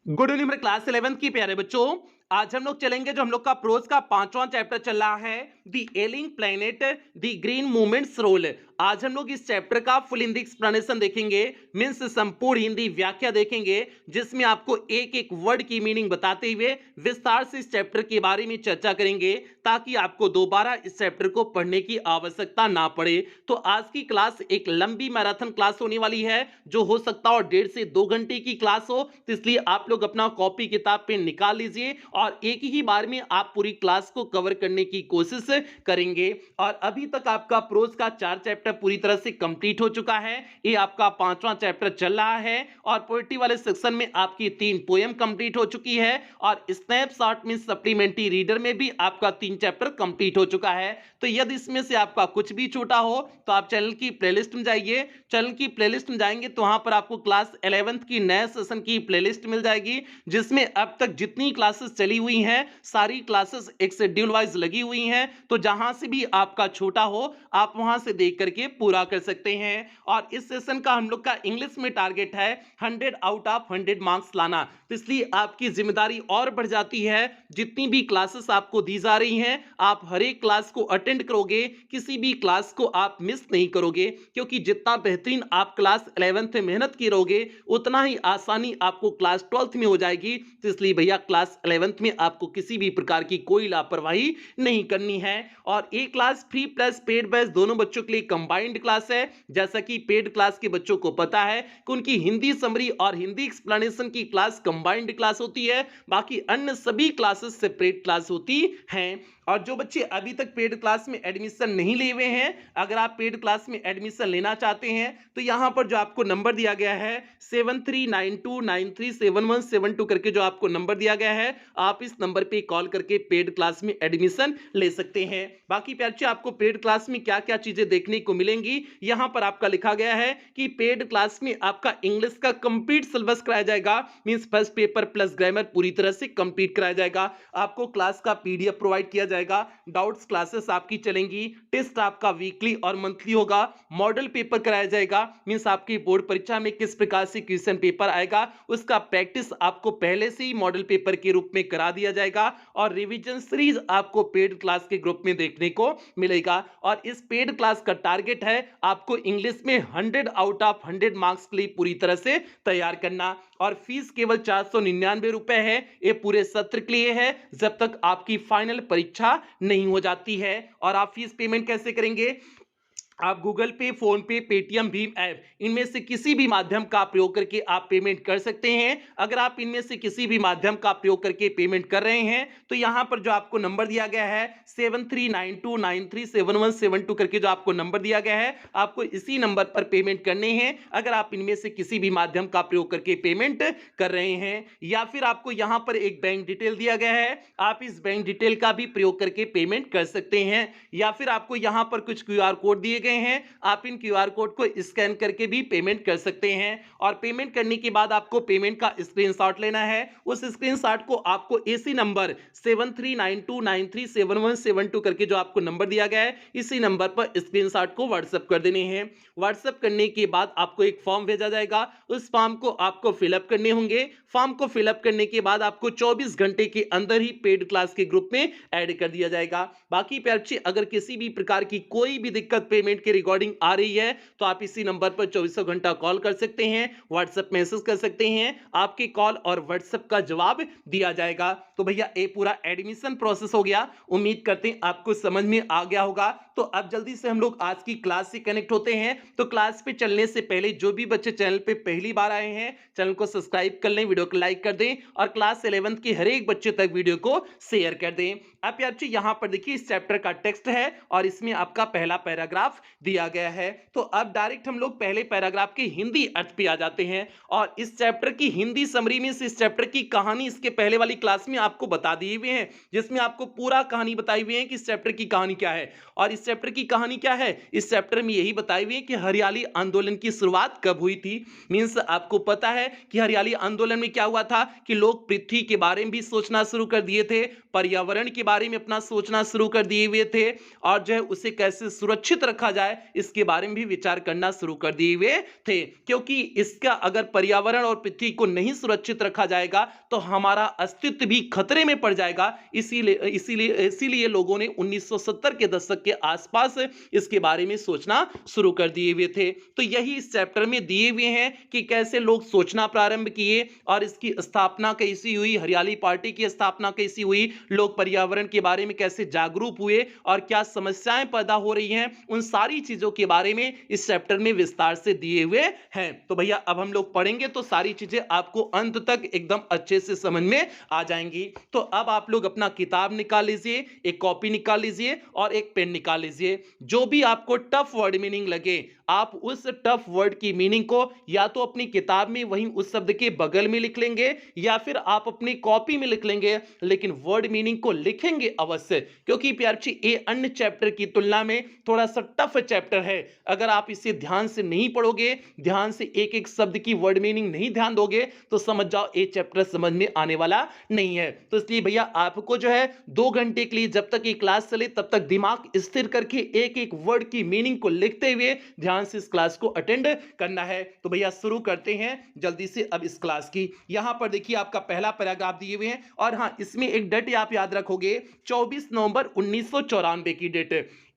Good evening मेरे class 11th की प्यारे बच्चों। आज हम लोग चलेंगे जो हम लोग का प्रोज का पांचवा चैप्टर चल रहा है the ailing planet the green movements role. आज हम लोग इस चैप्टर का फुल हिंदी एक्सप्लेनेशन देखेंगे, मीन्स संपूर्ण हिंदी व्याख्या देखेंगे, जिसमें आपको एक एक वर्ड की मीनिंग बताते हुए विस्तार से इस चैप्टर के बारे में चर्चा करेंगे, ताकि आपको दोबारा इस चैप्टर को पढ़ने की आवश्यकता ना पड़े। तो आज की क्लास एक लंबी मैराथन क्लास होने वाली है, जो हो सकता हो 1.5 से 2 घंटे की क्लास हो, तो इसलिए आप लोग अपना कॉपी किताब पेन निकाल लीजिए और एक ही बार में आप पूरी क्लास को कवर करने की कोशिश करेंगे। और अभी तक आपका प्रोज का 4 चैप्टर पूरी तरह से कंप्लीट हो चुका है, ये आपका पांचवा चैप्टर चल रहा है और पोएट्री वाले सेक्शन में आपकी 3 पोएम कंप्लीट हो चुकी है और स्नैपशॉट में सप्लीमेंट्री रीडर में भी आपका 3 चैप्टर कंप्लीट हो चुका है। तो यदि इसमें से आपका कुछ भी छूटा हो तो आप चैनल की प्लेलिस्ट में जाइए। चैनल की प्लेलिस्ट में जाएंगे तो वहां पर आपको क्लास 11th की नए सेशन की प्लेलिस्ट मिल जाएगी, जिसमें अब तक जितनी क्लासेस चली हुई हैं सारी क्लासेस एक शेड्यूल वाइज लगी हुई हैं। तो जहां से भी आपका छोटा हो आप वहां से देख करके पूरा कर सकते हैं। और इस सेशन का हम लोग का इंग्लिश में टारगेट है 100 आउट ऑफ 100 मार्क्स लाना, तो इसलिए आपकी जिम्मेदारी और बढ़ जाती है। जितनी भी क्लासेस आपको दी जा रही हैं आप हर एक क्लास को अटेंड करोगे, किसी भी क्लास को आप मिस नहीं करोगे, क्योंकि जितना बेहतरीन आप क्लास 11th में मेहनत की रहोगे उतना ही आसानी आपको क्लास 12th में हो जाएगी। तो इसलिए भैया क्लास 11th में आपको किसी भी प्रकार की कोई लापरवाही नहीं करनी है। और एक class free plus paid batch दोनों बच्चों के लिए कंबाइंड क्लास है। जैसा कि पेड क्लास के बच्चों को पता है कि उनकी हिंदी समरी और हिंदी एक्सप्लेनेशन की क्लास कंबाइंड क्लास होती है, बाकी अन्य सभी क्लासेस सेपरेट क्लास होती हैं। और जो बच्चे अभी तक पेड क्लास में एडमिशन नहीं लिए हुए हैं, अगर आप पेड क्लास में एडमिशन लेना चाहते हैं तो यहां पर जो आपको नंबर दिया गया है 7392937172 करके जो आपको नंबर दिया गया है, आप इस नंबर पे कॉल करके पेड क्लास में एडमिशन ले सकते हैं। बाकी प्यारे आपको पेड क्लास में क्या क्या चीजें देखने को मिलेंगी, यहां पर आपका लिखा गया है कि पेड क्लास में आपका इंग्लिश का कंप्लीट सिलेबस कराया जाएगा, means first paper plus grammar पूरी तरह से कंप्लीट कराया जाएगा। आपको क्लास का पीडीएफ प्रोवाइड किया जाएगा, डाउट्स क्लासेस आपकी चलेंगी, टेस्ट आपका वीकली और मंथली होगा, मॉडल पेपर कराया जाएगा, मींस आपकी बोर्ड परीक्षा में किस प्रकार से क्वेश्चन पेपर आएगा उसका प्रैक्टिस आपको पहले से ही मॉडल पेपर के रूप में करा दिया जाएगा। और रिवीजन सीरीज आपको पेड क्लास के ग्रुप में देखने को मिलेगा। और इस पेड क्लास का टारगेट है आपको इंग्लिश में 100 आउट ऑफ 100 मार्क्स के लिए पूरी तरह से तैयार करना। और फीस केवल 499 रुपए है, ये पूरे सत्र के लिए है जब तक आपकी फाइनल परीक्षा नहीं हो जाती है। और आप फीस पेमेंट कैसे करेंगे, आप गूगल पे, फोन पे, पेटीएम, भीम ऐप इनमें से किसी भी माध्यम का प्रयोग करके आप पेमेंट कर सकते हैं। अगर आप इनमें से किसी भी माध्यम का प्रयोग करके पेमेंट कर रहे हैं तो यहां पर जो आपको नंबर दिया गया है 7392937172 करके जो आपको नंबर दिया गया है, आपको इसी नंबर पर पेमेंट करने हैं अगर आप इनमें से किसी भी माध्यम का प्रयोग करके पेमेंट कर रहे हैं। या फिर आपको यहां पर एक बैंक डिटेल दिया गया है, आप इस बैंक डिटेल का भी प्रयोग करके पेमेंट कर सकते हैं। या फिर आपको यहां पर कुछ क्यूआर कोड दिए गए हैं, आप इन क्यूआर कोड को स्कैन करके भी पेमेंट कर सकते हैं। और पेमेंट करने के बाद आपको पेमेंट का स्क्रीनशॉट लेना है। उस स्क्रीनशॉट को आपको इसी नंबर 7392937172 करके जो आपको नंबर दिया गया है इसी नंबर पर स्क्रीनशॉट को व्हाट्सएप कर देने हैं। व्हाट्सएप करने के बाद आपको एक फॉर्म भेजा जाएगा, उस फॉर्म को आपको फिलअप करने होंगे। फॉर्म को फिलअप करने के बाद आपको 24 घंटे के अंदर ही पेड क्लास के ग्रुप में ऐड कर दिया जाएगा। बाकी प्यारे अगर किसी भी प्रकार की कोई भी दिक्कत पेमेंट के रिकॉर्डिंग आ रही है तो आप इसी नंबर पर 24 घंटा कॉल कर सकते हैं, व्हाट्सएप मैसेज कर सकते हैं, आपके कॉल और व्हाट्सएप का जवाब दिया जाएगा। तो भैया ये पूरा एडमिशन प्रोसेस हो गया, उम्मीद करते हैं आपको समझ में आ गया होगा। तो अब जल्दी से हम लोग आज की क्लास से कनेक्ट होते हैं। तो क्लास पे चलने से पहले जो भी बच्चे चैनल पे पहली बार आए हैं चैनल को सब्सक्राइब कर लें, वीडियो को लाइक कर दें और क्लास 11th के हर एक बच्चे तक वीडियो को शेयर कर दें। अब यार जी यहां पर देखिए इस चैप्टर का टेक्स्ट है और इसमें आपका पहला पैराग्राफ दिया गया है। तो अब डायरेक्ट हम लोग पहले पैराग्राफ के हिंदी अर्थ पे आ जाते हैं। और इस चैप्टर की हिंदी समरी में इस चैप्टर की कहानी इसके पहले वाली क्लास में आपको बता दी हुई है, जिसमें आपको पूरा कहानी बताई हुई है कि इस चैप्टर की कहानी क्या है। और इस इस चैप्टर की कहानी क्या है, इस चैप्टर में यही बताई हुई है कि हरियाली आंदोलन की शुरुआत कब हुई थी। मींस आपको पता है कि हरियाली आंदोलन में क्या हुआ था कि लोग पृथ्वी के बारे में भी सोचना शुरू कर दिए थे, पर्यावरण के बारे में अपना सोचना शुरू कर दिए हुए थे, और जो है उसे कैसे सुरक्षित रखा जाए इसके बारे में भी विचार करना शुरू कर दिए हुए थे। क्योंकि इसका अगर पर्यावरण और पृथ्वी को नहीं सुरक्षित रखा जाएगा तो हमारा अस्तित्व भी खतरे में पड़ जाएगा। इसीलिए इसीलिए इसीलिए लोगों ने 1970 के दशक के आसपास इसके बारे में सोचना शुरू कर दिए हुए थे। तो यही इस चैप्टर में दिए हुए हैं कि कैसे लोग सोचना प्रारंभ किए और इसकी स्थापना कैसी हुई, हरियाली पार्टी की स्थापना कैसी हुई, लोग पर्यावरण के बारे में कैसे जागरूक हुए और क्या समस्याएं पैदा हो रही हैं, उन सारी चीजों के बारे में इस चैप्टर में विस्तार से दिए हुए हैं। तो भैया अब हम लोग पढ़ेंगे तो सारी चीजें आपको अंत तक एकदम अच्छे से समझ में आ जाएंगी। तो अब आप लोग अपना किताब निकाल लीजिए, एक कॉपी निकाल लीजिए और एक पेन निकाल लीजिए। जो भी आपको टफ वर्ड मीनिंग लगे आप उस टफ वर्ड की मीनिंग को या तो अपनी किताब में वहीं उस शब्द के बगल में लिख लेंगे या फिर आप अपनी कॉपी में लिख लेंगे, लेकिन वर्ड मीनिंग को लिखेंगे अवश्य, क्योंकि प्यार बच्चे ये अन्य चैप्टर की तुलना में थोड़ा सा टफ चैप्टर है। अगर आप इसे ध्यान से नहीं पढ़ोगे, ध्यान से एक एक शब्द की वर्ड मीनिंग नहीं ध्यान दोगे तो समझ जाओ ये चैप्टर समझ में आने वाला नहीं है। तो इसलिए भैया आपको जो है 2 घंटे के लिए जब तक ये क्लास चले तब तक दिमाग स्थिर करके एक एक वर्ड की मीनिंग को लिखते हुए ध्यान से इस क्लास को अटेंड करना है। तो भैया शुरू करते हैं जल्दी से अब इस क्लास की। यहां पर देखिए आपका पहला पैराग्राफ दिए हुए हैं और हाँ इसमें एक डेट आप याद रखोगे 24 नवंबर 1994 की डेट।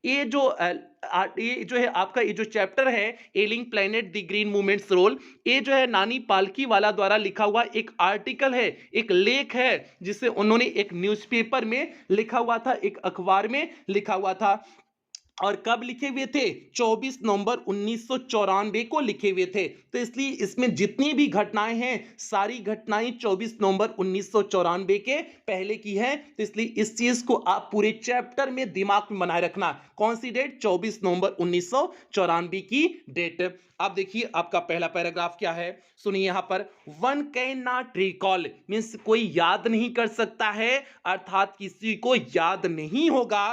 ये जो है आपका ये जो चैप्टर है ailing planet the green movements role, ये जो है नानी पालकी वाला द्वारा लिखा हुआ एक आर्टिकल है, एक लेख है जिसे उन्होंने एक न्यूज़पेपर में लिखा हुआ था, एक अखबार में लिखा हुआ था। और कब लिखे हुए थे? 24 नवंबर 1994 को लिखे हुए थे। तो इसलिए इसमें जितनी भी घटनाएं हैं सारी घटनाएं 24 नवंबर 1994 के पहले की है। तो इसलिए इस चीज को आप पूरे चैप्टर में दिमाग में बनाए रखना। कौन सी डेट? 24 नवंबर 1994 की डेट। अब देखिए आपका पहला पैराग्राफ क्या है, सुनिए यहां पर। One can not recall means कोई याद नहीं कर सकता है, अर्थात किसी को याद नहीं होगा।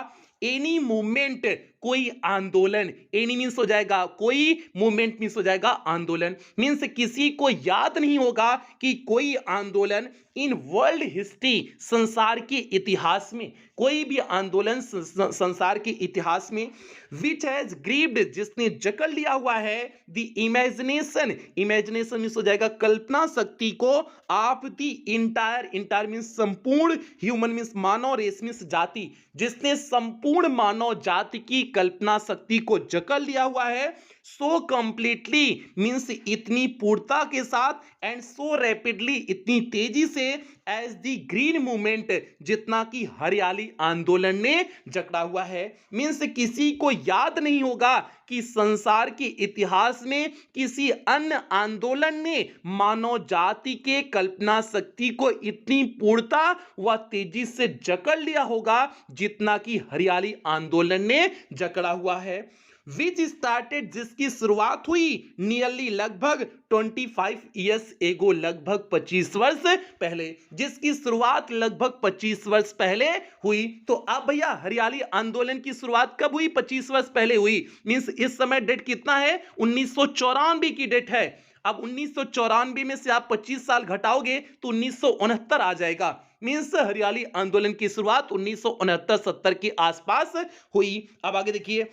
एनी मूवमेंट कोई आंदोलन, एनी मीन्स हो जाएगा कोई, मूवमेंट मीन्स हो जाएगा आंदोलन। मीन्स किसी को याद नहीं होगा कि कोई आंदोलन इन वर्ल्ड हिस्ट्री संसार के इतिहास में, कोई भी आंदोलन संसार के इतिहास में विच हैज ग्रीव्ड जिसने जकड़ लिया हुआ है द इमेजिनेशन, इमेजिनेशन मीन्स हो जाएगा कल्पना शक्ति को, of the entire, entire means संपूर्ण, ह्यूमन मीन्स मानव, रेस मीन्स जाति, जिसने संपूर्ण मानव जाति की कल्पना शक्ति को जकड़ लिया हुआ है। सो कंप्लीटली मीन्स इतनी पूर्णता के साथ, एंड सो रैपिडली इतनी तेजी से, एज द ग्रीन मूवमेंट जितना कि हरियाली आंदोलन ने जकड़ा हुआ है। मीन्स किसी को याद नहीं होगा कि संसार के इतिहास में किसी अन्य आंदोलन ने मानव जाति के कल्पना शक्ति को इतनी पूर्णता व तेजी से जकड़ लिया होगा जितना कि हरियाली आंदोलन ने जकड़ा हुआ है। विच स्टार्टेड जिसकी शुरुआत हुई नियरली लगभग 25 ईयर्स एगो, लगभग 25 वर्ष पहले, जिसकी शुरुआत लगभग 25 वर्ष पहले हुई। तो अब भैया हरियाली आंदोलन की शुरुआत कब हुई? 25 वर्ष पहले हुई। मींस इस समय डेट कितना है? 1994 की डेट है। अब 1994 में से आप 25 साल घटाओगे तो 1969 आ जाएगा। मीन्स हरियाली आंदोलन की शुरुआत 1969-70 के आसपास हुई। अब आगे देखिए,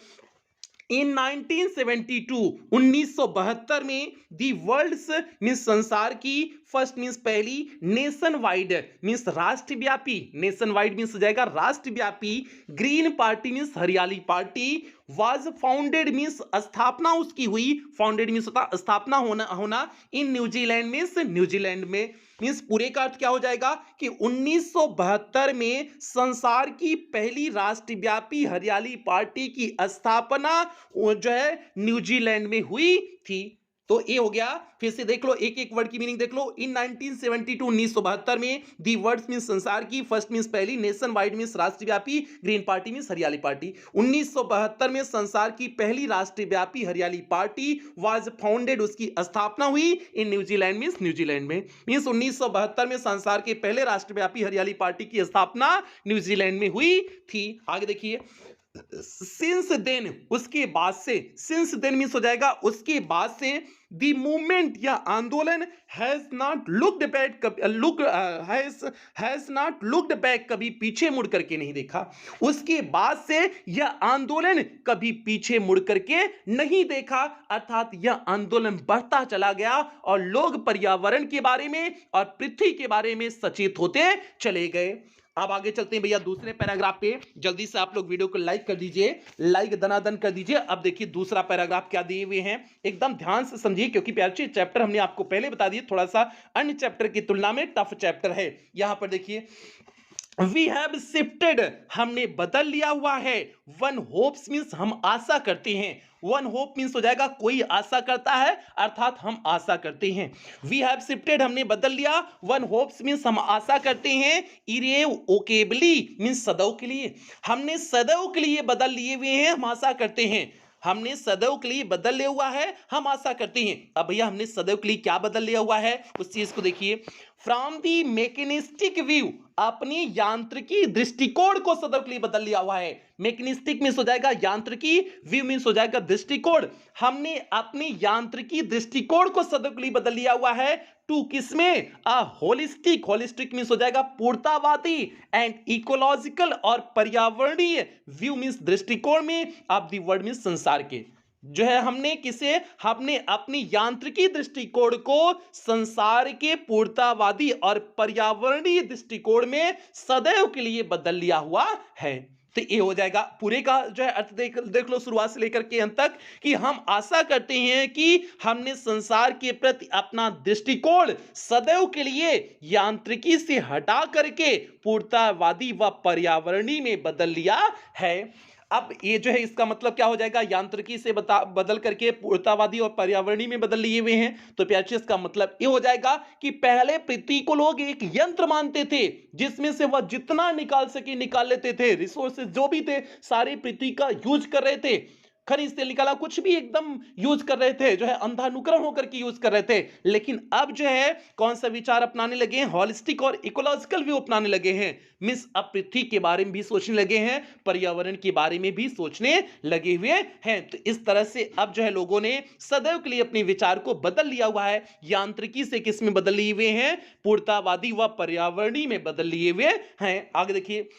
इन 1972 1972 में दी वर्ल्ड्स मीन्स संसार की, फर्स्ट मीन्स पहली, नेशन वाइड मीन्स राष्ट्रव्यापी, नेशन वाइड मीन्स हो जाएगा राष्ट्रव्यापी, ग्रीन पार्टी मीन्स हरियाली पार्टी, वाज फाउंडेड मीन्स स्थापना उसकी हुई, फाउंडेड मीन्स होता स्थापना होना इन न्यूजीलैंड मीन्स न्यूजीलैंड में। मीन्स पूरे का अर्थ क्या हो जाएगा कि 1972 में संसार की पहली राष्ट्रव्यापी हरियाली पार्टी की स्थापना जो है न्यूजीलैंड में हुई थी। तो ये हो गया। फिर से देख लो, एक एक वर्ड की मीनिंग देख लो। इन 1972 1972 में दी वर्ड्स मीन्स संसार की, फर्स्ट मीन्स पहली, नेशन वाइड मीन्स राष्ट्रव्यापी, ग्रीन पार्टी मीन्स हरियाली पार्टी। 1972 में संसार की पहली राष्ट्रव्यापी हरियाली पार्टी वाज फाउंडेड, उसकी स्थापना हुई इन न्यूजीलैंड मीन्स न्यूजीलैंड में। मीन्स 1972 में संसार के पहले राष्ट्रव्यापी हरियाली पार्टी की स्थापना न्यूजीलैंड में हुई थी। आगे देखिए, सिंस देन उसके बाद से, सिंस देन मीन्स हो जाएगा उसके बाद से, द मूवमेंट या आंदोलन has not looked back, has not looked back, कभी पीछे मुड़ करके नहीं देखा। उसके बाद से यह आंदोलन कभी पीछे मुड़ करके नहीं देखा, अर्थात यह आंदोलन बढ़ता चला गया और लोग पर्यावरण के बारे में और पृथ्वी के बारे में सचेत होते चले गए। अब आगे चलते हैं भैया दूसरे पैराग्राफ पे। जल्दी से आप लोग वीडियो को लाइक कर दीजिए, लाइक दनादन कर दीजिए। अब देखिए दूसरा पैराग्राफ क्या दिए हुए हैं, एकदम ध्यान से समझिए, क्योंकि प्यारे चैप्टर हमने आपको पहले बता दिए थोड़ा सा अन्य चैप्टर की तुलना में टफ चैप्टर है। यहां पर देखिए, वी हैव शिफ्टेड, हमने बदल लिया हुआ है। वन होप्स मीन्स हम आशा करते हैं। वन होप मीन्स हो जाएगा कोई आशा करता है, अर्थात हम आशा करते हैं। वी हैव शिफ्टेड, हमने बदल लिया। वन होप्स मीन्स हम आशा करते हैं। इरेवोकेबली मीन्स सदैव के लिए, हमने सदैव के लिए बदल लिए हुए हैं, हम आशा करते हैं। हमने सदैव के लिए बदल लिया हुआ है, हम आशा करते हैं। अब भैया हमने सदैव के लिए क्या बदल लिया हुआ है, उस चीज को देखिए। फ्रॉम दी मैकेनिस्टिक व्यू, अपनी यांत्रिकी दृष्टिकोण को सदैव के लिए बदल लिया हुआ है। मैकेनिस्टिक मीन्स हो जाएगा यांत्रिकी, व्यू मीन्स हो जाएगा दृष्टिकोण। हमने अपनी यांत्रिकी दृष्टिकोण को सदैव के लिए बदल लिया हुआ है। टू किसमें, होलिस्टिक, होलिस्टिक मीन्स हो जाएगा पूर्णतावादी, एंड इकोलॉजिकल और पर्यावरणीय, व्यू मीन्स दृष्टिकोण में, ऑफ द वर्ल्ड मीन्स संसार के, जो है हमने किसे, हमने अपनी यांत्रिकी दृष्टिकोण को संसार के पूर्णतावादी और पर्यावरणीय दृष्टिकोण में सदैव के लिए बदल लिया हुआ है। तो ये हो जाएगा पूरे का जो है अर्थ, देख लो शुरुआत से लेकर के अंत तक, कि हम आशा करते हैं कि हमने संसार के प्रति अपना दृष्टिकोण सदैव के लिए यांत्रिकी से हटा करके पूर्णतावादी व पर्यावरणीय में बदल लिया है। अब ये जो है इसका मतलब क्या हो जाएगा, यांत्रिकी से बदल करके पूर्णतावादी और पर्यावरणीय में बदल लिए हुए हैं। तो प्यारे इसका मतलब ये हो जाएगा कि पहले पृथ्वी को लोग एक यंत्र मानते थे, जिसमें से वह जितना निकाल सके निकाल लेते थे, रिसोर्सेज जो भी थे सारे पृथ्वी का यूज कर रहे थे, खनिज तेल निकाला कुछ भी एकदम यूज कर रहे थे, जो है अंधानुक्रम होकर के यूज कर रहे थे। लेकिन अब जो है कौन सा विचार अपनाने लगे हैं, हॉलिस्टिक और इकोलॉजिकल व्यू अपनाने लगे हैं। मिस अब पृथ्वी के बारे में भी सोचने लगे हैं, पर्यावरण के बारे में भी सोचने लगे हुए हैं। तो इस तरह से अब जो है लोगों ने सदैव के लिए अपने विचार को बदल लिया हुआ है। यांत्रिकी से किस में बदल लिए हुए हैं, पूर्णतावादी व पर्यावरणीय में बदल लिए हुए हैं। आगे देखिए,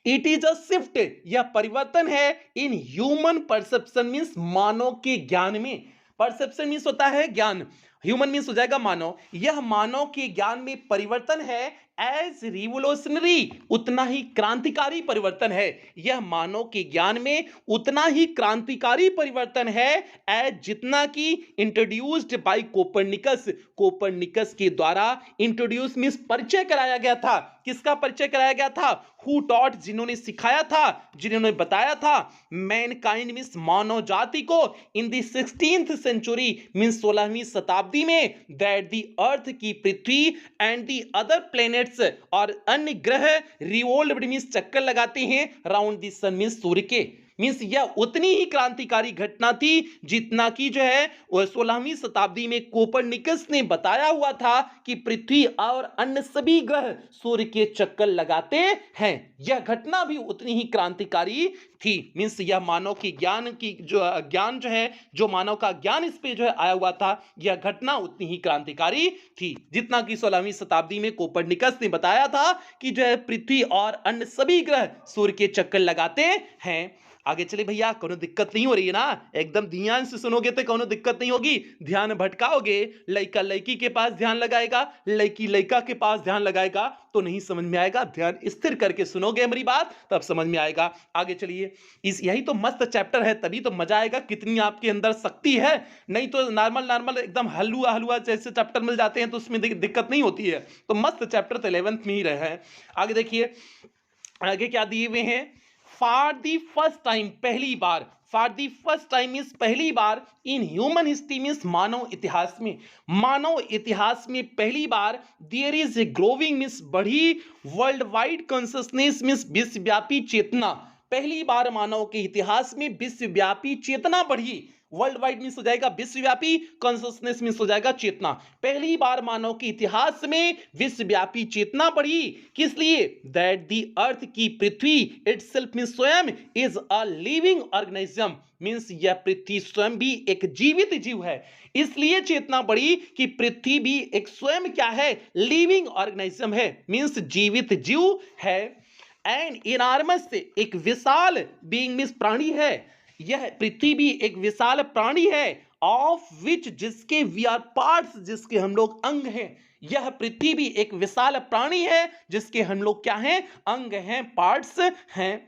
इट इज अ शिफ्ट, यह परिवर्तन है इन ह्यूमन परसेप्शन मीन्स मानव के ज्ञान में। परसेप्शन मीन्स होता है ज्ञान, ह्यूमन मीन्स हो जाएगा मानव। यह मानव के ज्ञान में परिवर्तन है, एज रिवोल्यूशनरी, उतना ही क्रांतिकारी परिवर्तन है। यह मानव के ज्ञान में उतना ही क्रांतिकारी परिवर्तन है, एज जितना कि इंट्रोड्यूस्ड बाय कोपरनिकस, कोपरनिकस के द्वारा इंट्रोड्यूस मीन्स परिचय कराया गया था। किसका परिचय कराया गया था, हु टॉट, जिन्होंने सिखाया था, जिन्होंने बताया था, मैनकाइंड मीन्स मानव जाति को, in the 16th century means 16वीं शताब्दी में, दैट द अर्थ की पृथ्वी एंड द अदर प्लेनेट्स और अन्य ग्रह रिवोल्व मीन्स चक्कर लगाते हैं राउंड द सन मीन्स सूर्य के। मीन्स यह उतनी ही क्रांतिकारी घटना थी जितना कि जो है 16वीं शताब्दी में कोपरनिकस ने बताया हुआ था कि पृथ्वी और अन्य सभी ग्रह सूर्य के चक्कर लगाते हैं। यह घटना भी उतनी ही क्रांतिकारी थी। मीन्स यह मानव की ज्ञान की जो ज्ञान जो है, जो मानव का ज्ञान इस पे जो है आया हुआ था, यह घटना उतनी ही क्रांतिकारी थी जितना कि 16वीं शताब्दी में कोपरनिकस ने बताया था कि जो है पृथ्वी और अन्य सभी ग्रह सूर्य के चक्कर लगाते हैं। आगे चले भैया, कोनो दिक्कत नहीं हो रही है ना, एकदम ध्यान से सुनोगे तो कोनो दिक्कत नहीं होगी। ध्यान भटकाओगे, लड़का लड़की के पास ध्यान लगाएगा, लड़की लड़का के पास ध्यान लगाएगा तो नहीं समझ में आएगा। ध्यान स्थिर करके सुनोगे हमारी बात तब समझ में आएगा। आगे चलिए, इस यही तो मस्त चैप्टर है, तभी तो मजा आएगा, कितनी आपके अंदर शक्ति है। नहीं तो नॉर्मल एकदम हलुआ हलुआ जैसे चैप्टर मिल जाते हैं तो उसमें दिक्कत नहीं होती है। तो मस्त चैप्टर तो 11th में ही रहे हैं। आगे देखिए, आगे क्या दिए हुए हैं, फॉर दी फर्स्ट टाइम, पहली बार, for the first time means पहली बार, इन ह्यूमन हिस्ट्री मीन्स मानव इतिहास में, मानव इतिहास में पहली बार, there is a growing means बढ़ी, वर्ल्ड वाइड कॉन्शियसनेस मीन्स विश्वव्यापी चेतना, पहली बार मानव के इतिहास में विश्वव्यापी चेतना बढ़ी। वर्ल्ड वाइड मीन्स हो जाएगा विश्वव्यापी, कॉन्शियसनेस मीन्स हो जाएगा चेतना। पहली बार मानव के इतिहास में विश्वव्यापी चेतना बढ़ी, किस लिए? दैट दी अर्थ की पृथ्वी इटसेल्फ मीन्स स्वयं is a living organism, means यह पृथ्वी स्वयं भी एक जीवित जीव है। इसलिए चेतना बढ़ी कि पृथ्वी भी एक स्वयं क्या है? लिविंग ऑर्गेनिज्म है, मीन्स जीवित जीव है। एंड इनॉर्मस एक विशाल बीइंग मीन्स प्राणी है, यह पृथ्वी भी एक विशाल प्राणी है। ऑफ विच जिसके वी आर पार्ट्स, जिसके हम लोग अंग हैं। यह पृथ्वी भी एक विशाल प्राणी है जिसके हम लोग क्या हैं? अंग हैं, पार्ट्स हैं।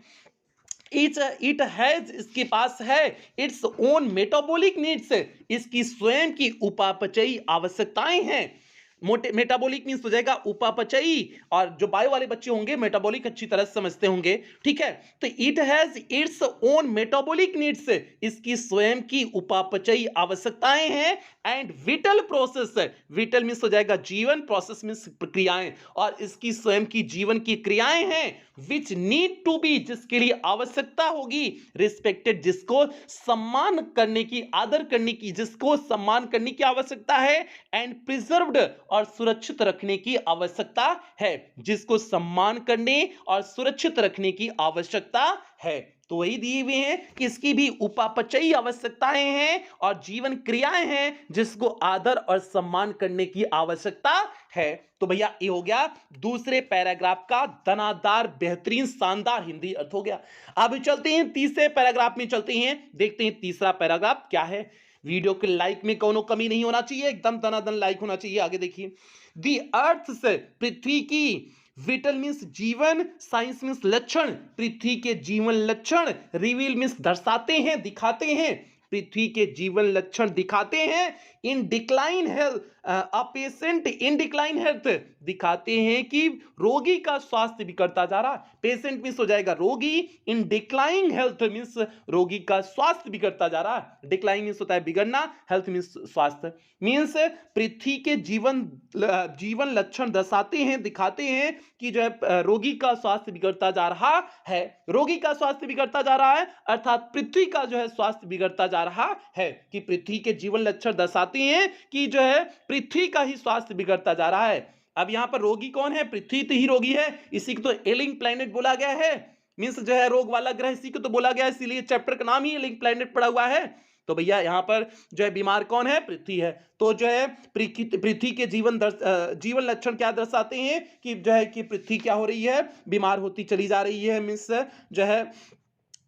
इट हैज इसके पास है इट्स ओन मेटाबॉलिक नीड्स, इसकी स्वयं की उपापचयी आवश्यकताएं हैं। मोटे मेटाबॉलिक मीन्स हो जाएगा उपापचयी, और जो बायो वाले बच्चे होंगे मेटाबॉलिक अच्छी तरह से समझते होंगे, ठीक है। तो it has its own metabolic needs, इसकी स्वयं की उपापचयी आवश्यकताएं हैं। And whittle process, whittle means हो जाएगा जीवन, प्रोसेस मीन्स प्रक्रियाएं, और इसकी स्वयं की जीवन की क्रियाएं हैं। विच नीड टू बी जिसके लिए आवश्यकता होगी, रिस्पेक्टेड जिसको सम्मान करने की, आदर करने की, जिसको सम्मान करने की आवश्यकता है। एंड प्रिजर्व्ड और सुरक्षित रखने की आवश्यकता है, जिसको सम्मान करने और सुरक्षित रखने की आवश्यकता है। तो वही दिए हुए हैं कि इसकी भी उपापचयी आवश्यकताएं हैं और जीवन क्रियाएं हैं जिसको आदर और सम्मान करने की आवश्यकता है। तो भैया ये हो गया दूसरे पैराग्राफ का दनादार बेहतरीन शानदार हिंदी अर्थ हो गया। अब चलते हैं तीसरे पैराग्राफ में, चलते हैं देखते हैं तीसरा पैराग्राफ क्या है। वीडियो के लाइक में कोनो कमी नहीं होना चाहिए, एकदम दनादन लाइक होना चाहिए। आगे देखिए, दी अर्थ से पृथ्वी की, विटल मीन्स जीवन, साइंस मीन्स लक्षण, पृथ्वी के जीवन लक्षण, रिवील मीन्स दर्शाते हैं, दिखाते हैं, पृथ्वी के जीवन लक्षण दिखाते हैं। इन decline health a patient in decline health, दिखाते हैं कि रोगी का स्वास्थ्य बिगड़ता जा रहा है। पेशेंट मीन्स हो जाएगा रोगी, इन डिक्लाइन हेल्थ मीन्स रोगी का स्वास्थ्य बिगड़ता जा रहा है। डिक्लाइन मीन्स होता है बिगड़ना, हेल्थ मीन्स स्वास्थ्य, मीन्स पृथ्वी के जीवन लक्षण दर्शाते हैं, दिखाते हैं कि जो है रोगी का स्वास्थ्य बिगड़ता जा रहा है। रोगी का स्वास्थ्य बिगड़ता जा रहा है अर्थात पृथ्वी का जो है स्वास्थ्य बिगड़ता जा रहा है, कि पृथ्वी के जीवन लक्षण दर्शाते हैं कि जो है पृथ्वी का ही स्वास्थ्य बिगड़ता जा रहा है। अब यहां पर रोगी कौन है? पृथ्वी तो ही रोगी है, इसी को तो एलिंग प्लैनेट बोला गया है, मीन्स जो है रोग वाला ग्रह, इसी को तो बोला गया है, इसीलिए चैप्टर का नाम ही एलिंग प्लैनेट पड़ा हुआ है। तो भैया यहां पर जो है बीमार कौन है? पृथ्वी है। तो जो है पृथ्वी के जीवन लक्षण क्या दर्शाते हैं कि जो है कि पृथ्वी क्या हो रही है? बीमार होती चली जा रही है, मीन्स जो है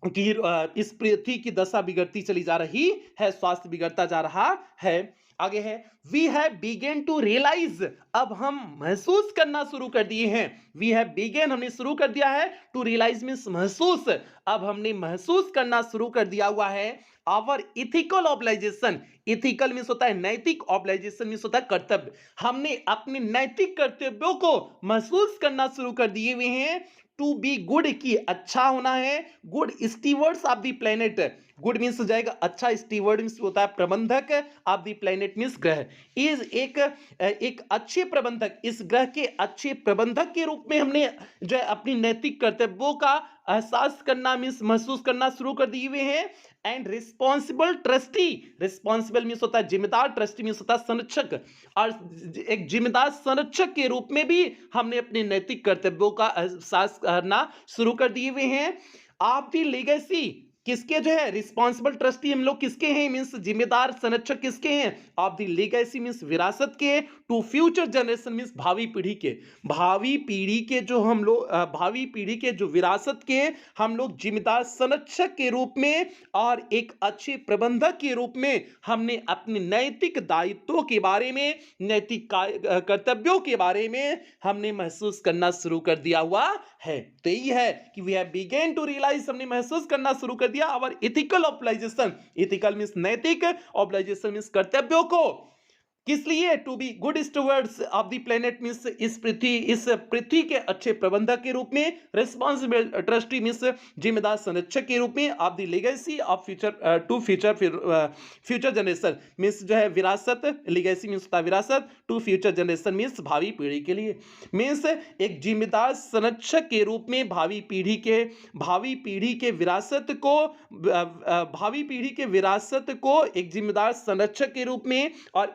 कि इस पृथ्वी की दशा बिगड़ती चली जा रही है, स्वास्थ्य बिगड़ता जा रहा है। आगे है, we have begun to realise, अब हम महसूस करना शुरू कर दिए हैं। वी हैव बिगन हमने शुरू कर दिया है, टू रियलाइज मीन्स महसूस, अब हमने महसूस करना शुरू कर दिया हुआ है। Our ethical obligation, ethical means होता है नैतिक, ऑब्लाइजेशन मीन्स होता है कर्तव्य, हमने अपने नैतिक कर्तव्यों को महसूस करना शुरू कर दिए हुए हैं। टू बी गुड की अच्छा होना है, good stewards of the planet, good means हो जाएगा अच्छा, स्टीवर्ड मीन्स होता है प्रबंधक, ऑफ द प्लेनेट मीन्स ग्रह, इज एक अच्छे प्रबंधक, इस ग्रह के अच्छे प्रबंधक के रूप में हमने जो है अपनी नैतिक कर्तव्यों का एहसास करना मीन्स महसूस करना शुरू कर दिए हुए हैं। And responsible trustee, responsible means होता है जिम्मेदार, ट्रस्टी मीन्स होता है संरक्षक, और एक जिम्मेदार संरक्षक के रूप में भी हमने अपने नैतिक कर्तव्यों का एहसास करना शुरू कर दिए हुए हैं। आप दी लेगेसी, किसके जो है रिस्पॉन्सिबल ट्रस्टी हम लोग किसके हैं? मीन्स जिम्मेदार संरक्षक किसके हैं? ऑफ द लीगेसी मीन्स विरासत के, टू फ्यूचर जनरेशन मीन्स भावी पीढ़ी के, भावी पीढ़ी के जो हम लोग भावी पीढ़ी के जो विरासत के हम लोग जिम्मेदार संरक्षक के रूप में और एक अच्छे प्रबंधक के रूप में हमने अपने नैतिक दायित्वों के बारे में, नैतिक कर्तव्यों के बारे में हमने महसूस करना शुरू कर दिया हुआ है। तो यही है कि we have begun to realise, हमने महसूस करना शुरू कर दिया our ethical obligation, ethical means नैतिक, ऑब्लाइजेशन मीन्स कर्तव्यों को। किस लिए? To be good stewards of the planet means इस पृथ्वी के अच्छे प्रबंधक के रूप में, रिस्पॉन्सिबल ट्रस्टी मीन्स जिम्मेदार संरक्षक के रूप में, of the legacy of future to future generation means जो है विरासत, लेगेसी मीन्स होता है विरासत, टू फ्यूचर जनरेशन मीन्स भावी पीढ़ी के लिए, मीन्स एक जिम्मेदार संरक्षक के रूप में भावी पीढ़ी के विरासत को एक जिम्मेदार संरक्षक के रूप में और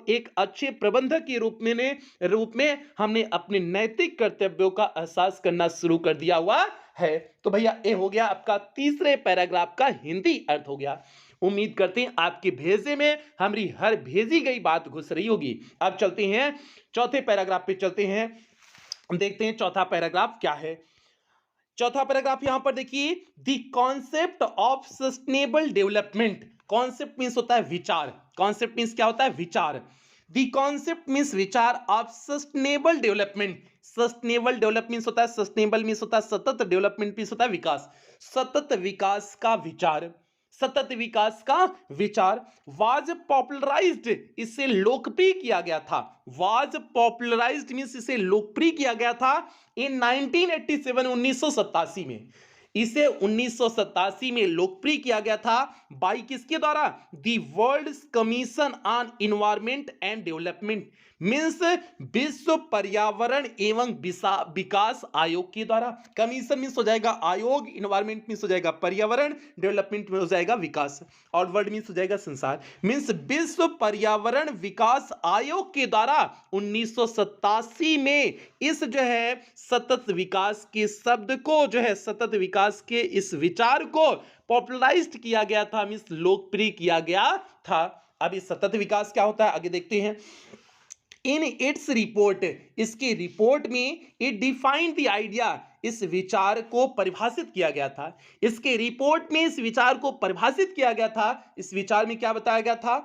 एक अच्छे प्रबंधक के रूप में हमने अपने नैतिक कर्तव्यों का एहसास करना शुरू कर दिया हुआ है। तो भैया ये हो गया आपका तीसरे पैराग्राफ का हिंदी अर्थ हो गया। उम्मीद करते हैं आपके भेजे में हमारी हर भेजी गई बात घुस रही होगी। अब चलते हैं चौथे पैराग्राफ पे, चलते हैं देखते हैं चौथा पैराग्राफ क्या है। चौथा पैराग्राफ यहां पर देखिए, the concept of sustainable development. Concept means होता है विचार, कॉन्सेप्ट मींस क्या होता है? विचार। द कॉन्सेप्ट मींस विचार of sustainable development. Sustainable development means होता है, सस्टेनेबल मींस होता है सतत, डेवलपमेंट मींस होता है विकास। सतत विकास का विचार, सतत विकास का विचार वाज पॉपुलराइज्ड, इसे लोकप्रिय किया गया था। वाज पॉपुलराइज्ड मींस इसे लोकप्रिय किया गया था इन 1987 1987 में। इसे 1987 में लोकप्रिय किया गया था बाई किसके द्वारा? The world commission on environment and development means विश्व पर्यावरण एवं विकास आयोग के द्वारा। कमीशन मीन्स हो जाएगा आयोग, इन्वायरमेंट मीन्स हो जाएगा पर्यावरण, डेवलपमेंट में हो जाएगा विकास, और वर्ल्ड मीन्स हो जाएगा संसार। मीन्स विश्व पर्यावरण विकास आयोग के द्वारा 1987 में इस जो है सतत विकास के शब्द को, जो है सतत विकास के इस विचार को पॉपुलराइज्ड किया गया था, मीन्स लोकप्रिय किया गया था। अब इस सतत विकास क्या होता है आगे देखते हैं। इन इट्स रिपोर्ट, इसके रिपोर्ट में इट डिफाइंड द आइडिया, इस विचार को परिभाषित किया गया था। इसके रिपोर्ट में इस विचार को परिभाषित किया गया था। इस विचार में क्या बताया गया था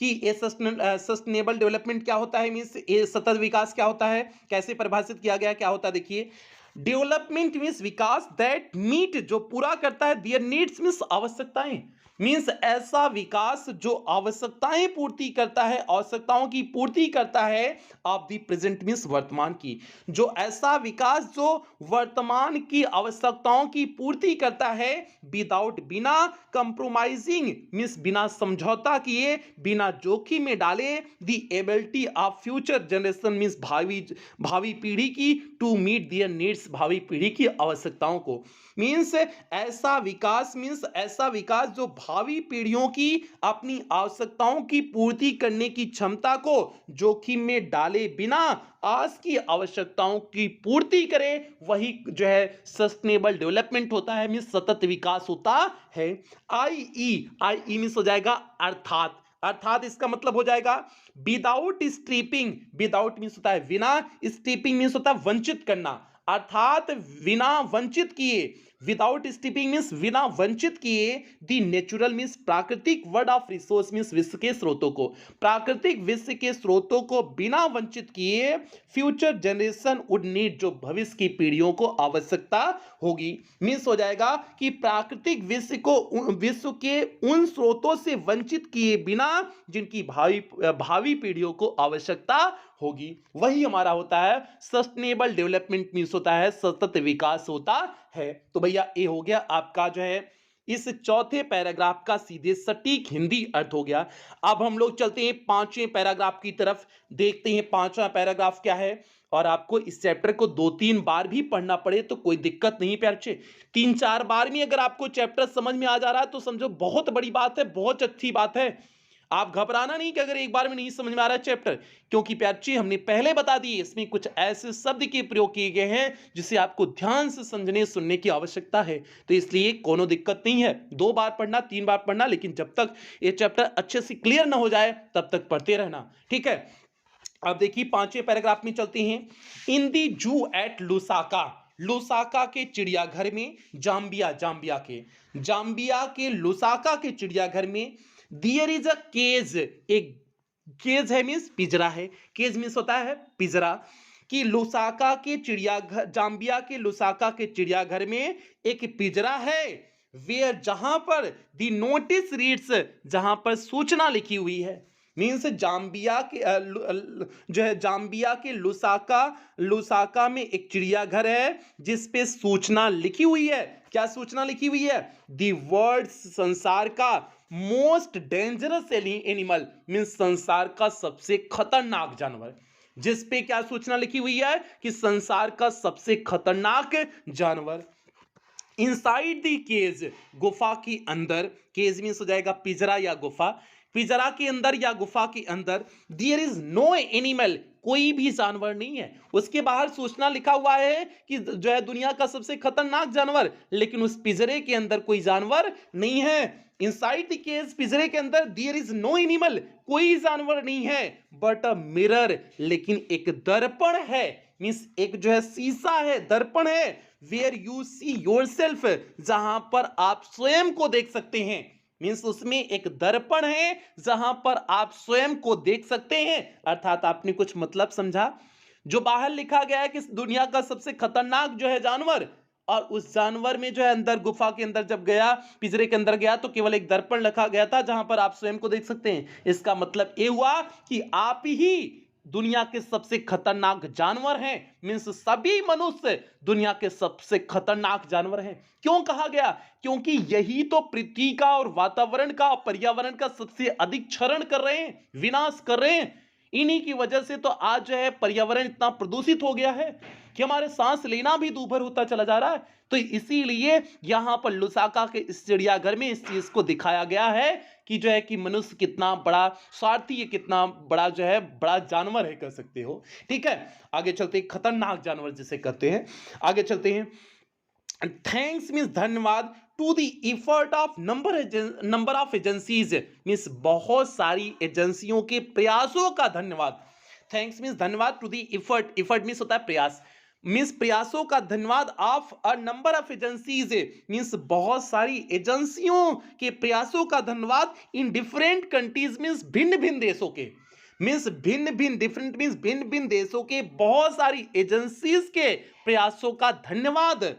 कि ये सस्टेनेबल डेवलपमेंट क्या होता है, मीन्स ये सतत विकास क्या होता है, कैसे परिभाषित किया गया, क्या होता है देखिए। डेवलपमेंट मीन्स विकास दैट मीट, जो पूरा करता है, देयर नीड्स मीन्स आवश्यकताएं, मीन्स ऐसा विकास जो आवश्यकताएं पूर्ति करता है, आवश्यकताओं की पूर्ति करता है ऑफ द प्रेजेंट मीन्स वर्तमान की, जो ऐसा विकास जो वर्तमान की आवश्यकताओं की पूर्ति करता है विदाउट, बिना कंप्रोमाइजिंग मीन्स बिना समझौता किए, बिना जोखिम में डाले the ability of future generation means भावी पीढ़ी की टू मीट देयर नीड्स, भावी पीढ़ी की आवश्यकताओं को। मीन्स ऐसा विकास जो भावी पीढ़ियों की अपनी आवश्यकताओं की पूर्ति करने की क्षमता को जोखिम में डाले बिना आज की आवश्यकताओं की पूर्ति करे, वही जो है सस्टेनेबल डेवलपमेंट होता है, मीन्स सतत विकास होता है। आई मीन्स हो जाएगा अर्थात, अर्थात इसका मतलब हो जाएगा विदाउट स्ट्रिपिंग, विदाउट मीन्स होता है बिना, स्ट्रिपिंग मीन्स होता है वंचित करना, अर्थात बिना वंचित किए, विदाउट स्टिपिंग मीन्स बिना वंचित किए, दी नेचुरल मीन्स प्राकृतिक, वर्ड ऑफ रिसोर्स मीन्स विश्व के स्रोतों को, प्राकृतिक विश्व के स्रोतों को बिना वंचित किए फ्यूचर जनरेशन वुड नीड, जो भविष्य की पीढ़ियों को आवश्यकता होगी। मीन्स हो जाएगा कि प्राकृतिक विश्व के उन स्रोतों से वंचित किए बिना जिनकी भावी पीढ़ियों को आवश्यकता होगी, वही हमारा होता है सस्टेनेबल डेवलपमेंट मीन्स होता है सतत विकास होता है। तो भैया ये हो गया आपका जो है इस चौथे पैराग्राफ का सीधे सटीक हिंदी अर्थ हो गया। अब हम लोग चलते हैं पांचवें पैराग्राफ की तरफ, देखते हैं पांचवा पैराग्राफ क्या है। और आपको इस चैप्टर को 2-3 बार भी पढ़ना पड़े तो कोई दिक्कत नहीं प्यार बच्चे, 3-4 बार में अगर आपको चैप्टर समझ में आ जा रहा है तो समझो बहुत बड़ी बात है, बहुत अच्छी बात है। आप घबराना नहीं कि अगर एक बार में नहीं समझ में आ रहा है चैप्टर, क्योंकि प्यारची हमने पहले बता दिए इसमें कुछ ऐसे शब्द के प्रयोग किए गए हैं जिसे आपको ध्यान से समझने सुनने की आवश्यकता है, तो इसलिए कोनो दिक्कत नहीं है। 2 बार पढ़ना, 3 बार पढ़ना, लेकिन जब तक ये चैप्टर अच्छे से क्लियर ना हो जाए तब तक पढ़ते रहना, ठीक है। अब देखिए 5वें पैराग्राफ में चलते हैं। इन दी जू एट लुसाका के चिड़ियाघर में, जाम्बिया के लुसाका के चिड़ियाघर में देयर इज अ केज, एक केज है मीन्स पिंजरा है, केज मीन्स होता है पिंजरा, कि लुसाका के चिड़ियाघर, जाम्बिया के लुसाका के चिड़ियाघर में एक पिंजरा है, वेयर, जहां पर दी नोटिस रीड्स, जहां पर सूचना लिखी हुई है, मीन्स जाम्बिया के जो है जाम्बिया के लुसाका लुसाका में एक चिड़ियाघर है जिस पे सूचना लिखी हुई है। क्या सूचना लिखी हुई है? दी वर्ल्ड, संसार का मोस्ट डेंजरस एनिमल, मीन्स संसार का सबसे खतरनाक जानवर, जिस पे क्या सूचना लिखी हुई है कि संसार का सबसे खतरनाक जानवर। इनसाइड दी केज, गुफा के अंदर, केज मीन्स हो जाएगा पिंजरा या गुफा, पिंजरा के अंदर या गुफा के अंदर, देयर इज नो एनिमल, कोई भी जानवर नहीं है। उसके बाहर सूचना लिखा हुआ है कि जो है दुनिया का सबसे खतरनाक जानवर, लेकिन उस पिंजरे के अंदर कोई जानवर नहीं है। इनसाइड द केज, पिंजरे के अंदर, देयर इज नो एनिमल, कोई जानवर नहीं है, बट अ मिरर, लेकिन एक दर्पण है, मींस एक जो है शीशा है, दर्पण है, वेयर यू सी योरसेल्फ, जहां पर आप स्वयं को देख सकते हैं। मींस उसमें एक दर्पण है जहां पर आप स्वयं को देख सकते हैं। अर्थात आपने कुछ मतलब समझा? जो बाहर लिखा गया है कि दुनिया का सबसे खतरनाक जो है जानवर, और उस जानवर में जो है अंदर गुफा के अंदर जब गया, पिंजरे के अंदर गया, तो केवल एक दर्पण रखा गया था जहां पर आप स्वयं को देख सकते हैं। इसका मतलब यह हुआ कि आप ही दुनिया के सबसे खतरनाक जानवर हैं। मीन्स सभी मनुष्य दुनिया के सबसे खतरनाक जानवर हैं। क्यों कहा गया? क्योंकि यही तो पृथ्वी का और वातावरण का, पर्यावरण का सबसे अधिक क्षरण कर रहे हैं, विनाश कर रहे हैं। इन्हीं की वजह से तो आज जो है पर्यावरण इतना प्रदूषित हो गया है कि हमारे सांस लेना भी दूभर होता चला जा रहा है। तो इसीलिए यहां पर लुसाका के इस चिड़ियाघर में इस चीज को दिखाया गया है कि जो है कि मनुष्य कितना बड़ा स्वार्थी है, कितना बड़ा जो है बड़ा जानवर है, कह सकते हो। ठीक है, आगे चलते हैं, खतरनाक जानवर जिसे कहते हैं। आगे चलते हैं। थैंक्स मीन्स धन्यवाद, to the effort of number of agencies, means बहुत सारी एजेंसियों के प्रयासों का धन्यवाद। थैंक्स मीन्स धन्यवाद, to the effort, effort means होता है प्रयास, मीन्स प्रयासों का धन्यवाद, of a number of agencies, means बहुत सारी एजेंसियों के प्रयासों का धन्यवाद, इन डिफरेंट कंट्रीज, मीन्स भिन्न भिन्न देशों के, मीन्स भिन्न भिन्न, डिफरेंट मीन्स भिन्न भिन्न देशों के बहुत सारी एजेंसीज के प्रयासों का धन्यवाद।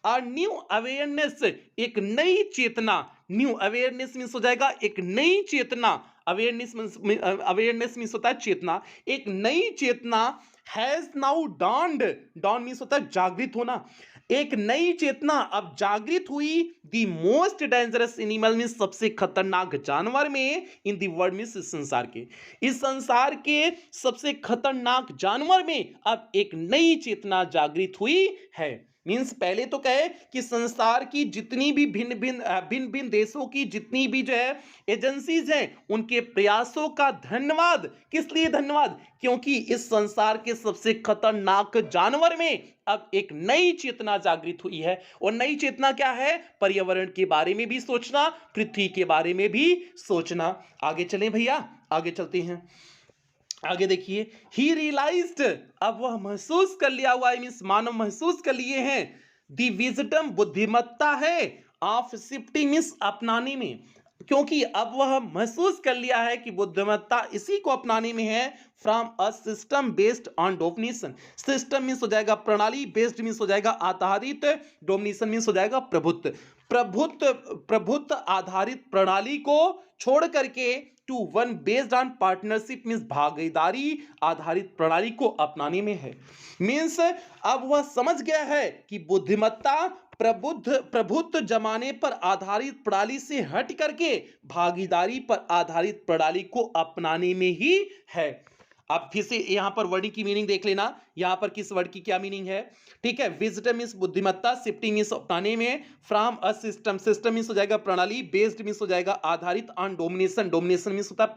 और न्यू अवेयरनेस, एक नई चेतना, न्यू अवेयरनेस मीन्स हो जाएगा एक नई चेतना, अवेयरनेस मीन्स होता है चेतना, एक नई चेतना has now dawned, dawn means होता है जागृत होना, एक नई चेतना अब जागृत हुई, the most dangerous animal means सबसे खतरनाक जानवर में, इन द वर्ल्ड मीन्स इस संसार के, इस संसार के सबसे खतरनाक जानवर में अब एक नई चेतना जागृत हुई है। मीन्स पहले तो कहे कि संसार की जितनी भी भिन्न भिन्न देशों की जितनी भी जो है एजेंसीज हैं, उनके प्रयासों का धन्यवाद। किस लिए धन्यवाद? क्योंकि इस संसार के सबसे खतरनाक जानवर में अब एक नई चेतना जागृत हुई है। और नई चेतना क्या है? पर्यावरण के बारे में भी सोचना, पृथ्वी के बारे में भी सोचना। आगे चलें भैया, आगे चलते हैं। आगे देखिए, ही रियलाइज्ड, अब वह महसूस कर लिया हुआ है, मीन्स मानव महसूस कर लिए हैं, दी विजडम, बुद्धिमत्ता है, ऑफ शिफ्टिंग मीन्स अपनाने में, क्योंकि अब वह महसूस कर लिया है कि बुद्धिमत्ता इसी को अपनाने में है, from a system based on domination, system means हो जाएगा प्रणाली, बेस्ड मीन्स हो जाएगा आधारित, डोमिनेशन मीन्स हो जाएगा प्रभुत्व, प्रभुत्व आधारित प्रणाली को छोड़ करके to one based on partnership means भागीदारी आधारित प्रणाली को अपनाने में है। मीन्स अब वह समझ गया है कि बुद्धिमत्ता प्रभुत्व जमाने पर आधारित प्रणाली से हट करके भागीदारी पर आधारित प्रणाली को अपनाने में ही है। आप फिर से यहां पर वर्ड की मीनिंग देख लेना, यहां पर किस वर्ड की क्या मीनिंग है। ठीक है, विजडम मीन्स बुद्धिमत्ता, शिफ्टिंग मीन्स अपनाने में, from a system, system means हो जाएगा प्रणाली, बेस्ड मीन्स हो जाएगा आधारित, ऑन डोमिनेशन, डोमिनेशन मीन्स होता है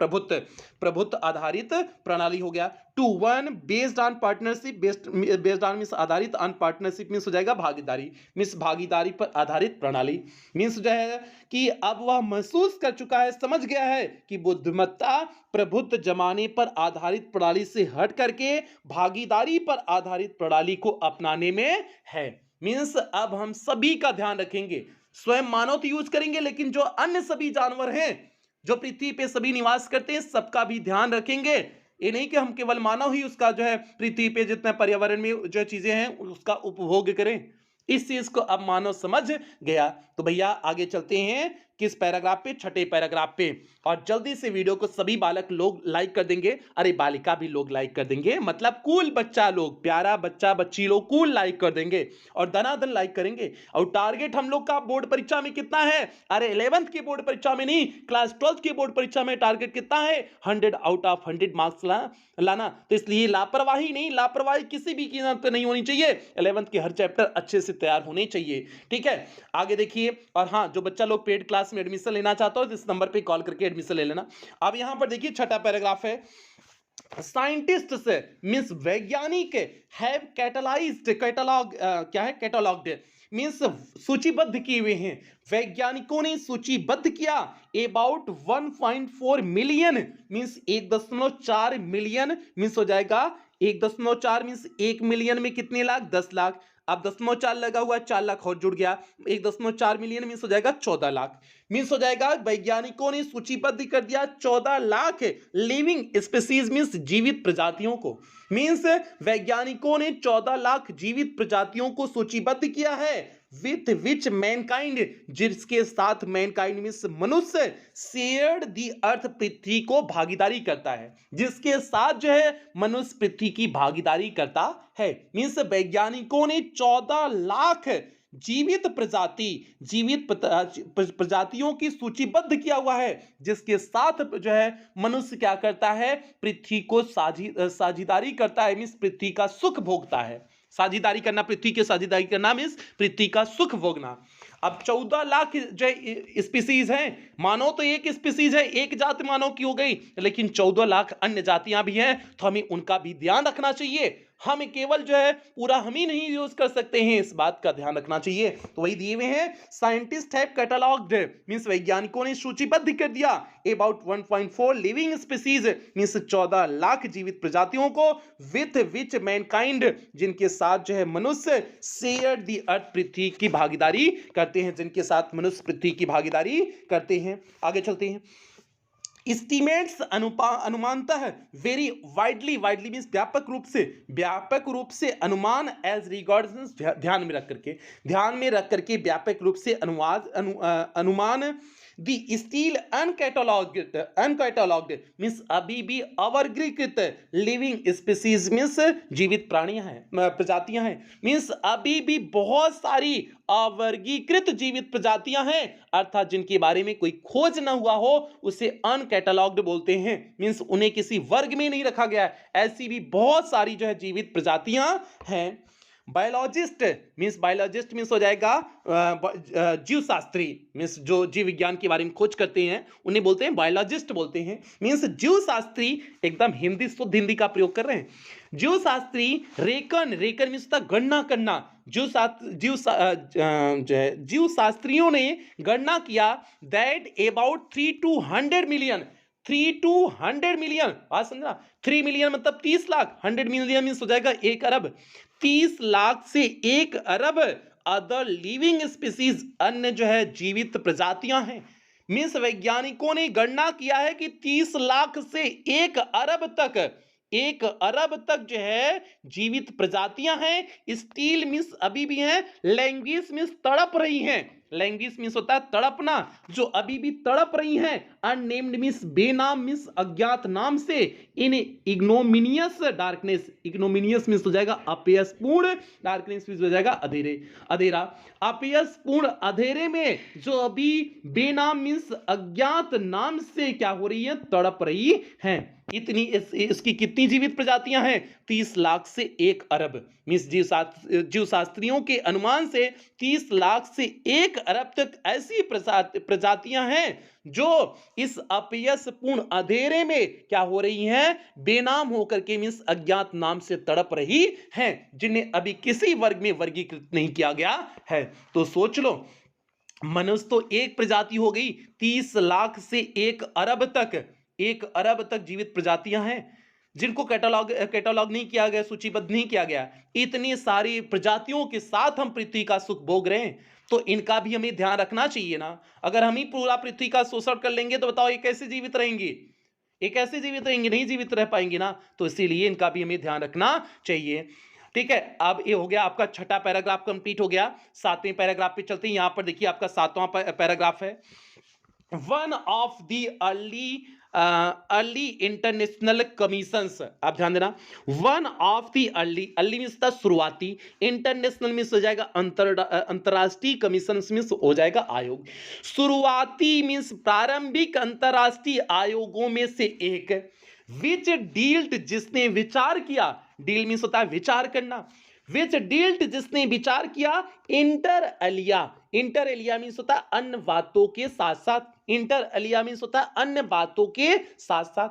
प्रभुत्व आधारित प्रणाली हो गया, to one based on partnership, based on means आधारित, ऑन पार्टनरशिप मीन्स हो जाएगा भागीदारी, मीन्स भागीदारी पर आधारित प्रणाली। मीन्स जो है कि अब वह महसूस कर चुका है, समझ गया है कि बुद्धिमत्ता प्रभुत्व जमाने पर आधारित प्रणाली से हट करके भागीदारी पर आधारित प्रणाली को अपनाने में है। मीन्स अब हम सभी का ध्यान रखेंगे, स्वयं मानव तो यूज करेंगे, लेकिन जो अन्य सभी जानवर हैं जो पृथ्वी पे सभी निवास करते हैं, सबका भी ध्यान रखेंगे। ये नहीं कि हम केवल मानव ही उसका जो है पृथ्वी पे जितने पर्यावरण में जो चीजें हैं उसका उपभोग करें। इस चीज को अब मानव समझ गया। तो भैया आगे चलते हैं किस पैराग्राफ पे? छठे पैराग्राफ पे। और जल्दी से वीडियो को सभी बालक लोग लाइक कर देंगे, अरे बालिका भी लोग लाइक कर देंगे, मतलब कूल बच्चा लोग, प्यारा बच्चा बच्ची लोग कूल लाइक कर देंगे और धनाधन लाइक करेंगे। और टारगेट हम लोग का बोर्ड परीक्षा में कितना है? अरे 11th की बोर्ड परीक्षा में नहीं, क्लास 12th की बोर्ड परीक्षा में टारगेट कितना है? 100 आउट ऑफ 100 मार्क्स लाना। तो इसलिए लापरवाही नहीं, लापरवाही किसी भी कीमत पे नहीं होनी चाहिए। 11th के हर चैप्टर अच्छे से तैयार होने चाहिए, ठीक है। आगे देखिए, और हाँ, जो बच्चा लोग पेड क्लास में एडमिशन लेना चाहता हो, इस नंबर पे कॉल करके एडमिशन ले लेना। अब यहां पर देखिए छठा पैराग्राफ है, साइंटिस्ट से मीन्स वैज्ञानिक हैव कैटलाइज्ड, कैटलॉग क्या है? कैटलॉग्ड मीन्स सूचीबद्ध किए हुए हैं, वैज्ञानिकों ने सूचीबद्ध किया about 1.4 million means 1.4 million means हो जाएगा 1.4 मीन्स 1 मिलियन में कितने लाख? 10 लाख। अब 0.4 लगा हुआ है, 4 लाख और जुड़ गया, 1.4 मिलियन मीन्स हो जाएगा 14 लाख। मीन्स हो जाएगा वैज्ञानिकों ने सूचीबद्ध कर दिया 14 लाख लिविंग स्पीसीज मीन्स जीवित प्रजातियों को। मीन्स वैज्ञानिकों ने 14 लाख जीवित प्रजातियों को सूचीबद्ध किया है, विथ विच मैनकाइंड, जिसके साथ मैनकाइंड मीन्स मनुष्य, शेयर्ड दी अर्थ, पृथ्वी को भागीदारी करता है, जिसके साथ जो है मनुष्य पृथ्वी की भागीदारी करता है। मीन्स वैज्ञानिकों ने 14 लाख जीवित प्रजातियों की सूचीबद्ध किया हुआ है, जिसके साथ जो है मनुष्य क्या करता है? पृथ्वी को साझेदारी करता है, मीन्स पृथ्वी का सुख भोगता है। साझेदारी करना, पृथ्वी की साझेदारी करना मीन्स पृथ्वी का सुख भोगना। अब 14 लाख जो स्पीसीज हैं, मानव तो एक स्पीसीज है, एक जाति मानव की हो गई, लेकिन 14 लाख अन्य जातियां भी हैं, तो हमें उनका भी ध्यान रखना चाहिए। हम केवल जो है पूरा हम ही नहीं यूज कर सकते हैं, इस बात का ध्यान रखना चाहिए। तो वही दिए हुए हैं, साइंटिस्ट हैव कैटलॉग्ड मींस वैज्ञानिकों ने सूचीबद्ध कर दिया about 1.4 living species means 14 lakh जीवित प्रजातियों को, विथ विच मैनकाइंड, जिनके साथ जो है मनुष्य, शेयर दी अर्थ, पृथ्वी की भागीदारी करते हैं, जिनके साथ मनुष्य पृथ्वी की भागीदारी करते हैं। आगे चलते हैं। इस्टीमेट्स अनुमानतः वेरी वाइडली, वाइडली मीन्स व्यापक रूप से अनुमान, एज रिगार्ड्स ध्यान में रख करके व्यापक रूप से अनुमान, दी स्टील अनकैटलॉग्ड मीन्स अभी भी अवर्गीकृत, लिविंग स्पीसीज मीन्स जीवित प्राणियां हैं, प्रजातियां हैं, मीन्स अभी भी बहुत सारी अवर्गीकृत जीवित प्रजातियां हैं, अर्थात जिनके बारे में कोई खोज न हुआ हो, उसे अनकैटलॉग्ड बोलते हैं, मीन्स उन्हें किसी वर्ग में नहीं रखा गया है। ऐसी भी बहुत सारी जो है जीवित प्रजातियां हैं। बायोलॉजिस्ट मीन्स हो जाएगा जीव शास्त्री, मीन्स जो जीव विज्ञान के बारे में खोज करते हैं उन्हें बोलते हैं बायोलॉजिस्ट बोलते हैं। मीन्स जीव शास्त्री, एकदम हिंदी शुद्ध हिंदी का प्रयोग कर रहे हैं। जीव शास्त्री रेकन मीन्स होता गणना करना, जीव शास्त्रियों ने गणना किया that about 3 to 100 million, 3 to 100 million, बात समझना, 3 मिलियन मतलब 30 लाख, 100 मिलियन मीन्स हो जाएगा 1 अरब, 30 लाख से 1 अरब अदर लिविंग स्पीसीज, अन्य जो है जीवित प्रजातियां हैं। मीन्स वैज्ञानिकों ने गणना किया है कि 30 लाख से 1 अरब तक जो है जीवित प्रजातियां हैं। स्टील मीन्स अभी भी हैं, लैंग्वेज मीन्स तड़प रही हैं, लैंग्वेज मीन्स होता है तड़पना, जो अभी भी तड़प रही हैं। अननेम्ड मीन्स बेनाम मीन्स अज्ञात नाम से, इन इग्नोमिनियस डार्कनेस, इग्नोमिनियस मीन्स हो जाएगा अपयसपूर्ण, डार्कनेस मीन्स हो जाएगा अंधेरा, अपयसपूर्ण अंधेरे में जो अभी बेनाम मीन्स अज्ञात नाम से क्या हो रही है? तड़प रही हैं। इतनी इसकी कितनी जीवित प्रजातियां हैं? 30 लाख से 1 अरब मीन्स जीव शास्त्रियों के अनुमान से 30 लाख से 1 अरब तक ऐसी प्रजातियां हैं जो इस अपयसपूर्ण अंधेरे में क्या हो रही हैं? बेनाम होकर के मीन्स अज्ञात नाम से तड़प रही हैं, जिन्हें अभी किसी वर्ग में वर्गीकृत नहीं किया गया है। तो सोच लो, मनुष्य तो एक प्रजाति हो गई, 30 लाख से 1 अरब तक जीवित प्रजातियां हैं जिनको कैटलॉग नहीं किया गया, सूचीबद्ध नहीं किया गया। इतनी सारी प्रजातियों के साथ हम पृथ्वी का सुख भोग रहे हैं, तो इनका भी हमें ध्यान रखना चाहिए ना। अगर हम ही पूरा पृथ्वी का शोषण कर लेंगे तो बताओ ये कैसे जीवित रहेंगे? नहीं जीवित रह पाएंगे ना। तो इसीलिए इनका भी हमें ध्यान रखना चाहिए। ठीक है, अब ये हो गया आपका छठा पैराग्राफ कंप्लीट हो गया। 7वें पैराग्राफ पे चलते हैं। यहां पर देखिए आपका 7वां पैराग्राफ है। One of the early international commissions, आप ध्यान देना, one of the early, early means था शुरुआती, इंटरनेशनल मीन्स हो जाएगा अंतरराष्ट्रीय, कमीशन मीन्स हो जाएगा आयोग। शुरुआती मीन्स प्रारंभिक अंतरराष्ट्रीय आयोगों में से एक, विच डील्ड जिसने विचार किया, डील मीन्स होता है विचार करना, विच डील्ड जिसने विचार किया, इंटर अलिया, इंटर अलिया मीन्स होता है अन्य बातों के साथ साथ, इंटर अलिया मीन्स होता है अन्य बातों के साथ साथ,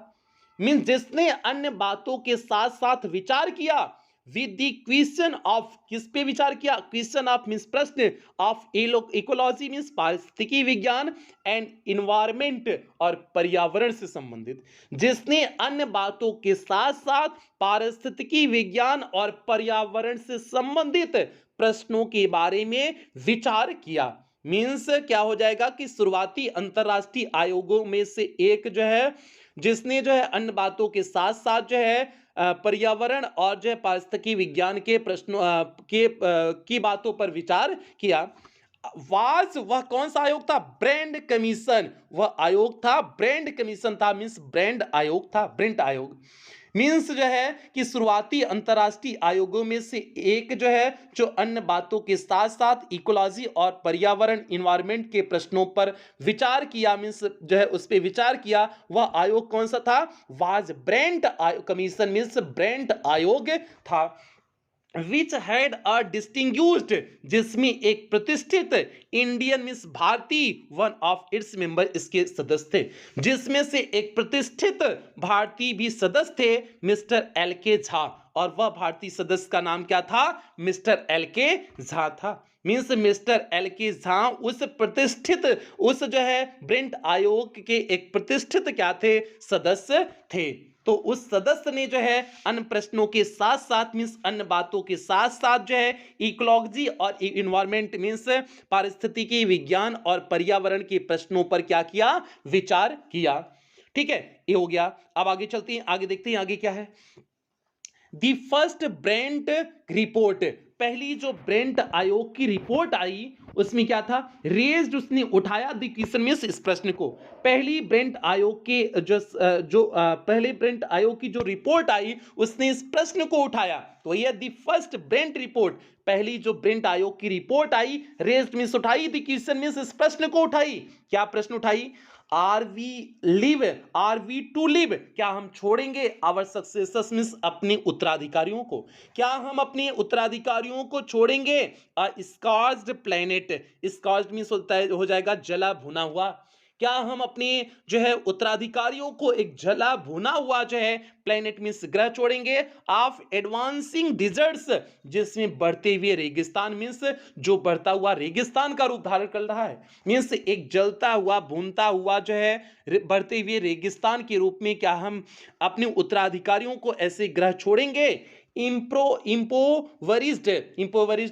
मीन्स जिसने अन्य बातों के साथ साथ विचार किया, विद द क्वेश्चन ऑफ, किस पे विचार किया, क्वेश्चन ऑफ मीन्स प्रश्न, ऑफ इकोलॉजी मीन्स पारिस्थितिकी विज्ञान, एंड इन्वायरमेंट और पर्यावरण से संबंधित, जिसने अन्य बातों के साथ साथ पारिस्थितिकी विज्ञान और पर्यावरण से संबंधित प्रश्नों के बारे में विचार किया। मीन्स क्या हो जाएगा कि शुरुआती अंतरराष्ट्रीय आयोगों में से एक जो है, जिसने जो है अन्य बातों के साथ साथ जो है पर्यावरण और जो है पारिस्थितिकी विज्ञान के प्रश्नों की बातों पर विचार किया। वाज, वह कौन सा आयोग था, ब्रांड कमीशन, वह आयोग था ब्रांड कमीशन था, मीन्स ब्रांड आयोग था, ब्रांड आयोग, मीन्स जो है कि शुरुआती अंतरराष्ट्रीय आयोगों में से एक जो है, जो अन्य बातों के साथ साथ इकोलॉजी और पर्यावरण इन्वायरमेंट के प्रश्नों पर विचार किया, मीन्स जो है उस पर विचार किया, वह आयोग कौन सा था, was brand commission, means brand आयोग था। विच हैड अ डिस्टिंग्यूज्ड, जिसमें एक प्रतिष्ठित, इंडियन मीन्स भारतीय, वन ऑफ इट्स मेंबर, इसके सदस्य थे, जिसमें से एक प्रतिष्ठित भारतीय भी सदस्य थे, मिस्टर एल के झा, और वह भारतीय सदस्य का नाम क्या था, मिस्टर एल के झा था। मीन्स मिस्टर एल के झा उस प्रतिष्ठित, उस जो है ब्रेंट आयोग के एक प्रतिष्ठित क्या थे, सदस्य थे। तो उस सदस्य ने जो है अन्य प्रश्नों के साथ साथ, मीन्स अन्य बातों के साथ साथ जो है इकोलॉजी और इन्वायरमेंट मीन्स पारिस्थितिकी विज्ञान और पर्यावरण के प्रश्नों पर क्या किया, विचार किया। ठीक है, ये हो गया। अब आगे चलते हैं, आगे देखते हैं आगे क्या है। दी फर्स्ट ब्रेंट रिपोर्ट, पहली जो ब्रेंट आयोग की रिपोर्ट आई उसमें क्या था, रेज्ड, उसने उठाया द क्वेश्चन मींस इस प्रश्न को। पहली ब्रेंट आयोग के पहले ब्रेंट आयोग की जो रिपोर्ट आई उसने इस प्रश्न को उठाया, तो यह द फर्स्ट ब्रेंट रिपोर्ट, पहली जो ब्रेंट आयोग की रिपोर्ट आई, रेज्ड मींस उठाई, द क्वेश्चन मींस इस प्रश्न को उठाई। क्या प्रश्न उठाई, आर वी टू लिव, क्या हम छोड़ेंगे आवर सक्सेसर्स मींस अपने उत्तराधिकारियों को, क्या हम अपने उत्तराधिकारियों को छोड़ेंगे, स्कॉर्च्ड प्लेनेट, स्कॉर्च्ड मींस होता है, हो जाएगा जला भुना हुआ, क्या हम अपने जो है उत्तराधिकारियों को एक जला भुना हुआ जो है प्लेनेट मींस ग्रह छोड़ेंगे, ऑफ एडवांसिंग डिजर्ट्स, जिसमें बढ़ते हुए रेगिस्तान मींस जो बढ़ता हुआ रेगिस्तान का रूप धारण कर रहा है, मींस एक जलता हुआ भूनता हुआ जो है बढ़ते हुए रेगिस्तान के रूप में क्या हम अपने उत्तराधिकारियों को ऐसे ग्रह छोड़ेंगे। इंपोवरिज्ड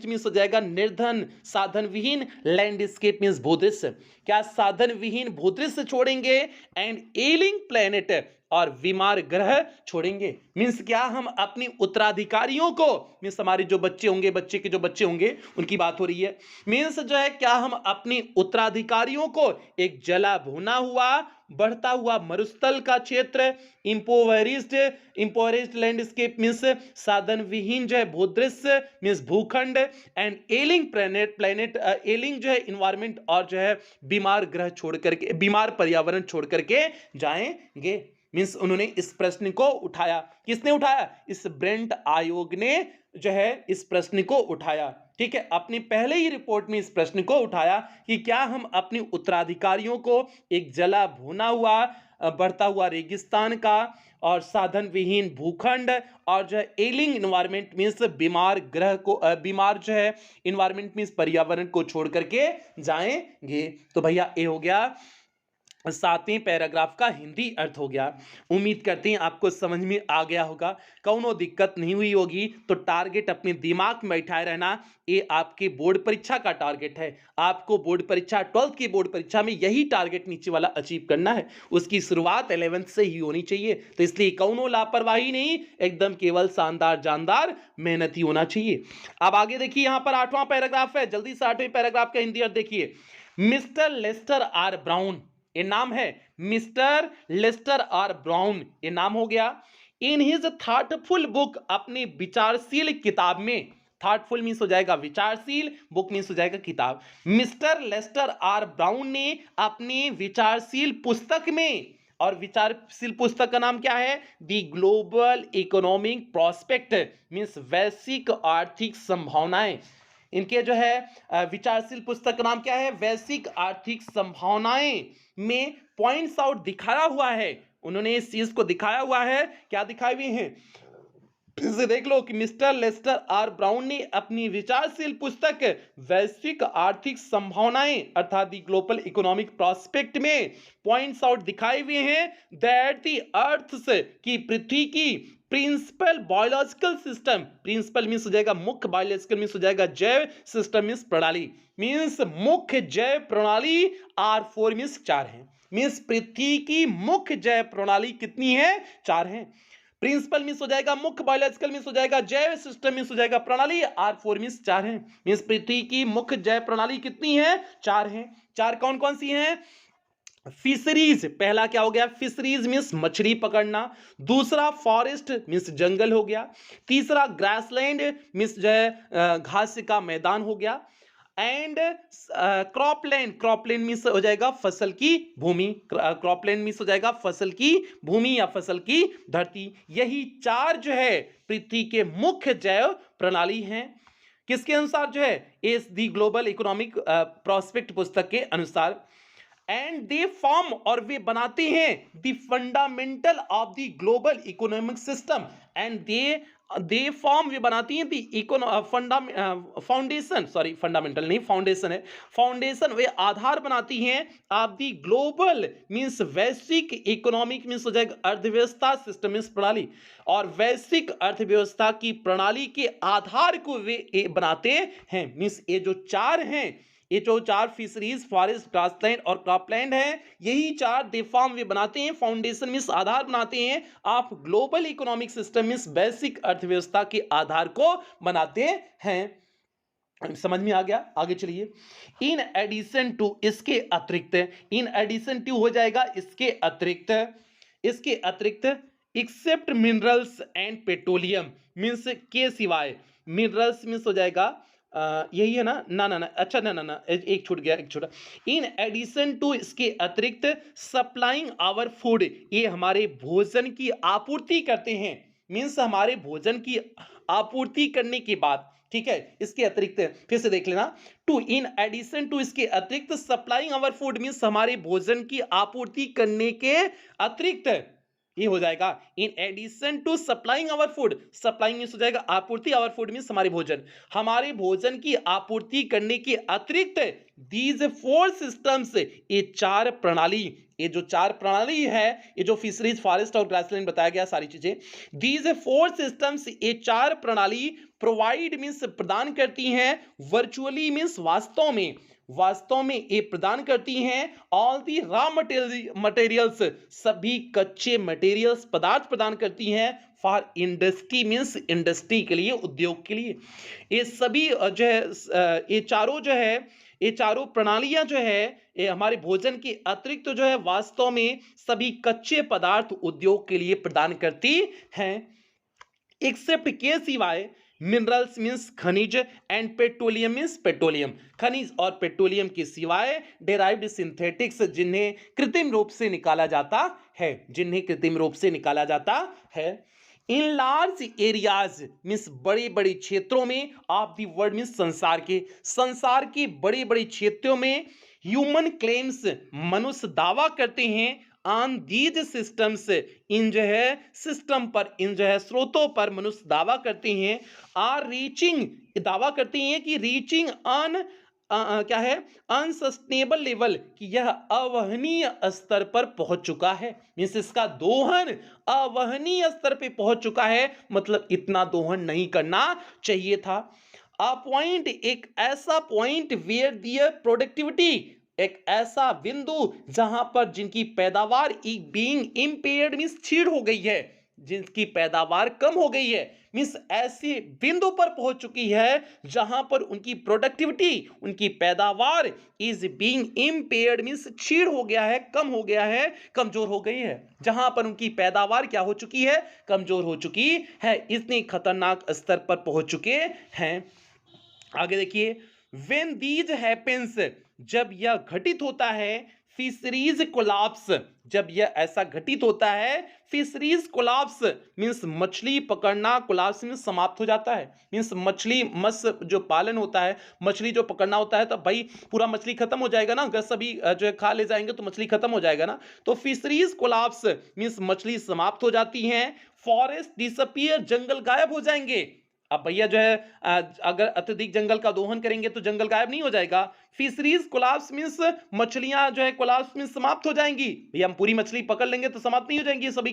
मींस हो जाएगा निर्धन, साधन विहीन, लैंडस्केप मींस भूदृश्य, क्या साधन विहीन भूदृश्य छोड़ेंगे, एंड एलिंग प्लेनेट, और बीमार ग्रह छोड़ेंगे। मींस क्या हम अपने उत्तराधिकारियों को, मींस हमारे जो बच्चे होंगे, बच्चे के जो बच्चे होंगे उनकी बात हो रही है, मींस जो है क्या हम अपने उत्तराधिकारियों को एक जला भुना हुआ बढ़ता हुआ मरुस्थल का क्षेत्र, इंपोवरिज्ड लैंडस्केप मींस साधन विहीन जो है भूदृश्य मींस भूखंड, एंड एलिंग प्लेनेट एलिंग जो है इन्वायरमेंट, और जो है बीमार ग्रह छोड़ करके, बीमार पर्यावरण छोड़ करके जाएंगे। मींस उन्होंने इस प्रश्न को उठाया, किसने उठाया, इस ब्रेंट आयोग ने जो है इस प्रश्न को उठाया। ठीक है, अपनी पहले ही रिपोर्ट में इस प्रश्न को उठाया कि क्या हम अपने उत्तराधिकारियों को एक जला भुना हुआ बढ़ता हुआ रेगिस्तान का और साधन विहीन भूखंड और जो है एलिंग इन्वायरमेंट मींस बीमार ग्रह को बीमार जो है इन्वायरमेंट मींस पर्यावरण को छोड़ करके जाएंगे। तो भैया ये हो गया 7वें पैराग्राफ का हिंदी अर्थ हो गया। उम्मीद करते हैं आपको समझ में आ गया होगा, कौनो दिक्कत नहीं हुई होगी। तो टारगेट अपने दिमाग में बैठाए रहना, ये आपके बोर्ड परीक्षा का टारगेट है। आपको बोर्ड परीक्षा 12th की बोर्ड परीक्षा में यही टारगेट नीचे वाला अचीव करना है। उसकी शुरुआत 11th से ही होनी चाहिए, तो इसलिए कौनो लापरवाही नहीं, एकदम केवल शानदार जानदार मेहनत ही होना चाहिए। अब आगे देखिए, यहाँ पर 8वां पैराग्राफ है, जल्दी से 8वें पैराग्राफ का हिंदी अर्थ देखिए। मिस्टर लेस्टर आर ब्राउन, ये नाम है मिस्टर लेस्टर आर ब्राउन, ये नाम हो गया। इन हिज थॉटफुल बुक, अपनी विचारशील किताब में, थॉटफुल मीन्स हो जाएगा विचारशील, बुक मीन्स हो जाएगा किताब। मिस्टर लेस्टर आर ब्राउन ने अपनी विचारशील पुस्तक में, और विचारशील पुस्तक का नाम क्या है? The global economic prospect means वैश्विक आर्थिक संभावनाएं। इनके जो है विचारशील पुस्तक का नाम क्या है? वैश्विक आर्थिक संभावनाएं में पॉइंट्स आउट दिखाया हुआ है, उन्होंने इस चीज को दिखाया हुआ है। क्या दिखाए हुए हैं? फिर से देख लो कि मिस्टर लेस्टर आर ब्राउन ने अपनी विचारशील पुस्तक वैश्विक आर्थिक संभावनाएं अर्थात दी ग्लोबल इकोनॉमिक प्रोस्पेक्ट में पॉइंट्स आउट दिखाए हुए हैं दैट दी अर्थ से, कि पृथ्वी की principal biological system, principal means हो जाएगा मुख्य, बायोलॉजिकल मीन्स हो जाएगा जैव, सिस्टम मीन्स प्रणाली, मीन्स मुख्य जैव प्रणाली R4 मीन्स 4 है। मीन्स पृथ्वी की मुख्य जैव प्रणाली कितनी है? 4 है। प्रिंसिपल मीन्स हो जाएगा मुख्य, बायोलॉजिकल मीन्स हो जाएगा जैव, सिस्टम मीन्स हो जाएगा प्रणाली, R4 मीन्स 4 है। मीन्स पृथ्वी की मुख्य जैव प्रणाली कितनी है? 4 है। 4 कौन कौन सी हैं? फिशरीज, पहला क्या हो गया? फिशरीज मीन्स मछली पकड़ना। दूसरा फॉरेस्ट मीन्स जंगल हो गया। तीसरा ग्रासलैंड मीन्स जो है घास का मैदान हो गया। एंड क्रॉपलैंड, क्रॉपलैंड मीन्स हो जाएगा फसल की भूमि, क्रॉपलैंड मीन्स हो जाएगा फसल की भूमि या फसल की धरती। यही 4 जो है पृथ्वी के मुख्य जैव प्रणाली हैं। किसके अनुसार जो है? इस दी ग्लोबल इकोनॉमिक प्रोस्पेक्ट पुस्तक के अनुसार। एंड दे फॉर्म, और वे बनाते हैं the fundamental of the global economic system. And they form, वे बनाती हैं द फाउंडेशन, सॉरी फंडामेंटल नहीं, फाउंडेशन है, फाउंडेशन, वे आधार बनाती हैं ऑफ द ग्लोबल मीन्स वैश्विक, इकोनॉमिक मीन्स हो जाएगा अर्थव्यवस्था, सिस्टम मीन्स प्रणाली, और वैश्विक अर्थव्यवस्था की प्रणाली के आधार को वे बनाते हैं। मीन्स ये जो 4 हैं, ये जो 4 फिशरीज, फॉरेस्ट, ग्रासलैंड और क्रॉपलैंड है, यही 4 दे फॉर्म, वे बनाते हैं, फाउंडेशन मीन्स आधार बनाते हैं, आप ग्लोबल इकोनॉमिक सिस्टम मीन्स वैश्विक अर्थव्यवस्था के आधार को बनाते हैं। समझ में आ गया? आगे चलिए। इन एडिशन टू, इसके अतिरिक्त, इन एडिशन टू हो जाएगा इसके अतिरिक्त, इसके अतिरिक्त except minerals and petroleum means के सिवाय, मिनरल्स मीन्स हो जाएगा यही है ना? ना ना ना, अच्छा ना ना ना, एक छूट गया, एक छोटा। इन एडिशन टू, इसके अतिरिक्त सप्लाइंग आवर फूड, ये हमारे भोजन की आपूर्ति करते हैं। मीन्स हमारे भोजन की आपूर्ति करने के बाद, ठीक है, इसके अतिरिक्त फिर से देख लेना। टू, इन एडिशन टू, इसके अतिरिक्त सप्लाइंग आवर फूड मीन्स हमारे भोजन की आपूर्ति करने के अतिरिक्त, ये हो जाएगा in addition to supplying our food, supplying means हो जाएगा आपूर्ति, आवर फूड मीन्स हमारे भोजन, हमारे भोजन की आपूर्ति करने के अतिरिक्त दीज 4 सिस्टम्स, ये 4 प्रणाली, ये जो 4 प्रणाली है, ये जो फिशरीज, फॉरेस्ट और ग्रासलैंड बताया गया सारी चीजें, दीज 4 सिस्टम्स, ये 4 प्रणाली प्रोवाइड मीन्स प्रदान करती हैं, वर्चुअली मीन्स वास्तव में, वास्तव में ये प्रदान करती हैं ऑल दी रॉ मटेरियल्स, सभी कच्चे मटेरियल्स, पदार्थ प्रदान करती हैं फॉर इंडस्ट्री मीन्स इंडस्ट्री के लिए, उद्योग के लिए। ये सभी जो है ये चारों जो है, ये चारों प्रणालियां जो है, ये हमारे भोजन के अतिरिक्त तो जो है वास्तव में सभी कच्चे पदार्थ उद्योग के लिए प्रदान करती हैं, एक्सेप्ट के सिवाय मिनरल्स मीन्स खनिज एंड पेट्रोलियम मीन्स पेट्रोलियम, खनिज और पेट्रोलियम के सिवाय डेराइव्ड सिंथेटिक्स, जिन्हें कृत्रिम रूप से निकाला जाता है, जिन्हें कृत्रिम रूप से निकाला जाता है। इन लार्ज एरियाज मीन्स बड़े बड़े क्षेत्रों में, ऑफ द वर्ल्ड मीन्स संसार के बड़े बड़े क्षेत्रों में, ह्यूमन क्लेम्स मनुष्य दावा करते हैं ऑन दीज सिस्टम्स, इन जो है सिस्टम पर, इन जो है स्रोतों पर मनुष्य दावा करते हैं, आर रीचिंग, दावा करते हैं कि रीचिंग ऑन क्या है अनसस्टेनेबल लेवल, कि यह अवहनीय स्तर पर पहुंच चुका है, मीन्स इसका दोहन अवहनीय स्तर पे पहुंच चुका है, मतलब इतना दोहन नहीं करना चाहिए था। अ पॉइंट, एक ऐसा पॉइंट वेयर दियर प्रोडक्टिविटी, एक ऐसा बिंदु जहां पर जिनकी पैदावार बीइंग इंपेयर्ड मींस छीड़ हो गई है, जिनकी पैदावार कम हो गई है, मीन्स ऐसे बिंदु पर पहुंच चुकी है जहां पर उनकी प्रोडक्टिविटी, उनकी पैदावार इज बीइंग इम्पेयर्ड, मीन्स छीड़ हो गया है, कम हो गया है, कमजोर हो गई है। जहां पर उनकी पैदावार क्या हो चुकी है, कमजोर हो चुकी है, इतनी खतरनाक स्तर पर पहुंच चुके हैं। आगे देखिए, व्हेन दीज हैपेंस, जब यह घटित होता है, फिशरीज कोलैप्स, जब यह ऐसा घटित होता है, फिशरीज कोलैप्स मींस मछली पकड़ना, कोलैप्स मींस समाप्त हो जाता है, मींस मछली मत्स्य जो पालन होता है, मछली जो पकड़ना होता है, तब भाई पूरा मछली खत्म हो जाएगा ना, अगर सभी जो है खा ले जाएंगे तो मछली खत्म हो जाएगा ना, तो फिशरीज कोलैप्स मींस मछली समाप्त हो जाती हैं। फॉरेस्ट डिसअपीयर, जंगल गायब हो जाएंगे। अब भैया जो है अगर अत्यधिक जंगल का दोहन करेंगे तो जंगल गायब नहीं हो जाएगा। फिशरीज कोलैप्स मींस मछलियां जो है कोलैप्स मींस समाप्त हो जाएंगी। भैया हम पूरी मछली पकड़ लेंगे तो समाप्त नहीं हो जाएंगी, सभी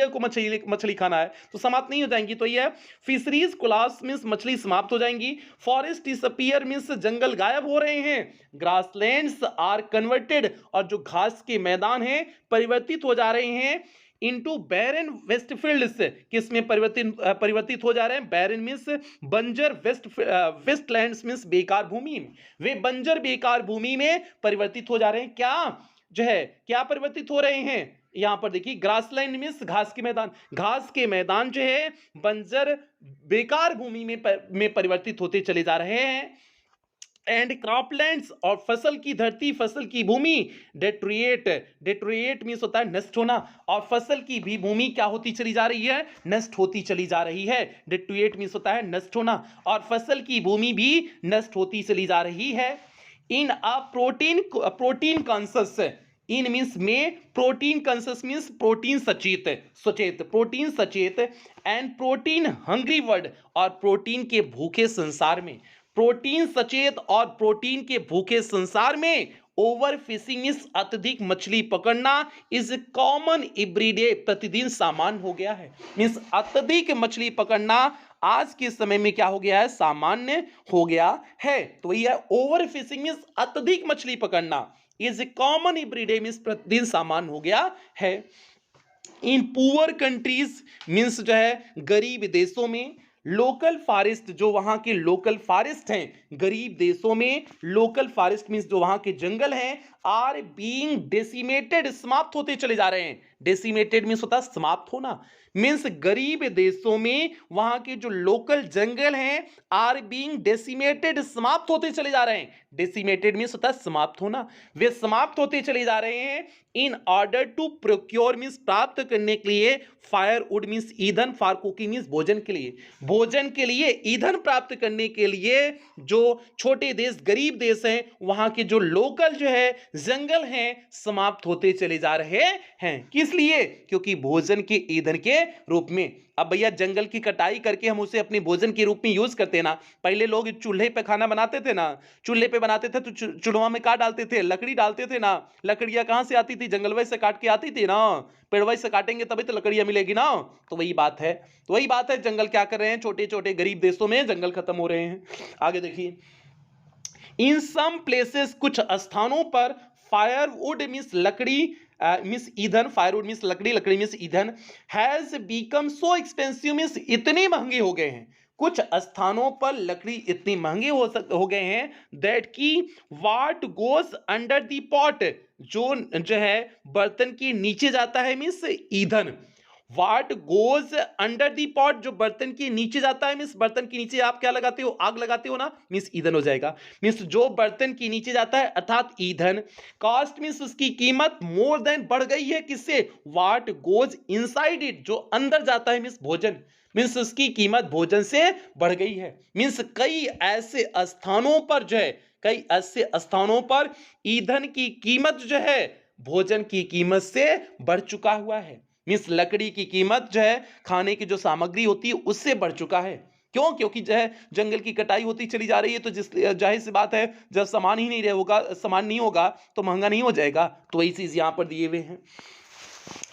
को मछली खाना है तो समाप्त नहीं हो जाएंगी। तो ये फिशरीज कोलैप्स मींस मछली समाप्त हो जाएंगी। फॉरेस्ट डिसअपीयर मींस जंगल गायब हो रहे हैं। ग्रासलैंड्स आर कन्वर्टेड, और जो घास के मैदान हैं परिवर्तित हो जा रहे हैं इनटू बैरन वेस्टफील्ड्स, किसमें परिवर्तित हो जा रहे हैं, बैरन मींस बंजर, वेस्टलैंड्स मींस बेकार भूमि, वे बंजर बेकार भूमि में परिवर्तित हो जा रहे हैं। क्या जो है क्या परिवर्तित हो रहे हैं, यहां पर देखिए ग्रासलैंड मींस घास के मैदान, घास के मैदान जो है बंजर बेकार भूमि में परिवर्तित होते चले जा रहे हैं। एंड क्रॉपलैंड्स, और फसल की धरती, फसल की भूमि, डेट्रिएट मींस होता है नष्ट होना, और फसल की भी भूमि क्या होती चली जा रही है, नष्ट होती चली जा रही है। डेट्रिएट मींस होता है नष्ट होना, और फसल की भूमि भी नष्ट होती चली जा रही है। In a protein conscious, in means में, प्रोटीन कॉन्सस मींस प्रोटीन सचेत, प्रोटीन सचेत, एंड प्रोटीन हंग्री वर्ल्ड, और प्रोटीन के भूखे संसार में, प्रोटीन सचेत और प्रोटीन के भूखे संसार में ओवर फिशिंग इस अत्यधिक मछली पकड़ना इज कॉमन एवरीडे, प्रतिदिन सामान्य हो गया है। मींस अत्यधिक मछली पकड़ना आज के समय में क्या हो गया है, सामान्य हो गया है। तो यह ओवर फिशिंग इज अत्यधिक मछली पकड़ना, इज कॉमन एवरीडे मींस प्रतिदिन सामान्य हो गया है। इन पुअर कंट्रीज मींस जो है गरीब देशों में, लोकल फॉरेस्ट, जो वहां के लोकल फॉरेस्ट हैं गरीब देशों में, लोकल फॉरेस्ट मींस जो वहां के जंगल हैं, आर बीइंग डेसिमेटेड, समाप्त होते चले जा रहे हैं। डेसिमेटेड मींस होता है समाप्त होना, मींस गरीब देशों में वहां के जो लोकल जंगल हैं आर बीइंग डेसिमेटेड, समाप्त होते चले जा रहे हैं। डेसिमेटेड मींस होता है समाप्त होना, वे समाप्त होते चले जा रहे हैं। In order to procure means प्राप्त करने के लिए, फायरवुड मींस ईंधन, फॉर कुकिंग मींस भोजन के लिए, भोजन के लिए ईंधन प्राप्त करने के लिए जो छोटे देश गरीब देश हैं वहां के जो लोकल जो है जंगल हैं समाप्त होते चले जा रहे हैं। किस लिए, क्योंकि भोजन के ईंधन के रूप में। अब भैया जंगल की कटाई करके हम उसे अपने भोजन के रूप में यूज करते हैं ना, पहले लोग चूल्हे पे खाना बनाते थे ना, चूल्हे पे बनाते थे तो चूल्हा में क्या डालते थे, लकड़ी डालते थे ना, लकड़ियां कहां से आती थी, जंगलवे से काट के आती थी ना, पेड़वई से काटेंगे तभी तो लकड़ियां मिलेगी ना। तो वही बात है, जंगल क्या कर रहे हैं, छोटे छोटे गरीब देशों में जंगल खत्म हो रहे हैं। आगे देखिए, इन सम प्लेसेस, कुछ स्थानों पर, फायरवुड मींस लकड़ी, मींस ईंधन, फायरवुड मींस लकड़ी, लकड़ी मींस ईंधन, has become so expensive means इतने महंगे हो गए हैं, कुछ स्थानों पर लकड़ी इतनी महंगे हो गए हैं, दैट की what goes under the pot, जो है बर्तन के नीचे जाता है मींस ईंधन। What goes under the pot, जो बर्तन के नीचे जाता है मींस बर्तन के नीचे आप क्या लगाते हो, आग लगाते हो ना, मींस ईंधन हो जाएगा, मींस जो बर्तन के नीचे जाता है अर्थात ईंधन। कॉस्ट मींस उसकी कीमत, मोर देन बढ़ गई है, किससे, वाट गोज इनसाइड इट, जो अंदर जाता है मींस भोजन, मींस उसकी कीमत भोजन से बढ़ गई है। मींस कई ऐसे स्थानों पर जो है, कई ऐसे स्थानों पर ईंधन की कीमत जो है भोजन की कीमत से बढ़ चुका हुआ है। मींस लकड़ी की कीमत जो है, खाने की जो सामग्री होती है उससे बढ़ चुका है। क्यों, क्योंकि जो है जंगल की कटाई होती चली जा रही है, तो जिस जाहिर सी बात है जब सामान ही नहीं होगा तो महंगा नहीं हो जाएगा। तो वही चीज यहां पर दिए हुए हैं।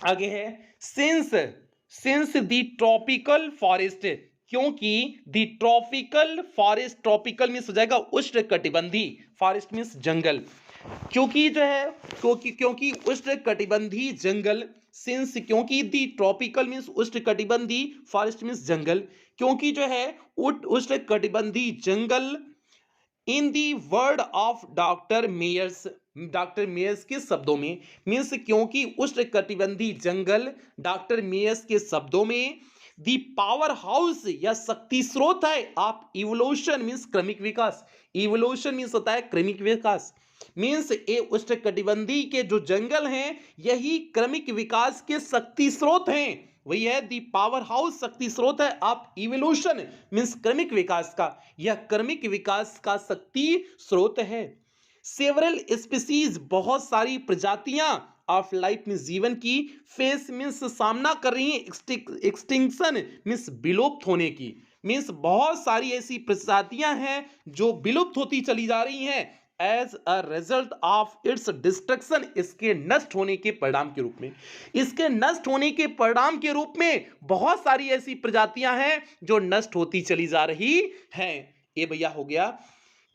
आगे है, सिंस द ट्रॉपिकल फॉरेस्ट, क्योंकि the tropical forest, tropical means हो जाएगा उष्णकटिबंधी, फॉरेस्ट मींस जंगल, क्योंकि जो है क्योंकि उष्णकटिबंधी जंगल सिंस क्योंकि दी ट्रॉपिकल मीन्स उष्णकटिबंधी, फॉरेस्ट मीन्स जंगल, क्योंकि जो है उष्णकटिबंधी जंगल in the word of doctor Myers के शब्दों में, मीन्स क्योंकि उष्णकटिबंधी जंगल डॉक्टर मेयर्स के शब्दों में दी पावर हाउस या शक्ति स्रोत है आप इवोल्यूशन मीन्स क्रमिक विकास, इवोल्यूशन मीन्स होता है क्रमिक विकास, मीन्स ये उष्णकटिबंधी के जो जंगल हैं यही क्रमिक विकास के शक्ति स्रोत हैं, वही है दी पावर हाउस शक्ति स्रोत है आप इवोल्यूशन मीन्स क्रमिक विकास का, यह क्रमिक विकास का शक्ति स्रोत है। सेवरल स्पीसीज बहुत सारी प्रजातियां ऑफ लाइफ मीन्स जीवन की, फेस मीन्स सामना कर रही हैं एक्सटिंक्शन मीन्स विलुप्त होने की, मीन्स बहुत सारी ऐसी प्रजातियां हैं जो विलुप्त होती चली जा रही हैं as a result of its destruction, इसके नष्ट होने के परिणाम के रूप में, इसके नष्ट होने के परिणाम के रूप में बहुत सारी ऐसी प्रजातियां हैं जो नष्ट होती चली जा रही हैं। ये भैया हो गया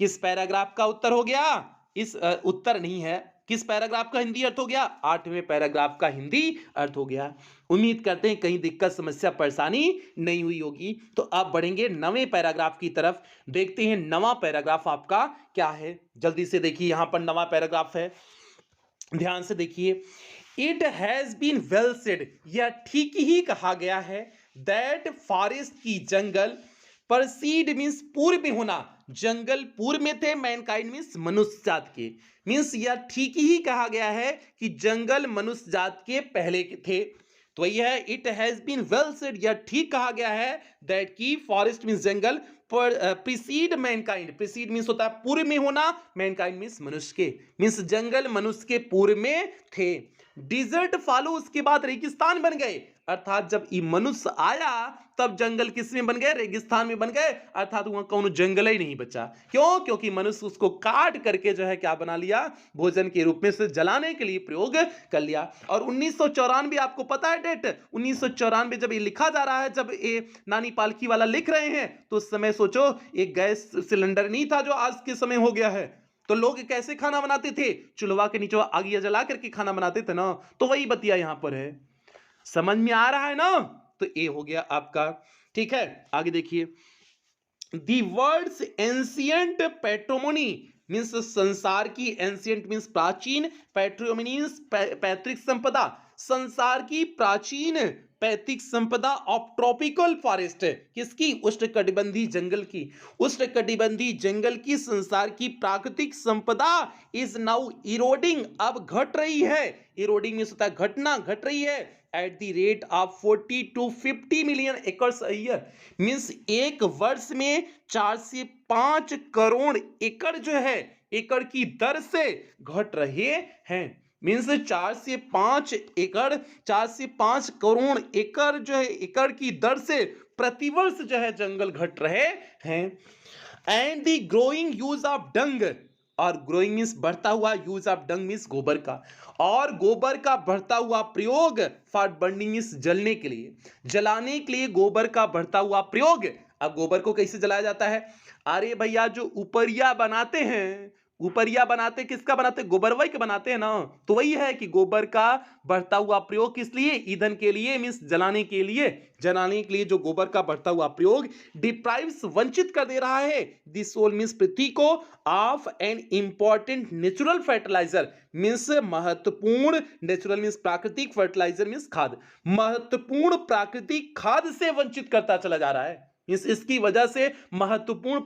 किस पैराग्राफ का उत्तर हो गया, इस उत्तर नहीं है, किस पैराग्राफ का हिंदी अर्थ हो गया, 8वें पैराग्राफ का हिंदी अर्थ हो गया। उम्मीद करते हैं कहीं दिक्कत समस्या परेशानी नहीं हुई होगी। तो अब बढ़ेंगे 9वें पैराग्राफ की तरफ, देखते हैं 9वां पैराग्राफ आपका क्या है। जल्दी से देखिए यहां पर 9वां पैराग्राफ है, ध्यान से देखिए। It has been well said, यह ठीक ही कहा गया है, दैट फॉरेस्ट की जंगल, परसीड मीन्स पूर्व में होना, जंगल पूर्व में थे, मैनकाइंड मीन्स मनुष्य जात के, मीन्स यह ठीक ही कहा गया है कि जंगल मनुष्य जात के पहले के थे। तो यह है it has been well said, यह ठीक कहा गया है दैट की फॉरेस्ट मीन्स जंगल प्रीसीड मैनकाइंड, प्रीसीड मीन्स होता है पूर्व में होना, मैनकाइंड मीन्स मनुष्य के, मीन्स जंगल मनुष्य के पूर्व में थे। डिजर्ट फॉलो, उसके बाद रेगिस्तान बन गए, अर्थात जब ये मनुष्य आया तब जंगल किस में बन गए, रेगिस्तान में बन गए, अर्थात वहां कौन जंगल ही नहीं बचा। क्यों? क्योंकि मनुष्य उसको काट करके जो है क्या बना लिया, भोजन के रूप में से जलाने के लिए प्रयोग कर लिया। और 1994 आपको पता है डेट, 1994 जब ये लिखा जा रहा है, जब ये नानी पालकी वाला लिख रहे हैं, तो उस समय सोचो एक गैस सिलेंडर नहीं था जो आज के समय हो गया है, तो लोग कैसे खाना बनाते थे, चूल्हा के नीचे आग जला करके खाना बनाते थे ना, तो वही बतिया यहां पर है। समझ में आ रहा है ना? तो ये हो गया आपका, ठीक है। आगे देखिए, दी वर्ड्स एंशियंट पैट्रोमोनी मीन्स संसार की, एंशियंट मीन्स प्राचीन, पैट्रोमोनी मीन्स पैतृक संपदा, संसार की प्राचीन पैतृक संपदा ऑफ ट्रॉपिकल फॉरेस्ट, किसकी, उष्णकटिबंधी जंगल की, उष्णकटिबंधी जंगल की संसार की प्राकृतिक संपदा इज नाउ इरोडिंग, अब घट रही है, इरोडिंग मीन्स होता है घटना, घट रही है at the rate of 40 to 50 million एकड़ अ ईयर, मीन्स एक वर्ष में 4 से 5 करोड़ एकड़ जो है, एकड़ की दर से घट रहे हैं, मीन्स 4 से 5 एकड़, 4 से 5 करोड़ एकड़ जो है, एकड़ की दर से प्रतिवर्ष जो है जंगल घट रहे हैं। And the growing use of dung, और ग्रोइंग मीन्स बढ़ता हुआ, यूज ऑफ डंग मीन्स गोबर का, और गोबर का बढ़ता हुआ प्रयोग, फॉर बर्निंग मीन्स जलने के लिए, जलाने के लिए गोबर का बढ़ता हुआ प्रयोग। अब गोबर को कैसे जलाया जाता है, अरे भैया जो उपरिया बनाते हैं, उपरिया बनाते किसका बनाते, गोबरवई के बनाते हैं ना, तो वही है कि गोबर का बढ़ता हुआ प्रयोग किस लिए, ईंधन के लिए, मीन्स जलाने के लिए, जलाने के लिए जो गोबर का बढ़ता हुआ प्रयोग डिप्राइव्स वंचित कर दे रहा है, दिस सोल मीन्स पृथ्वी को, of an important natural fertiliser means महत्वपूर्ण, नेचुरल मीन्स प्राकृतिक, फर्टिलाइजर मीन्स खाद, महत्वपूर्ण प्राकृतिक खाद से वंचित करता चला जा रहा है, इसकी वजह से महत्वपूर्ण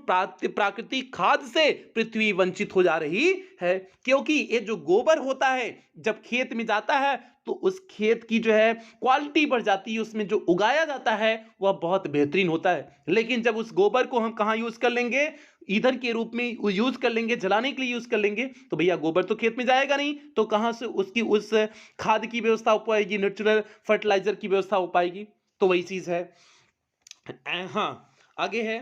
प्राकृतिक खाद से पृथ्वी वंचित हो जा रही है। क्योंकि ये जो गोबर होता है जब खेत में जाता है तो उस खेत की जो है क्वालिटी बढ़ जाती है, उसमें जो उगाया जाता है वह बहुत बेहतरीन होता है। लेकिन जब उस गोबर को हम कहाँ यूज कर लेंगे, ईंधन के रूप में यूज कर लेंगे, जलाने के लिए यूज कर लेंगे, तो भैया गोबर तो खेत में जाएगा नहीं, तो कहाँ से उसकी उस खाद की व्यवस्था हो पाएगी, नेचुरल फर्टिलाइजर की व्यवस्था हो पाएगी। तो वही चीज है। हाँ, आगे है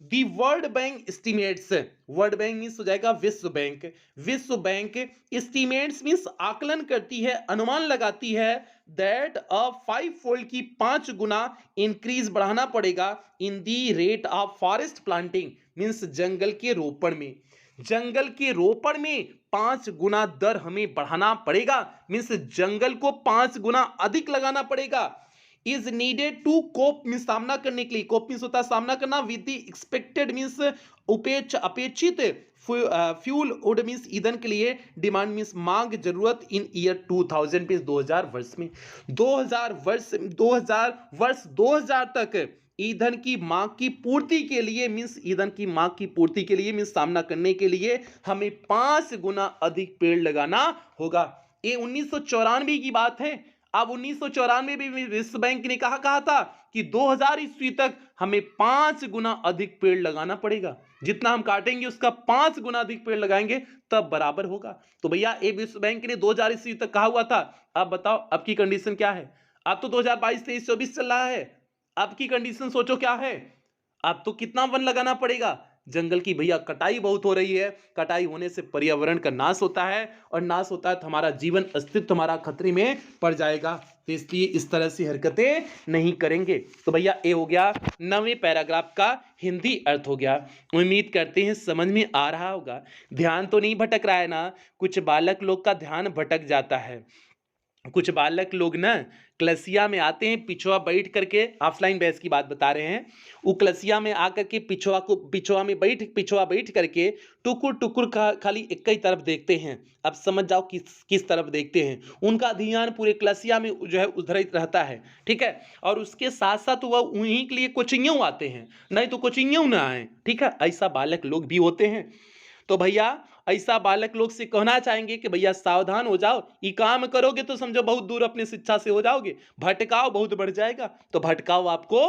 the world bank estimates, world bank means हो जाएगा विश्व बैंक, विश्व बैंक एस्टिमेट्स मीन्स आकलन करती है, अनुमान लगाती है, दैट अ 5 फोल्ड की 5 गुना इंक्रीज बढ़ाना पड़ेगा in the rate of forest planting means जंगल के रोपण में, जंगल के रोपण में 5 गुना दर हमें बढ़ाना पड़ेगा, मीन्स जंगल को 5 गुना अधिक लगाना पड़ेगा। Is needed to cope means सामना करने के लिए, कोप मीन्स होता है सामना करना, विद द एक्सपेक्टेड मीन्स अपेक्षित फ्यूल वुड मीन्स ईंधन के लिए, डिमांड मीन्स मांग जरूरत, इन ईयर 2000 मीन्स 2000 वर्ष में, 2000 तक ईंधन की मांग की पूर्ति के लिए मीन्स ईंधन की मांग की पूर्ति के लिए मीन्स सामना करने के लिए हमें 5 गुना अधिक पेड़ लगाना होगा। ये 1994 की बात है। अब 1994 में विश्व बैंक ने कहा था कि 2000 ईस्वी तक हमें 5 गुना अधिक पेड़ लगाना पड़ेगा, जितना हम काटेंगे उसका 5 गुना अधिक पेड़ लगाएंगे तब बराबर होगा। तो भैया ये विश्व बैंक ने 2000 ईस्वी तक कहा हुआ था। अब बताओ अब की कंडीशन क्या है? अब तो 2022 23 24 चल रहा है, अब की कंडीशन सोचो क्या है? अब तो कितना वन लगाना पड़ेगा? जंगल की भैया कटाई बहुत हो रही है, कटाई होने से पर्यावरण का नाश होता है, और नाश होता है तो हमारा जीवन अस्तित्व हमारा खतरे में पड़ जाएगा। तो इसलिए इस तरह से हरकतें नहीं करेंगे। तो भैया ये हो गया 9वें पैराग्राफ का हिंदी अर्थ हो गया। उम्मीद करते हैं समझ में आ रहा होगा। ध्यान तो नहीं भटक रहा है ना? कुछ बालक लोग का ध्यान भटक जाता है। कुछ बालक लोग ना क्लसिया में आते हैं, पिछवा बैठ करके, ऑफलाइन बैच की बात बता रहे हैं, वो क्लसिया में आकर के पिछवा बैठ करके टुकुर टुकुर खाली एक ही तरफ देखते हैं। अब समझ जाओ किस तरफ देखते हैं। उनका ध्यान पूरे क्लसिया में जो है उधर ही रहता है, ठीक है। और उसके साथ साथ वह उन्हीं के लिए कोचिंग आते हैं, नहीं तो कोचिंग ना आए, ठीक है। ऐसा बालक लोग भी होते हैं। तो भैया ऐसा बालक लोग से कहना चाहेंगे कि भैया सावधान हो जाओ, ये काम करोगे तो समझो बहुत दूर अपनी शिक्षा से हो जाओगे, भटकाव बहुत बढ़ जाएगा। तो भटकाव आपको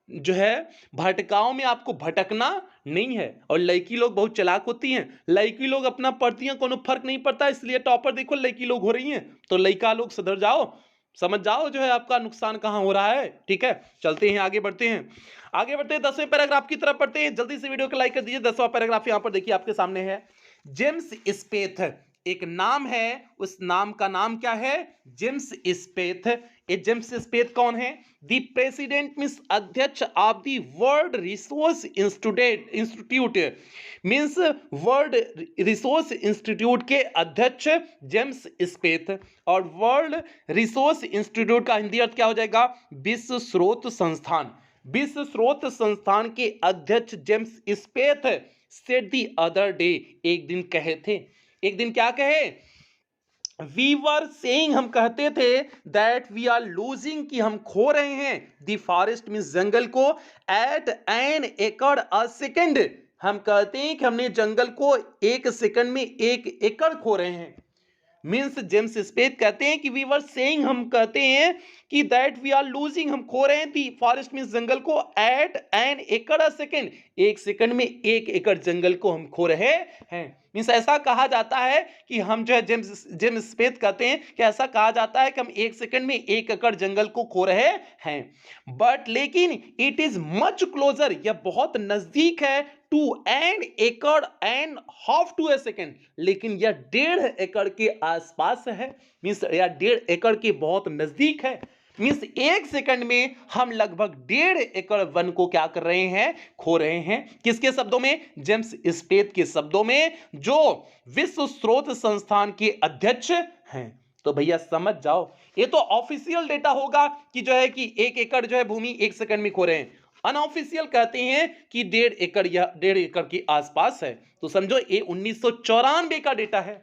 जो है, भटकाव में आपको भटकना नहीं है। और लड़की लोग बहुत चालाक होती हैं, लड़की लोग अपना पढ़ती हैं, कोनो फर्क नहीं पड़ता, इसलिए टॉपर देखो लड़की लोग हो रही हैं। तो लड़का लोग सुधर जाओ, समझ जाओ जो है आपका नुकसान कहां हो रहा है, ठीक है। चलते हैं आगे बढ़ते हैं 10वें पैराग्राफ की तरफ पढ़ते हैं। जल्दी से वीडियो को लाइक कर दीजिए। 10वां पैराग्राफ यहां पर देखिए आपके सामने है। जेम्स स्पेथ एक नाम है, उस नाम का नाम क्या है? जेम्स स्पेथ। ये जेम्स स्पेथ कौन है? द प्रेसिडेंट मीन्स अध्यक्ष of the world resource institute means world resource institute के अध्यक्ष जेम्स स्पेथ। और वर्ल्ड रिसोर्स इंस्टीट्यूट का हिंदी अर्थ क्या हो जाएगा? विश्व स्रोत संस्थान। विश्व स्रोत संस्थान के अध्यक्ष James Speth said the other day, एक दिन कहे थे, एक दिन क्या कहे? वी वर सेइंग, हम कहते थे, दैट वी आर लूजिंग, कि हम खो रहे हैं, द फॉरेस्ट मीन्स जंगल को, एट एन एकड़ अ सेकेंड, हम कहते हैं कि हमने जंगल को 1 सेकंड में 1 एकड़ खो रहे हैं। मीन्स जेम्स स्पेथ कहते हैं कि वी वर सेइंग, हम कहते हैं कि दैट वी आर लूजिंग, हम खो रहे हैं, दी फॉरेस्ट मीन्स जंगल को, एट एन एकड़ अ सेकेंड, 1 सेकंड में 1 एकड़ जंगल को हम खो रहे हैं। मीन्स ऐसा कहा जाता है कि हम जो है जेम्स स्पेथ कहते हैं कि ऐसा कहा जाता है कि हम 1 सेकंड में 1 एकड़ जंगल को खो रहे हैं। बट लेकिन इट इज मच क्लोजर, यह बहुत नजदीक है, to an acre and half to a second, लेकिन यह 1.5 एकड़ के आसपास है। मीन्स यह 1.5 एकड़ के बहुत नजदीक है। मीन्स 1 सेकंड में हम लगभग 1.5 एकड़ वन को क्या कर रहे हैं? खो रहे हैं। किसके शब्दों में? जेम्स स्पेथ के शब्दों में, जो विश्व स्रोत संस्थान के अध्यक्ष हैं। तो भैया समझ जाओ, ये तो ऑफिशियल डेटा होगा कि जो है कि 1 एकड़ जो है भूमि 1 सेकंड में खो रहे हैं। अनऑफिशियल कहते हैं कि 1.5 एकड़ या 1.5 एकड़ के आसपास है। तो समझो ये 1994 का डेटा है।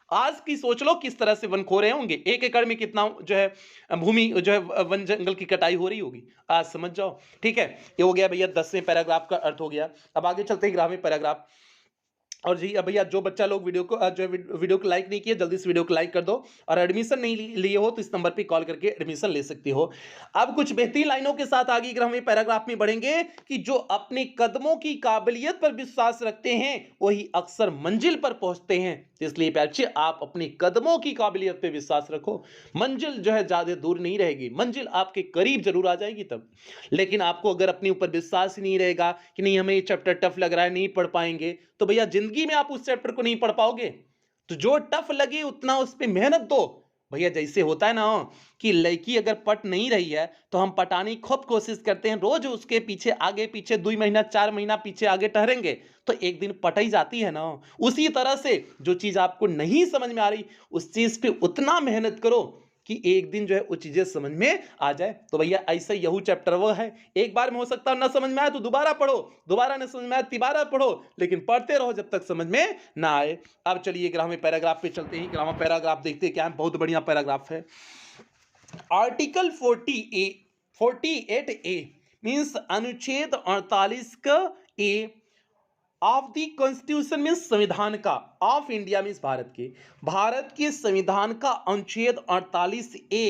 आज की सोच लो किस तरह से वन खो रहे होंगे, 1 एकड़ में कितना जो है भूमि जो है वन जंगल की कटाई हो रही होगी, आज समझ जाओ, ठीक है। ये हो गया भैया 10वें पैराग्राफ का अर्थ हो गया। अब आगे चलते हैं 11वें पैराग्राफ। और जी अब भैया जो बच्चा लोग वीडियो को लाइक नहीं किया, जल्दी से वीडियो को लाइक कर दो। और एडमिशन नहीं लिए हो तो इस नंबर पे कॉल करके एडमिशन ले सकते हो। अब कुछ बेहतरीन लाइनों के साथ आगे 11वें पैराग्राफ में बढ़ेंगे कि जो अपने कदमों की काबिलियत पर विश्वास रखते हैं वही अक्सर मंजिल पर पहुंचते हैं। इसलिए बच्चे आप अपने कदमों की काबिलियत पर विश्वास रखो, मंजिल जो है ज्यादा दूर नहीं रहेगी, मंजिल आपके करीब जरूर आ जाएगी तब। लेकिन आपको अगर अपने ऊपर विश्वास ही नहीं रहेगा कि नहीं हमें ये चैप्टर टफ लग रहा है, नहीं पढ़ पाएंगे, तो भैया जिंदगी में आप उस चैप्टर को नहीं पढ़ पाओगे। तो जो टफ लगे उतना उस पर मेहनत दो, भैया जैसे होता है ना कि लड़की अगर पट नहीं रही है तो हम पटाने की खूब कोशिश करते हैं, रोज उसके पीछे आगे पीछे 2 महीना 4 महीना पीछे आगे ठहरेंगे तो एक दिन पट ही जाती है ना। उसी तरह से जो चीज आपको नहीं समझ में आ रही उस चीज पे उतना मेहनत करो कि एक दिन जो है वो चीजें समझ में आ जाए। तो भैया ऐसा यहू चैप्टर वो है, एक बार में हो सकता है ना समझ में आए तो दोबारा पढ़ो, दोबारा ना समझ में आए तिबारा पढ़ो, लेकिन पढ़ते रहो जब तक समझ में ना आए। अब चलिए ग्रामर पैराग्राफ पे चलते हैं। ग्रामर पैराग्राफ देखते हैं क्या है, बहुत बढ़िया पैराग्राफ है। आर्टिकल 48A मीन्स अनुच्छेद 48 का ए ऑफ द कॉन्स्टिट्यूशन मीन्स संविधान का, ऑफ इंडिया मीन्स भारत के संविधान का अनुच्छेद 48A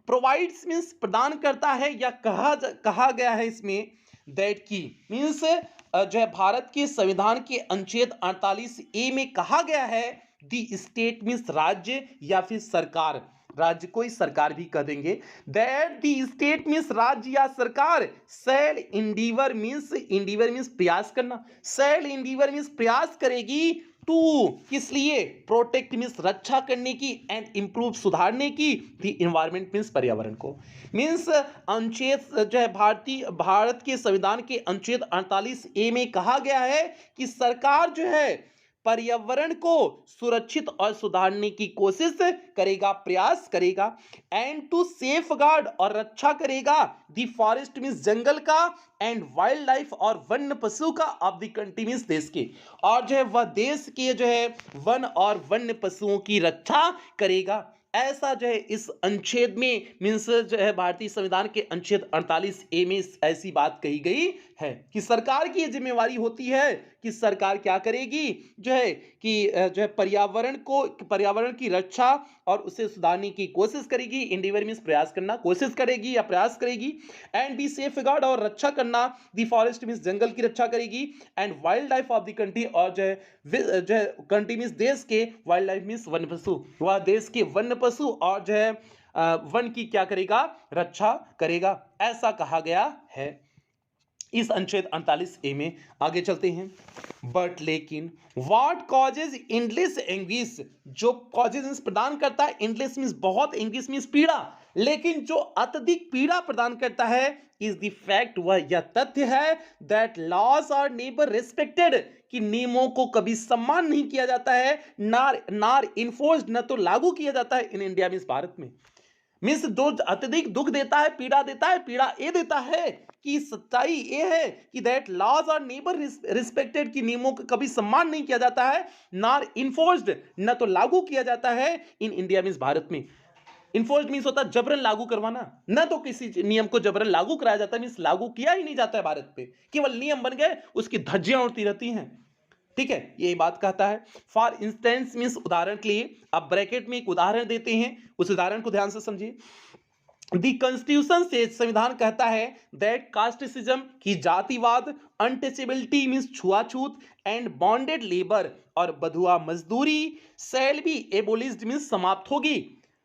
प्रोवाइड्स मीन्स प्रदान करता है या कहा गया है इसमें दैट की मीन्स जो है भारत के संविधान के अनुच्छेद 48A में कहा गया है द स्टेट मीन्स राज्य या फिर सरकार, राज्य को ही सरकार भी कह देंगे, दैट द स्टेट मीन्स राज्य या सरकार शैल इंडीवर मीन्स प्रयास करना, शैल इंडीवर मीन्स प्रयास करेगी टू किस लिए, प्रोटेक्ट मीन्स रक्षा करने की, एंड इंप्रूव सुधारने की, द इन्वायरमेंट मीन्स पर्यावरण को। मीन्स अनुच्छेद जो है भारत के संविधान के अनुच्छेद 48A में कहा गया है कि सरकार जो है पर्यावरण को सुरक्षित और सुधारने की कोशिश करेगा, प्रयास करेगा, एंड टू सेफगार्ड और रक्षा करेगा द फॉरेस्ट मीन्स जंगल का, एंड वाइल्ड लाइफ और वन्य पशु का ऑफ द कंट्री मीन्स देश के, और जो है वह देश के जो है वन और वन्य पशुओं की रक्षा करेगा। ऐसा जो है इस अनुच्छेद में मीन्स जो है भारतीय संविधान के अनुच्छेद 48A में ऐसी बात कही गई है कि सरकार की ये जिम्मेवारी होती है कि सरकार क्या करेगी जो है कि जो है पर्यावरण की रक्षा और उसे सुधारने की कोशिश करेगी, इंडिवर मीन्स प्रयास करना, कोशिश करेगी या प्रयास करेगी, एंड बी सेफगार्ड और रक्षा करना, द फॉरेस्ट मीन्स जंगल की रक्षा करेगी, and wild life of the country और जो है कंट्री मीन्स देश के, वाइल्ड लाइफ मीन्स वन्य पशु, वह देश के वन्य पशु और जो है वन की क्या करेगा, रक्षा करेगा, ऐसा कहा गया है इस अनुच्छेद 48A में। आगे चलते हैं। बट लेकिन व्हाट कॉजेज एंडलेस एंग्विश, जो कॉजेज प्रदान करता है, एंडलेस मीन्स बहुत, एंग्विश मीन्स पीड़ा, लेकिन जो अत्यधिक पीड़ा प्रदान करता है इज द फैक्ट, वह यह तथ्य है that laws are never respected, कि नियमों को कभी सम्मान नहीं किया जाता है, नार इन्फोर्स्ड, न तो लागू किया जाता है इन इंडिया मीन्स भारत में। मीन्स जो अत्यधिक दुख देता है, पीड़ा देता है, पीड़ा ये देता है कि सच्चाई ये है कि that laws are never respected, कि नियमों का कभी सम्मान नहीं किया जाता है, नार इन्फोर्स्ड, न तो लागू किया जाता है इन इंडिया मीन्स भारत में। इन्फोर्स्ड मीन्स होता है जबरन लागू करवाना, न तो किसी नियम को जबरन लागू कराया जाता है, मीन्स लागू किया ही नहीं जाता है भारत पे, केवल नियम बन गए, उसकी धज्जियां उड़ती रहती हैं। ठीक है, यही बात कहता है। फॉर इंस्टेंस मीन्स उदाहरण के लिए, अब ब्रैकेट में एक उदाहरण देते हैं, उस उदाहरण को ध्यान से समझिए। द कॉन्स्टिट्यूशन से, संविधान कहता है दैट कास्टिसिज्म, की जातिवाद, अनटचेबिलिटी मीन्स छुआछूत, एंड बॉन्डेड लेबर और बधुआ मजदूरी शैल बी एबोलिश्ड मीन्स समाप्त होगी।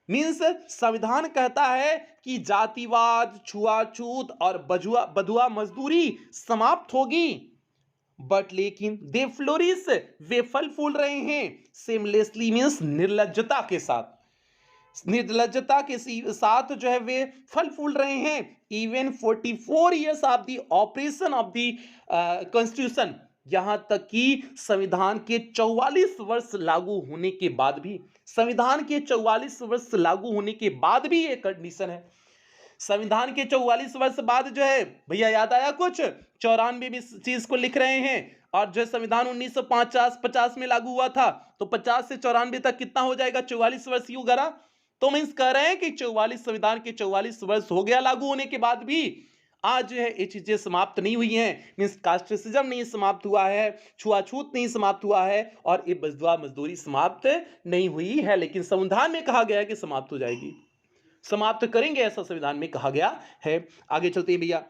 मीन्स संविधान कहता है कि जातिवाद, छुआछूत और बधुआ मजदूरी समाप्त होगी, बट लेकिन दे फ्लोरिश, वे फल फूल रहे हैं, सेमलेसली मीन्स निर्लज्जता के साथ, निर्लज्जता के साथ जो है वे फल फूल रहे हैं, even 44 years of the operation of the constitution, यहां तक कि संविधान के 44 वर्ष लागू होने के बाद भी, संविधान के 44 वर्ष लागू होने के बाद भी ये कंडीशन है। संविधान के 44 वर्ष बाद जो है भैया याद आया कुछ, 94 भी चीज को लिख रहे हैं, और जो संविधान 1950 में लागू हुआ था, तो 50 से 94 तक कितना हो जाएगा, 44 वर्ष ही होगा। तो मीन्स कह रहे हैं कि 44 संविधान के 44 वर्ष हो गया लागू होने के बाद भी आज जो है ये चीजें समाप्त नहीं हुई हैं, मीन्स कास्टिसिज्म नहीं समाप्त हुआ है, छुआछूत नहीं समाप्त हुआ है, और ये बधुआ मजदूरी समाप्त नहीं हुई है, लेकिन संविधान में कहा गया है कि समाप्त हो जाएगी, समाप्त करेंगे, ऐसा संविधान में कहा गया है। आगे चलते हैं भैया,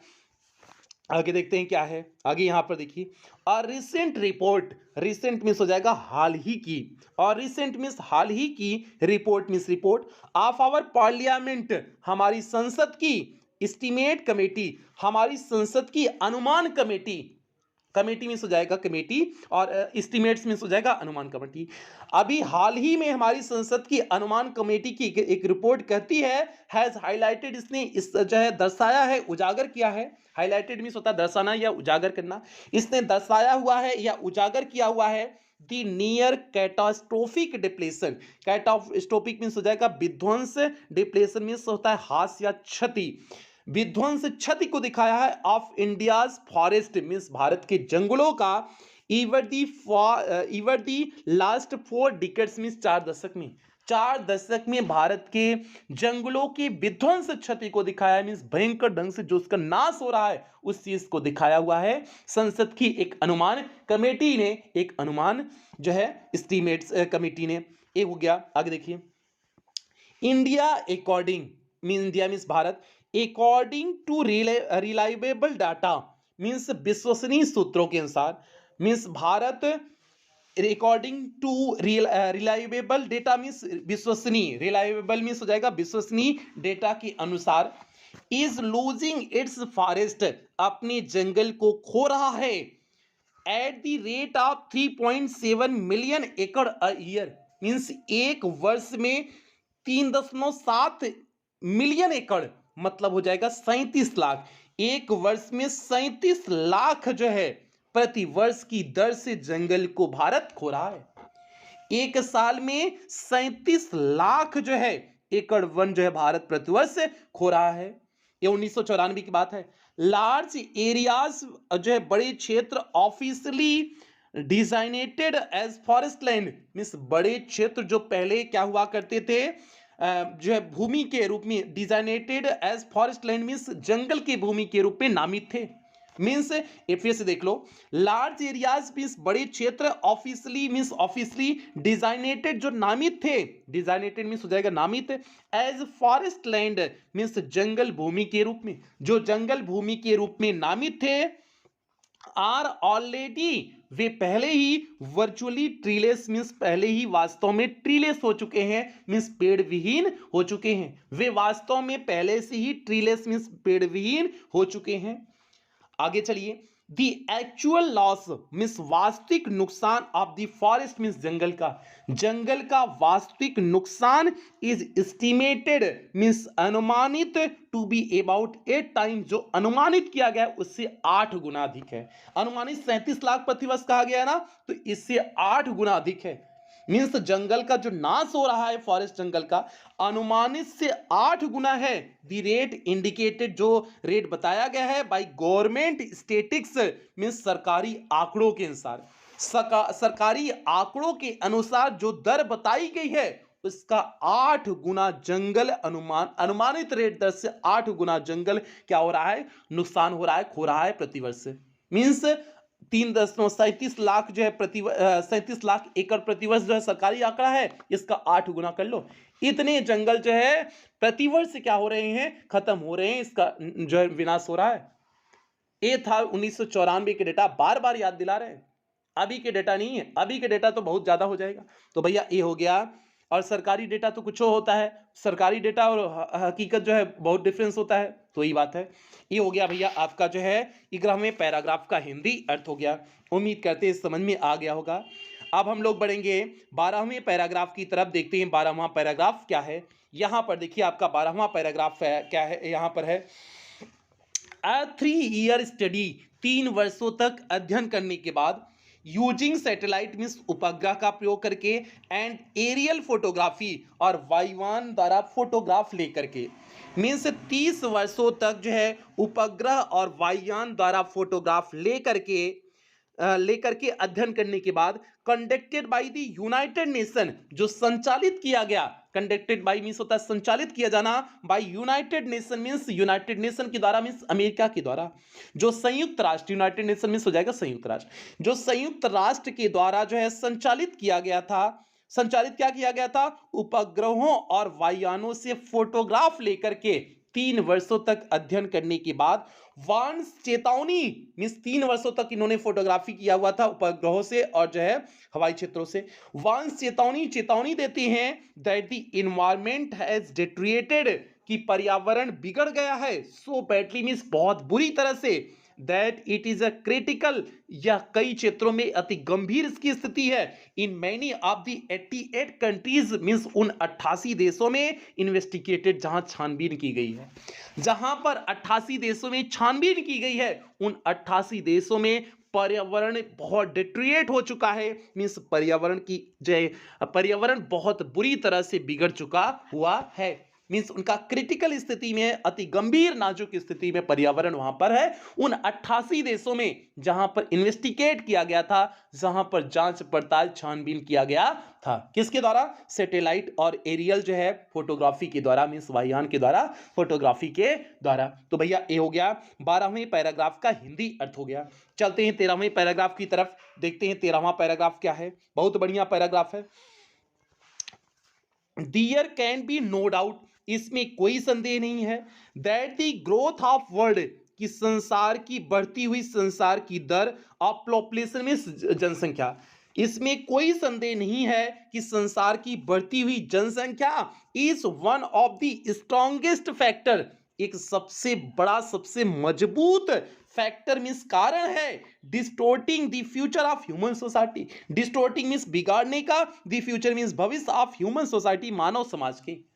आगे देखते हैं क्या है। आगे यहां पर देखिए, और रिसेंट रिपोर्ट, रिसेंट मीन्स हो जाएगा हाल ही की, और रिसेंट मीन्स हाल ही की, report means report of our parliament, हमारी संसद की, एस्टीमेट कमेटी, हमारी संसद की अनुमान कमेटी, कमेटी मीन्स हो जाएगा कमेटी, और एस्टिमेट्स मीन्स हो जाएगा अनुमान कमेटी। अभी हाल ही में हमारी संसद की अनुमान कमेटी की एक रिपोर्ट कहती है, हैज हाईलाइटेड, इसने इस जो है दर्शाया है, उजागर किया है। हाईलाइटेड मीन्स होता है दर्शाना या उजागर करना। इसने दर्शाया हुआ है या उजागर किया हुआ है the near catastrophic depletion. Catastrophic means हो जाएगा विध्वंस, डिप्लेशन मीन्स होता है हास या क्षति। विध्वंस क्षति को दिखाया है of India's forest means Bharat के जंगलों का इवर दी लास्ट 4 डिकेड्स मीन्स 4 दशक में, 4 दशक में भारत के जंगलों की विध्वंस क्षति को दिखाया है मीन्स भयंकर ढंग से जो उसका नाश हो रहा है उस चीज को दिखाया हुआ है संसद की एक अनुमान कमेटी ने, एक अनुमान जो है एस्टीमेट्स कमेटी ने। एक हो गया, आगे देखिए। India according mean India means भारत, according to reliable data means विश्वसनीय सूत्रों के अनुसार, मीन्स भारत according to reliable data means विश्वसनीय, रिलायबल मीन्स हो जाएगा विश्वसनीय डेटा के अनुसार, इज लूजिंग इट्स फॉरेस्ट अपने जंगल को खो रहा है at the rate of 3.7 million एकड़ अ ईयर मीन्स एक वर्ष में 3.7 मिलियन एकड़, मतलब हो जाएगा 37 लाख। एक वर्ष में 37 लाख जो है प्रति वर्ष की दर से जंगल को भारत खो रहा है। एक साल में 37 लाख जो है एकड़ वन जो है भारत प्रतिवर्ष खो रहा है। ये 1994 की बात है। लार्ज एरियाज जो है बड़े क्षेत्र officially designated as forest land means बड़े क्षेत्र जो पहले क्या हुआ करते थे जो है भूमि के रूप में, designated as forest land means जंगल की भूमि के रूप में नामित थे। मीन्स फिर से देख लो, लार्ज एरियाज मीन्स बड़े क्षेत्र, ऑफिशियली मीन्स ऑफिशियली, डिजाइनेटेड जो नामित थे, डिजाइनेटेड मीन्स हो जाएगा नामित, एज फॉरेस्ट लैंड मीन्स जंगल भूमि के रूप में, जो जंगल भूमि के रूप में नामित थे, आर ऑलरेडी वे पहले ही वर्चुअली ट्रीलेस मीन्स पहले ही वास्तव में ट्रीलेस हो चुके हैं मीन्स पेड़ विहीन हो चुके हैं। वे वास्तव में पहले से ही ट्रीलेस मीन्स पेड़ विहीन हो चुके हैं। आगे चलिए, द एक्चुअल लॉस मीन्स वास्तविक नुकसान ऑफ द फॉरेस्ट मीन्स जंगल का वास्तविक नुकसान इज एस्टिमेटेड मीन्स अनुमानित टू बी अबाउट 8 टाइम्स, जो अनुमानित किया गया है उससे 8 गुना अधिक है। अनुमानित 37 लाख प्रतिवर्ष कहा गया है ना, तो इससे 8 गुना अधिक है। मीन्स जंगल का जो नाश हो रहा है फॉरेस्ट जंगल का अनुमानित से 8 गुना है। द रेट इंडिकेटेड जो रेट बताया गया है बाय गवर्नमेंट स्टेटिक्स मीन्स सरकारी आंकड़ों के अनुसार, सरकारी आंकड़ों के अनुसार जो दर बताई गई है उसका 8 गुना जंगल अनुमानित रेट दर से 8 गुना जंगल क्या हो रहा है, नुकसान हो रहा है, खो रहा है प्रतिवर्ष। मीन्स 3.37 लाख जो है 37 लाख एकड़ प्रतिवर्ष जो है सरकारी आंकड़ा है, इसका 8 गुना कर लो। इतने जंगल जो है प्रतिवर्ष क्या हो रहे हैं, खत्म हो रहे हैं, इसका जो है विनाश हो रहा है। ये था 1994 के डेटा, बार बार याद दिला रहे हैं, अभी के डेटा नहीं है, अभी के डेटा तो बहुत ज्यादा हो जाएगा। तो भैया ये हो गया, और सरकारी डेटा तो कुछ होता है, सरकारी डेटा और हकीकत जो है बहुत डिफरेंस होता है, तो यही बात है। ये हो गया भैया आपका जो है 11वें पैराग्राफ का हिंदी अर्थ हो गया। उम्मीद करते हैं समझ में आ गया होगा। अब हम लोग बढ़ेंगे 12वें पैराग्राफ की तरफ, देखते हैं 12वां पैराग्राफ क्या है। यहाँ पर देखिए आपका 12वां पैराग्राफ है, क्या है, यहाँ पर है अ 3 ईयर स्टडी, 3 वर्षों तक अध्ययन करने के बाद, यूजिंग सैटेलाइट मीन्स उपग्रह का प्रयोग करके, एंड एरियल फोटोग्राफी और वायुयान द्वारा फोटोग्राफ लेकर के, मीन्स 30 वर्षों तक जो है उपग्रह और वायुयान द्वारा फोटोग्राफ लेकर के अध्ययन करने के बाद, conducted by the United nation जो संचालित किया गया, कंडक्टेड बाय मीन्स होता है संचालित किया जाना, by United Nation means United Nation के द्वारा मीन्स अमेरिका के द्वारा, जो संयुक्त राष्ट्र, यूनाइटेड नेशन मीन्स हो जाएगा संयुक्त राष्ट्र, जो संयुक्त राष्ट्र के द्वारा जो है संचालित किया गया था, संचालित क्या किया गया था, उपग्रहों और वायुयानों से फोटोग्राफ लेकर के 3 वर्षों तक अध्ययन करने के बाद, वार्न्स चेतावनी मीन्स 3 वर्षों तक इन्होंने फोटोग्राफी किया हुआ था उपग्रहों से और जो है हवाई क्षेत्रों से, वार्न्स चेतावनी देते हैं दैट द एनवायरनमेंट हैज डिटेरियोरेटेड कि पर्यावरण बिगड़ गया है, सो बैडली मीन्स बहुत बुरी तरह से, that it is a critical, यह कई क्षेत्रों में अति गंभीर इसकी स्थिति है। In many of the 88 countries means उन 88 देशों में इन्वेस्टिगेटेड, जहां छानबीन की गई है, जहां पर 88 देशों में छानबीन की गई है, उन 88 देशों में पर्यावरण बहुत डिट्रिएट हो चुका है, मींस पर्यावरण बहुत बुरी तरह से बिगड़ चुका हुआ है, मींस उनका क्रिटिकल स्थिति में, अति गंभीर नाजुक स्थिति में पर्यावरण वहां पर है। उन 88 देशों में जहां पर इन्वेस्टिगेट किया गया था, जहां पर जांच पड़ताल छानबीन किया गया था, किसके द्वारा? सैटेलाइट और एरियल जो है फोटोग्राफी के द्वारा, मींस वायुयान के द्वारा, फोटोग्राफी के द्वारा। तो भैया ये हो गया 12वें पैराग्राफ का हिंदी अर्थ हो गया। चलते हैं 13वें पैराग्राफ की तरफ, देखते हैं 13वां पैराग्राफ क्या है। बहुत बढ़िया पैराग्राफ है। There can be no doubt, इसमें कोई संदेह नहीं है, that the growth of world, कि संसार की बढ़ती हुई, संसार की दर, ऑफ पॉपुलेशन में जनसंख्या, इसमें कोई संदेह नहीं है कि संसार की बढ़ती हुई जनसंख्या is one of the strongest factor, एक सबसे बड़ा, सबसे मजबूत फैक्टर मींस कारण है, distorting the future of human society. Distorting means बिगाड़ने का, द फ्यूचर मींस भविष्य ऑफ ह्यूमन सोसाइटी, मानव समाज के,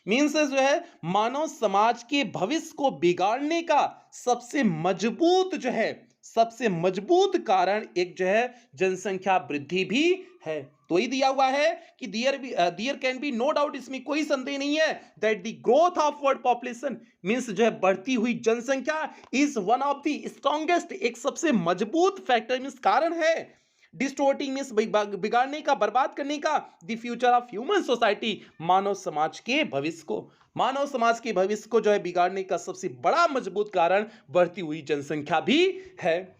मीन्स जो है मानव समाज के भविष्य को बिगाड़ने का सबसे मजबूत जो है, सबसे मजबूत कारण एक जो है जनसंख्या वृद्धि भी है। तो ये दिया हुआ है कि there can be no doubt, इसमें कोई संदेह नहीं है, that the growth of world population means जो है बढ़ती हुई जनसंख्या is one of the strongest, एक सबसे मजबूत फैक्टर मींस कारण है, डिस्टोर्टिंग मींस बिगाड़ने का, बर्बाद करने का, the future of human society, मानव समाज के भविष्य को, मानव समाज के भविष्य को जो है बिगाड़ने का सबसे बड़ा मजबूत कारण बढ़ती हुई जनसंख्या भी है।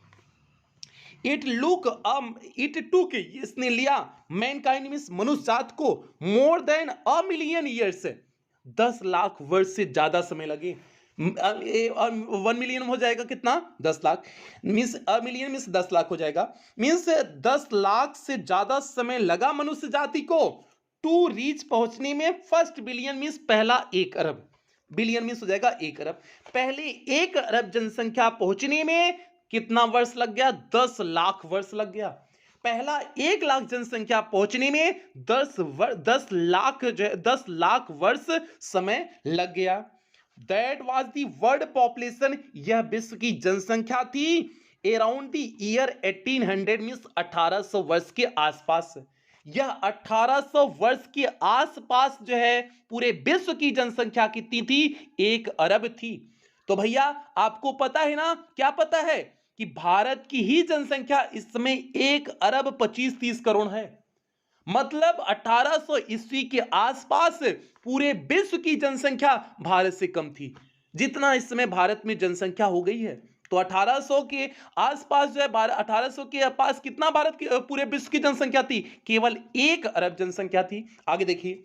इट टुक, इसने लिया, मैनकाइंड मींस मनुष्य जात को, more than a million years, 10 lakh वर्ष से ज्यादा समय लगे। 1 मिलियन हो जाएगा कितना? 10 lakh, means a million means 10 lakh हो जाएगा, मींस 10 लाख से ज्यादा समय लगा मनुष्य जाति को टू रीच, पहुंचने में, फर्स्ट बिलियन मींस पहला 1 अरब, बिलियन मींस हो जाएगा 1 अरब, पहले 1 अरब जनसंख्या पहुंचने में कितना वर्ष लग गया? 10 लाख वर्ष लग गया। पहला 1 लाख जनसंख्या पहुंचने में 10 लाख वर्ष समय लग गया। That was the world population, यह विश्व की जनसंख्या थी, अराउंड द ईयर 1800 मींस 1800 वर्ष के आसपास। यह 1800 वर्ष के आसपास जो है पूरे विश्व की जनसंख्या कितनी थी? 1 अरब थी। तो भैया आपको पता है ना, क्या पता है कि भारत की ही जनसंख्या इस समय 1 अरब 25-30 करोड़ है, मतलब 1800 ईस्वी के आसपास पूरे विश्व की जनसंख्या भारत से कम थी, जितना इस समय भारत में जनसंख्या हो गई है। तो 1800 के आसपास जो है 1800 के पास कितना भारत की पूरे विश्व की जनसंख्या थी? केवल 1 अरब जनसंख्या थी। आगे देखिए,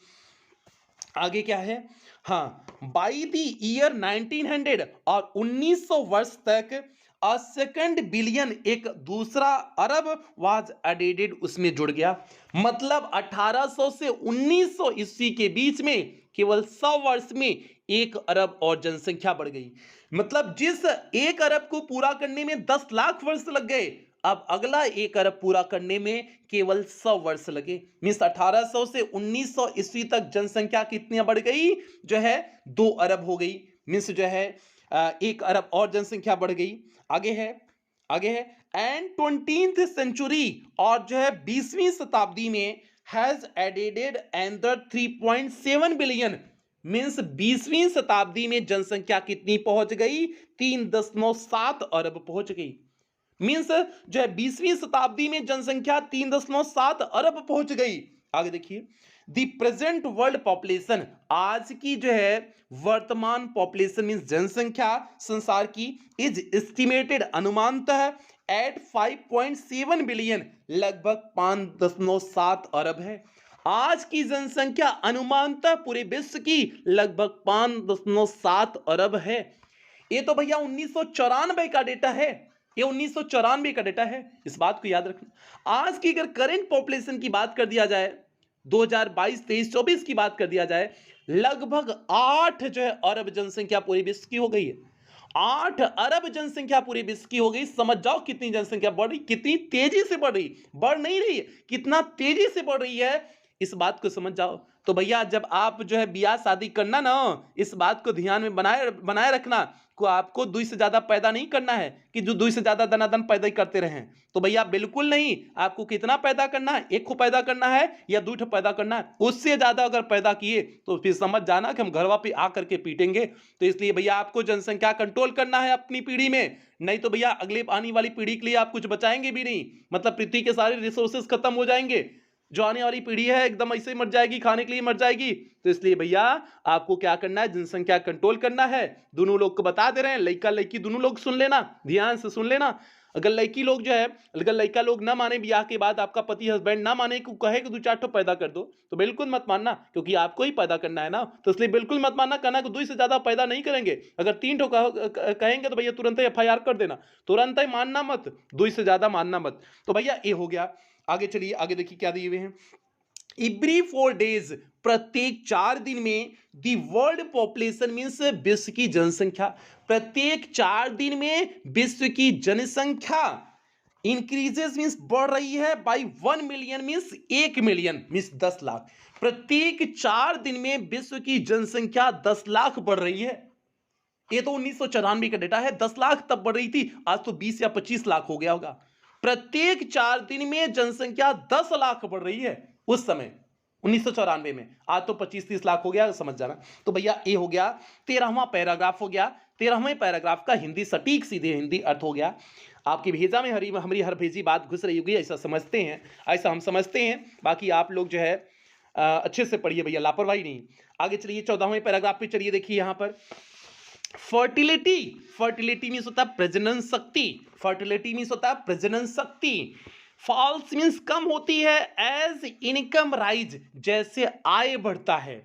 आगे क्या है? हाँ, बाई द ईयर 1900 और 1900 वर्ष तक अ सेकंड बिलियन, एक दूसरा अरब वाज एडेड, उसमें जुड़ गया। मतलब 1800 से 1900 ईस्वी के बीच में केवल 100 वर्ष में 1 अरब और जनसंख्या बढ़ गई। मतलब जिस 1 अरब को पूरा करने में 10 लाख वर्ष लग गए, अब अगला 1 अरब पूरा करने में केवल 100 वर्ष लगे। मींस 1800 से 1900 ईस्वी तक जनसंख्या कितनी बढ़ गई? जो है 2 अरब हो गई। मींस जो है 1 अरब और जनसंख्या बढ़ गई। आगे है, आगे है, एंड 20th सेंचुरी, और जो है 20वीं शताब्दी में has added another 3.7 billion, means 20वीं शताब्दी में जनसंख्या कितनी पहुंच गई? 3.7 अरब पहुंच गई। मींस जो है 20वीं शताब्दी में जनसंख्या 3.7 अरब पहुंच गई। आगे देखिए, द प्रेजेंट वर्ल्ड पॉपुलेशन, आज की जो है वर्तमान पॉपुलेशन मींस जनसंख्या संसार की, इज एस्टिमेटेड, अनुमानतः एट 5.7 बिलियन, लगभग 5.7 अरब है। आज की जनसंख्या अनुमानतः पूरे विश्व की लगभग 5.7 अरब है। ये तो भैया 1994 का डेटा है, ये 1994 का डेटा है, इस बात को याद रखना। आज की अगर करंट पॉपुलेशन की बात कर दिया जाए, 2022, 23, 24 की बात कर दिया जाए, लगभग 8 जो है अरब जनसंख्या पूरे विश्व की हो गई है। 8 अरब जनसंख्या पूरे विश्व की हो गई। समझ जाओ कितनी जनसंख्या बढ़ रही, कितनी तेजी से बढ़ रही, बढ़ नहीं रही है, कितना तेजी से बढ़ रही है, इस बात को समझ जाओ। तो भैया जब आप जो है ब्याह शादी करना ना, इस बात को ध्यान में बनाए बनाए रखना को आपको दुई से ज्यादा पैदा नहीं करना है कि जो दुई से ज्यादा दनादन पैदा ही करते रहें। तो भैया बिल्कुल नहीं, आपको कितना पैदा करना है, एक को पैदा करना है या दो ठो पैदा करना है। उससे ज्यादा अगर पैदा किए तो फिर समझ जाना कि हम घरवा पे आकर के पीटेंगे। तो इसलिए भैया आपको जनसंख्या कंट्रोल करना है अपनी पीढ़ी में, नहीं तो भैया अगले आने वाली पीढ़ी के लिए आप कुछ बचाएंगे भी नहीं। मतलब पृथ्वी के सारे रिसोर्सेज खत्म हो जाएंगे, जो आने वाली पीढ़ी है एकदम ऐसे ही मर जाएगी, खाने के लिए मर जाएगी। तो इसलिए भैया आपको क्या करना है, जनसंख्या कंट्रोल करना है। दोनों लोग को बता दे रहे हैं, लड़का लड़की दोनों लोग सुन लेना, ध्यान से सुन लेना। अगर लड़की लोग जो है, अगर लड़का लोग ना माने ब्याह के बाद, आपका पति हस्बैंड ना माने को कहे कि दो चार ठो पैदा कर दो, तो बिल्कुल मत मानना, क्योंकि आपको ही पैदा करना है ना। तो इसलिए बिल्कुल मत मानना, कहना कि दो से ज्यादा पैदा नहीं करेंगे। अगर तीन ठो कहेंगे तो भैया तुरंत ही FIR कर देना, तुरंत ही मानना मत, दो से ज्यादा मानना मत। तो भैया ये हो गया। आगे चलिए, आगे देखिए क्या दिए हुए हैं। एवरी 4 डेज, प्रत्येक 4 दिन में दी वर्ल्ड पॉपुलेशन मीन्स विश्व की जनसंख्या, प्रत्येक 4 दिन में विश्व की जनसंख्या इंक्रीजेस मीन्स बढ़ रही है by 1 million means 1 million means 10 lakh. प्रत्येक 4 दिन में विश्व की जनसंख्या 10 लाख बढ़ रही है। ये तो 1994 का डेटा है, 10 लाख तब बढ़ रही थी, आज तो 20 या 25 लाख हो गया होगा। प्रत्येक 4 दिन में जनसंख्या 10 लाख बढ़ रही है उस समय 1994 में, आज तो 25-30 लाख हो गया, समझ जाना। तो भैया ये हो गया 13वां पैराग्राफ हो गया। 13वें पैराग्राफ का हिंदी सटीक सीधे हिंदी अर्थ हो गया। आपकी भेजा में हमारी हर भेजी बात घुस रही होगी, ऐसा समझते हैं, ऐसा हम समझते हैं। बाकी आप लोग जो है अच्छे से पढ़िए भैया, लापरवाही नहीं। आगे चलिए 14वें पैराग्राफ पे चलिए, देखिए यहां पर फर्टिलिटी, फर्टिलिटी मीन्स होता है प्रजनन शक्ति, फर्टिलिटी मीन्स होता है प्रजनन शक्ति। फॉल्स मीन्स कम होती है, एज इनकम राइज जैसे आय बढ़ता है,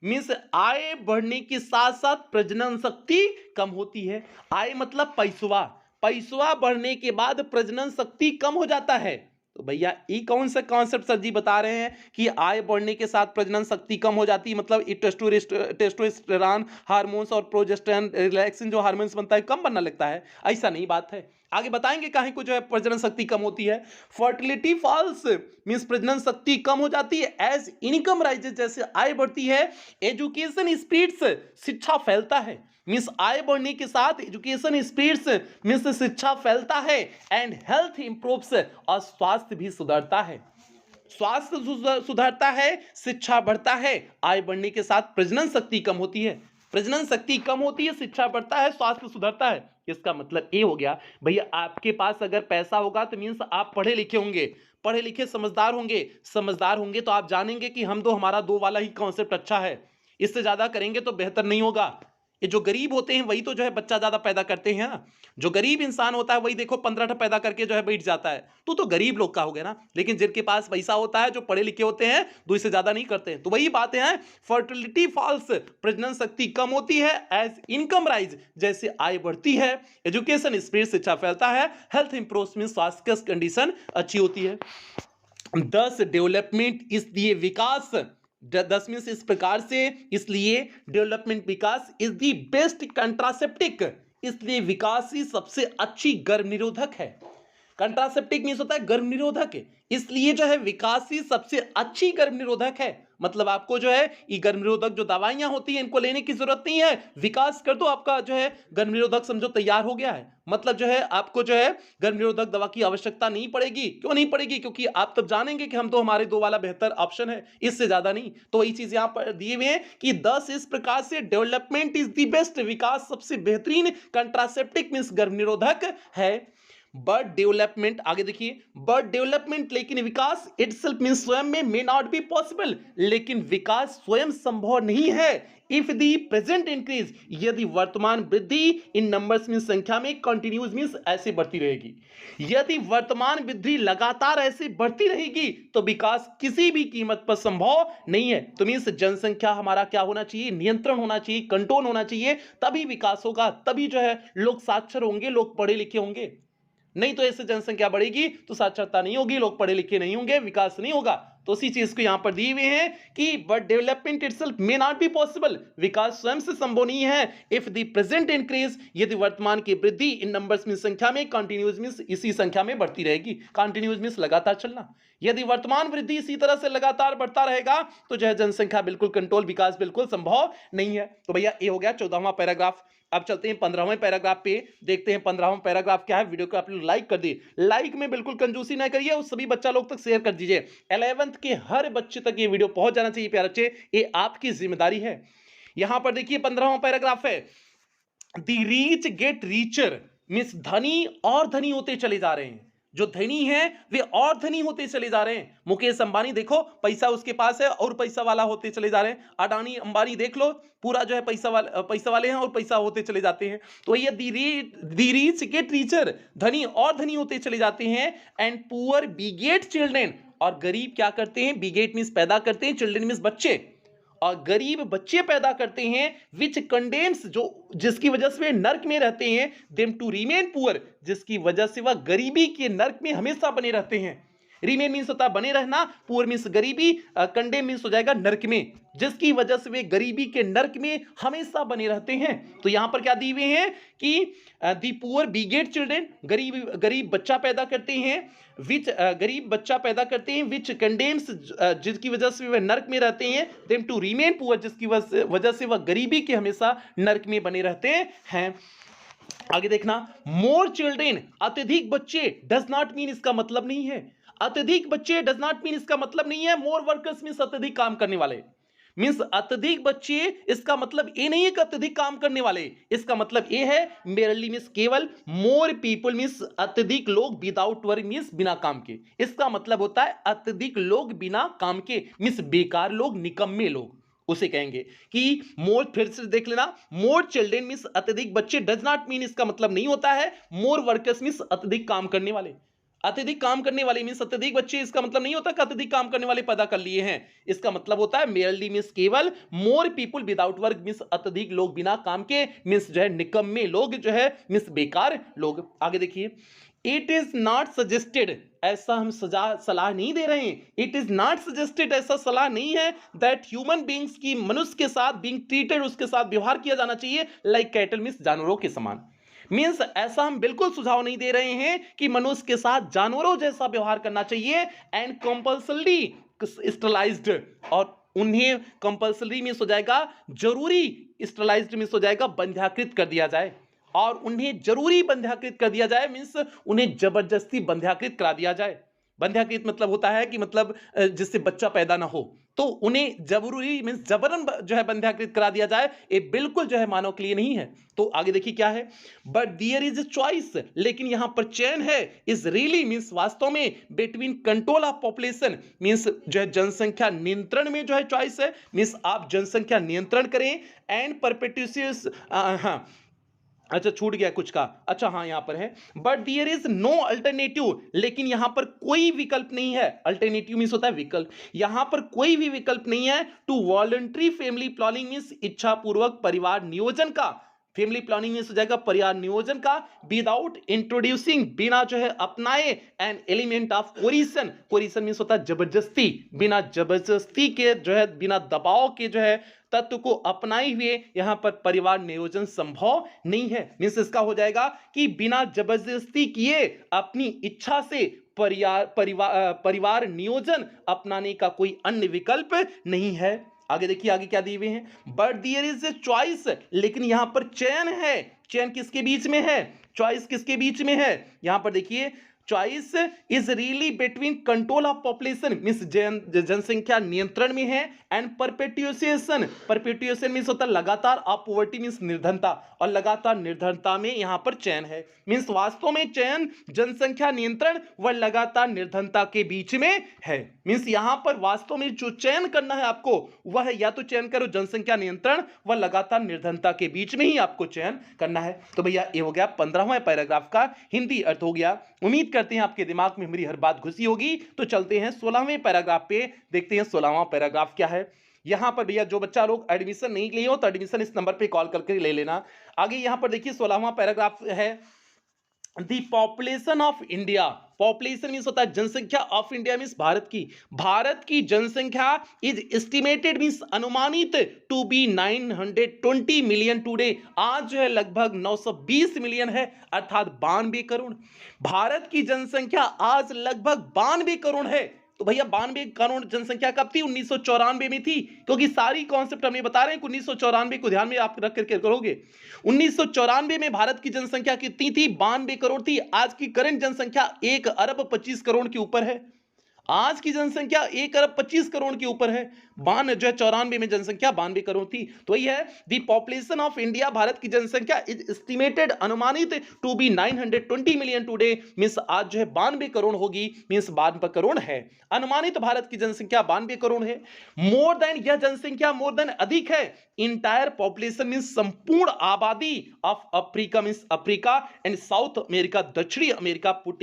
मीन्स आय बढ़ने के साथ साथ प्रजनन शक्ति कम होती है। आय मतलब पैसवा, पैसवा बढ़ने के बाद प्रजनन शक्ति कम हो जाता है। तो भैया ये कौन सा कॉन्सेप्ट सर जी बता रहे हैं कि आय बढ़ने के साथ प्रजनन शक्ति कम हो जाती है, मतलब टेस्टोस्टेरोन हार्मोन्स और प्रोजेस्टेरोन रिलैक्सिन जो हार्मोन्स बनता है कम बनने लगता है, ऐसा नहीं बात है। आगे बताएंगे काहे को जो है प्रजनन शक्ति कम होती है। फर्टिलिटी फॉल्स मींस प्रजनन शक्ति कम हो जाती है, एज इनकम राइजेस जैसे आय बढ़ती है। एजुकेशन स्पीड्स शिक्षा फैलता है, मीन्स आय बढ़ने के साथ एजुकेशन स्पीड्स मीन्स शिक्षा फैलता है। एंड हेल्थ इंप्रूव्स और स्वास्थ्य भी सुधरता है, स्वास्थ्य सुधरता है, शिक्षा बढ़ता है। आय बढ़ने के साथ प्रजनन शक्ति कम होती है, प्रजनन शक्ति कम होती है, शिक्षा बढ़ता है, स्वास्थ्य सुधरता है। इसका मतलब ये हो गया भैया आपके पास अगर पैसा होगा तो मीन्स आप पढ़े लिखे होंगे, पढ़े लिखे समझदार होंगे, समझदार होंगे तो आप जानेंगे कि हम दो हमारा दो वाला ही कॉन्सेप्ट अच्छा है, इससे ज्यादा करेंगे तो बेहतर नहीं होगा। ये जो गरीब होते हैं वही तो जो है बच्चा ज्यादा पैदा करते हैं ना। जो गरीब इंसान होता है वही देखो 15 पैदा करके जो है बैठ जाता है, तो गरीब लोग का हो गया ना। लेकिन जिनके पास पैसा होता है, जो पढ़े लिखे होते हैं, दो से ज्यादा नहीं करते हैं। तो वही बातें हैं, फर्टिलिटी फॉल्स प्रजनन शक्ति कम होती है, एज इनकम राइज जैसे आय बढ़ती है, एजुकेशन स्पीड शिक्षा फैलता है, हेल्थ इंप्रूव्स मींस स्वास्थ्य कंडीशन अच्छी होती है। 10 डेवलपमेंट इसलिए विकास, 10 मीन्स इस प्रकार से, इसलिए डेवलपमेंट विकास इज दी बेस्ट कंट्रासेप्टिक, इसलिए विकास ही सबसे अच्छी गर्भ निरोधक है। कंट्रासेप्टिक मीन्स होता है गर्भ निरोधक, इसलिए जो है विकास ही सबसे अच्छी गर्भ निरोधक है। मतलब आपको जो है ये गर्भ निरोधक जो दवाइयां होती हैं इनको लेने की जरूरत नहीं है, विकास कर दो, आपका जो है गर्भ निरोधक समझो तैयार हो गया है। मतलब जो है आपको जो है गर्भ निरोधक दवा की आवश्यकता नहीं पड़ेगी। क्यों नहीं पड़ेगी? क्योंकि आप तब जानेंगे कि हम तो हमारे दो वाला बेहतर ऑप्शन है, इससे ज्यादा नहीं। तो वही चीज यहां पर दिए हुए हैं कि 10 इस प्रकार से डेवलपमेंट इज द बेस्ट, विकास सबसे बेहतरीन कंट्रासेप्टिक मींस गर्भ निरोधक है। बर्ड डेवलपमेंट, आगे देखिए, बर्ड डेवलपमेंट लेकिन विकास इटसेल्फ मींस स्वयं में मे नॉट बी पॉसिबल, लेकिन विकास स्वयं संभव नहीं है। इफ दी प्रेजेंट इंक्रीज, यदि वर्तमान वृद्धि इन नंबर्स मींस संख्या में कंटिन्यूज मींस ऐसे बढ़ती रहेगी, यदि वर्तमान वृद्धि लगातार ऐसे बढ़ती रहेगी तो विकास किसी भी कीमत पर संभव नहीं है। तो मींस जनसंख्या हमारा क्या होना चाहिए, नियंत्रण होना चाहिए, कंट्रोल होना चाहिए, तभी विकास होगा, तभी जो है लोग साक्षर होंगे, लोग पढ़े लिखे होंगे। नहीं तो ऐसे जनसंख्या बढ़ेगी तो साक्षरता नहीं होगी, लोग पढ़े लिखे नहीं होंगे, विकास नहीं होगा। तो उसी चीज को यहां पर दिए हुए हैं कि but development itself may not be possible, विकास स्वयं से संभव नहीं है इफ द प्रेजेंट इंक्रीज, यदि वर्तमान की वृद्धि इन नंबर्स में संख्या में कंटिन्यूअस मींस इसी संख्या में बढ़ती रहेगी, कंटिन्यूअस मींस लगातार चलना, यदि वर्तमान वृद्धि इसी तरह से लगातार बढ़ता रहेगा तो जो है जनसंख्या बिल्कुल कंट्रोल, विकास बिल्कुल संभव नहीं है। तो भैया ये हो गया 14वां पैराग्राफ। अब चलते हैं 15वें पैराग्राफ पे, देखते हैं 15वां पैराग्राफ क्या है। वीडियो को आप लोग लाइक कर दिए, लाइक में बिल्कुल कंजूसी ना करिए और सभी बच्चा लोग तक शेयर कर दीजिए। 11th के हर बच्चे तक ये वीडियो पहुंच जाना चाहिए प्यारे बच्चे, ये आपकी जिम्मेदारी है। यहां पर देखिए 15वां पैराग्राफ है, the rich get richer means धनी और धनी होते चले जा रहे हैं, जो धनी हैं वे और धनी होते चले जा रहे हैं। मुकेश अंबानी देखो पैसा उसके पास है और पैसा वाला होते चले जा रहे हैं। अडानी अंबानी देख लो पूरा जो है पैसा वाले हैं और पैसा होते चले जाते हैं। तो ये दी रीच गेट रीचर, धनी और धनी होते चले जाते हैं, एंड पुअर बिगेट चिल्ड्रेन, और गरीब क्या करते हैं, बिगेट मींस पैदा करते हैं, चिल्ड्रेन मींस बच्चे, और गरीब बच्चे पैदा करते हैं, विच कंडेम्स जो जिसकी वजह से वे नर्क में रहते हैं, देम टू रिमेन पुअर, जिसकी वजह से वह गरीबी के नर्क में हमेशा बने रहते हैं। रिमेन मीन्स होता है बने रहना, पुअर मीन्स गरीबी, कंडेम मीन्स हो जाएगा नर्क में, जिसकी वजह से वे गरीबी के नर्क में हमेशा बने रहते हैं। तो यहां पर क्या दिए हुए हैं कि दी पुअर बिगेट चिल्ड्रेन, गरीब बच्चा पैदा करते हैं, विच गरीब बच्चा पैदा करते हैं, विच कंडेम्स जिसकी वजह से वह नर्क में रहते हैं, देम टू रिमेन पुअर, जिसकी वजह से वह गरीबी के हमेशा नर्क में बने रहते हैं। आगे देखना, मोर चिल्ड्रेन, अत्यधिक बच्चे, डज नॉट मीन इसका मतलब नहीं है, अत्यधिक बच्चे डज नॉट मीन इसका मतलब नहीं है मोर वर्कर्स मींस अत्यधिक काम करने वाले, मींस अत्यधिक बच्चे इसका मतलब ये नहीं है कि अत्यधिक काम करने वाले, इसका मतलब ये है मेरली मींस केवल, मोर पीपल मींस अत्यधिक लोग, विदाउट वर्क मींस बिना काम के, इसका मतलब होता है अत्यधिक लोग बिना काम के मींस बेकार लोग, निकम्मे लोग उसे कहेंगे कि मोर, फिर से देख लेना, मोर चिल्ड्रेन मींस अत्यधिक बच्चे, डज नॉट मीन इसका मतलब नहीं होता है मोर वर्कर्स मींस अत्यधिक काम करने वाले, अत्यधिक काम करने वाले मींस अत्यधिक बच्चे, इसका मतलब नहीं होता कि अत्यधिक काम करने वाले पैदा कर लिए हैं, इसका मतलब होता है मेयरली मींस केवल, more people without work means अत्यधिक लोग बिना काम के, मींस जो है निकम्मे लोग, जो है मींस बेकार लोग। आगे देखिए, इट इज नॉट सजेस्टेड, ऐसा हम सलाह नहीं दे रहे हैं, इट इज नॉट सजेस्टेड ऐसा सलाह नहीं है, दैट ह्यूमन बींग्स की मनुष्य के साथ बीइंग ट्रीटेड, उसके साथ व्यवहार किया जाना चाहिए लाइक कैटल मींस जानवरों के समान, मींस ऐसा हम बिल्कुल सुझाव नहीं दे रहे हैं कि मनुष्य के साथ जानवरों जैसा व्यवहार करना चाहिए, एंड कंपल्सरी स्टरलाइज्ड, और उन्हें कंपल्सरी मींस हो जाएगा जरूरी, स्टरलाइज्ड मींस हो जाएगा बंध्याकृत कर दिया जाए, और उन्हें जरूरी बंध्याकृत कर दिया जाए मींस उन्हें जबरदस्ती बंध्याकृत करा दिया जाए। बंध्याकृत मतलब होता है कि मतलब जिससे बच्चा पैदा ना हो, तो उन्हें जरूरी मींस जबरन जो है बंध्याकृत करा दिया जाए, ये बिल्कुल जो है मानव के लिए नहीं है। तो आगे देखिए क्या है, but there is a choice, लेकिन यहां पर चयन है, इज रियली मींस वास्तव में, between control of population means जो है जनसंख्या नियंत्रण में जो है चॉइस है, मींस आप जनसंख्या नियंत्रण करें, एंड परपेट्यूसियस, हाँ अच्छा छूट गया कुछ का, अच्छा हाँ यहां पर है, but there is no alternative, लेकिन यहां पर कोई विकल्प नहीं है, अल्टरनेटिव मींस होता है विकल्प, यहां पर कोई भी विकल्प नहीं है, to voluntary family planning means इच्छा पूर्वक परिवार नियोजन का, फैमिली प्लानिंग में हो जाएगा परिवार नियोजन का, विदाउट इंट्रोड्यूसिंग बिना जो है अपनाए, एन एलिमेंट ऑफ कोरिशन, कोरिशन मींस होता है जबरदस्ती, बिना जबरदस्ती के जो है बिना दबाव के जो है तत्व को अपनाए हुए यहां पर परिवार नियोजन संभव नहीं है, मींस इसका हो जाएगा कि बिना जबरदस्ती किए अपनी इच्छा से परिवार नियोजन अपनाने का कोई अन्य विकल्प नहीं है। आगे देखिए आगे क्या दिए हुए हैं, but there is a choice, लेकिन यहां पर चयन है, चयन किसके बीच में है, चॉइस किसके बीच में है, यहां पर देखिए choice is really between control of population means जनसंख्या नियंत्रण में है, एंड परपेट्यूएशन, परपेट्यूएशन मींस होता है लगातार, ऑफ पॉवर्टी मींस निर्धनता, और लगातार निर्धनता में यहां पर चयन है, मींस वास्तव में चयन जनसंख्या नियंत्रण व लगातार निर्धनता के बीच में है, मींस यहां पर वास्तव में जो चयन करना है आपको वह या तो चयन करो जनसंख्या नियंत्रण व लगातार निर्धनता के बीच में ही आपको चयन करना है। तो भैया ये हो गया 15वां पैराग्राफ का हिंदी अर्थ हो गया। उम्मीद करते हैं आपके दिमाग में मेरी हर बात घुसी होगी। तो चलते हैं 16वें पैराग्राफ पे, देखते हैं 16वां पैराग्राफ क्या है। यहां पर भैया जो बच्चा लोग एडमिशन नहीं लिए हो तो एडमिशन इस नंबर पे कॉल करके ले लेना। आगे यहां पर देखिए 16वां पैराग्राफ है, the population of India, population means होता है जनसंख्या, ऑफ इंडिया मीन्स भारत की जनसंख्या इज एस्टिमेटेड मीन्स अनुमानित टू बी 920 मिलियन टुडे, आज जो है लगभग 920 मिलियन है, अर्थात 92 करोड़। भारत की जनसंख्या आज लगभग 92 करोड़ है। तो भैया 92 करोड़ जनसंख्या कब थी? 1994 में थी, क्योंकि सारी कॉन्सेप्ट हम ये बता रहे हैं कि 1994 को ध्यान में आप रख करके करोगे। 1994 में भारत की जनसंख्या कितनी थी? 92 करोड़ थी। आज की करंट जनसंख्या 1 अरब 25 करोड़ के ऊपर है। आज की जनसंख्या 1 अरब 25 करोड़ के ऊपर है। जो है 94 में जनसंख्या 92 करोड़ थी। तो ये है दी पॉपुलेशन ऑफ इंडिया, भारत की जनसंख्या इज एस्टिमेटेड अनुमानित to be 920 million today, means आज जो है 92 करोड़ होगी, मींस 92 करोड़ है। अनुमानित भारत की जनसंख्या 92 करोड़ है। मोर देन, यह जनसंख्या मोर देन अधिक है इंटायर पॉपुलेशन मींस संपूर्ण आबादी of Africa means Africa and south America, दक्षिणी अमेरिका पुट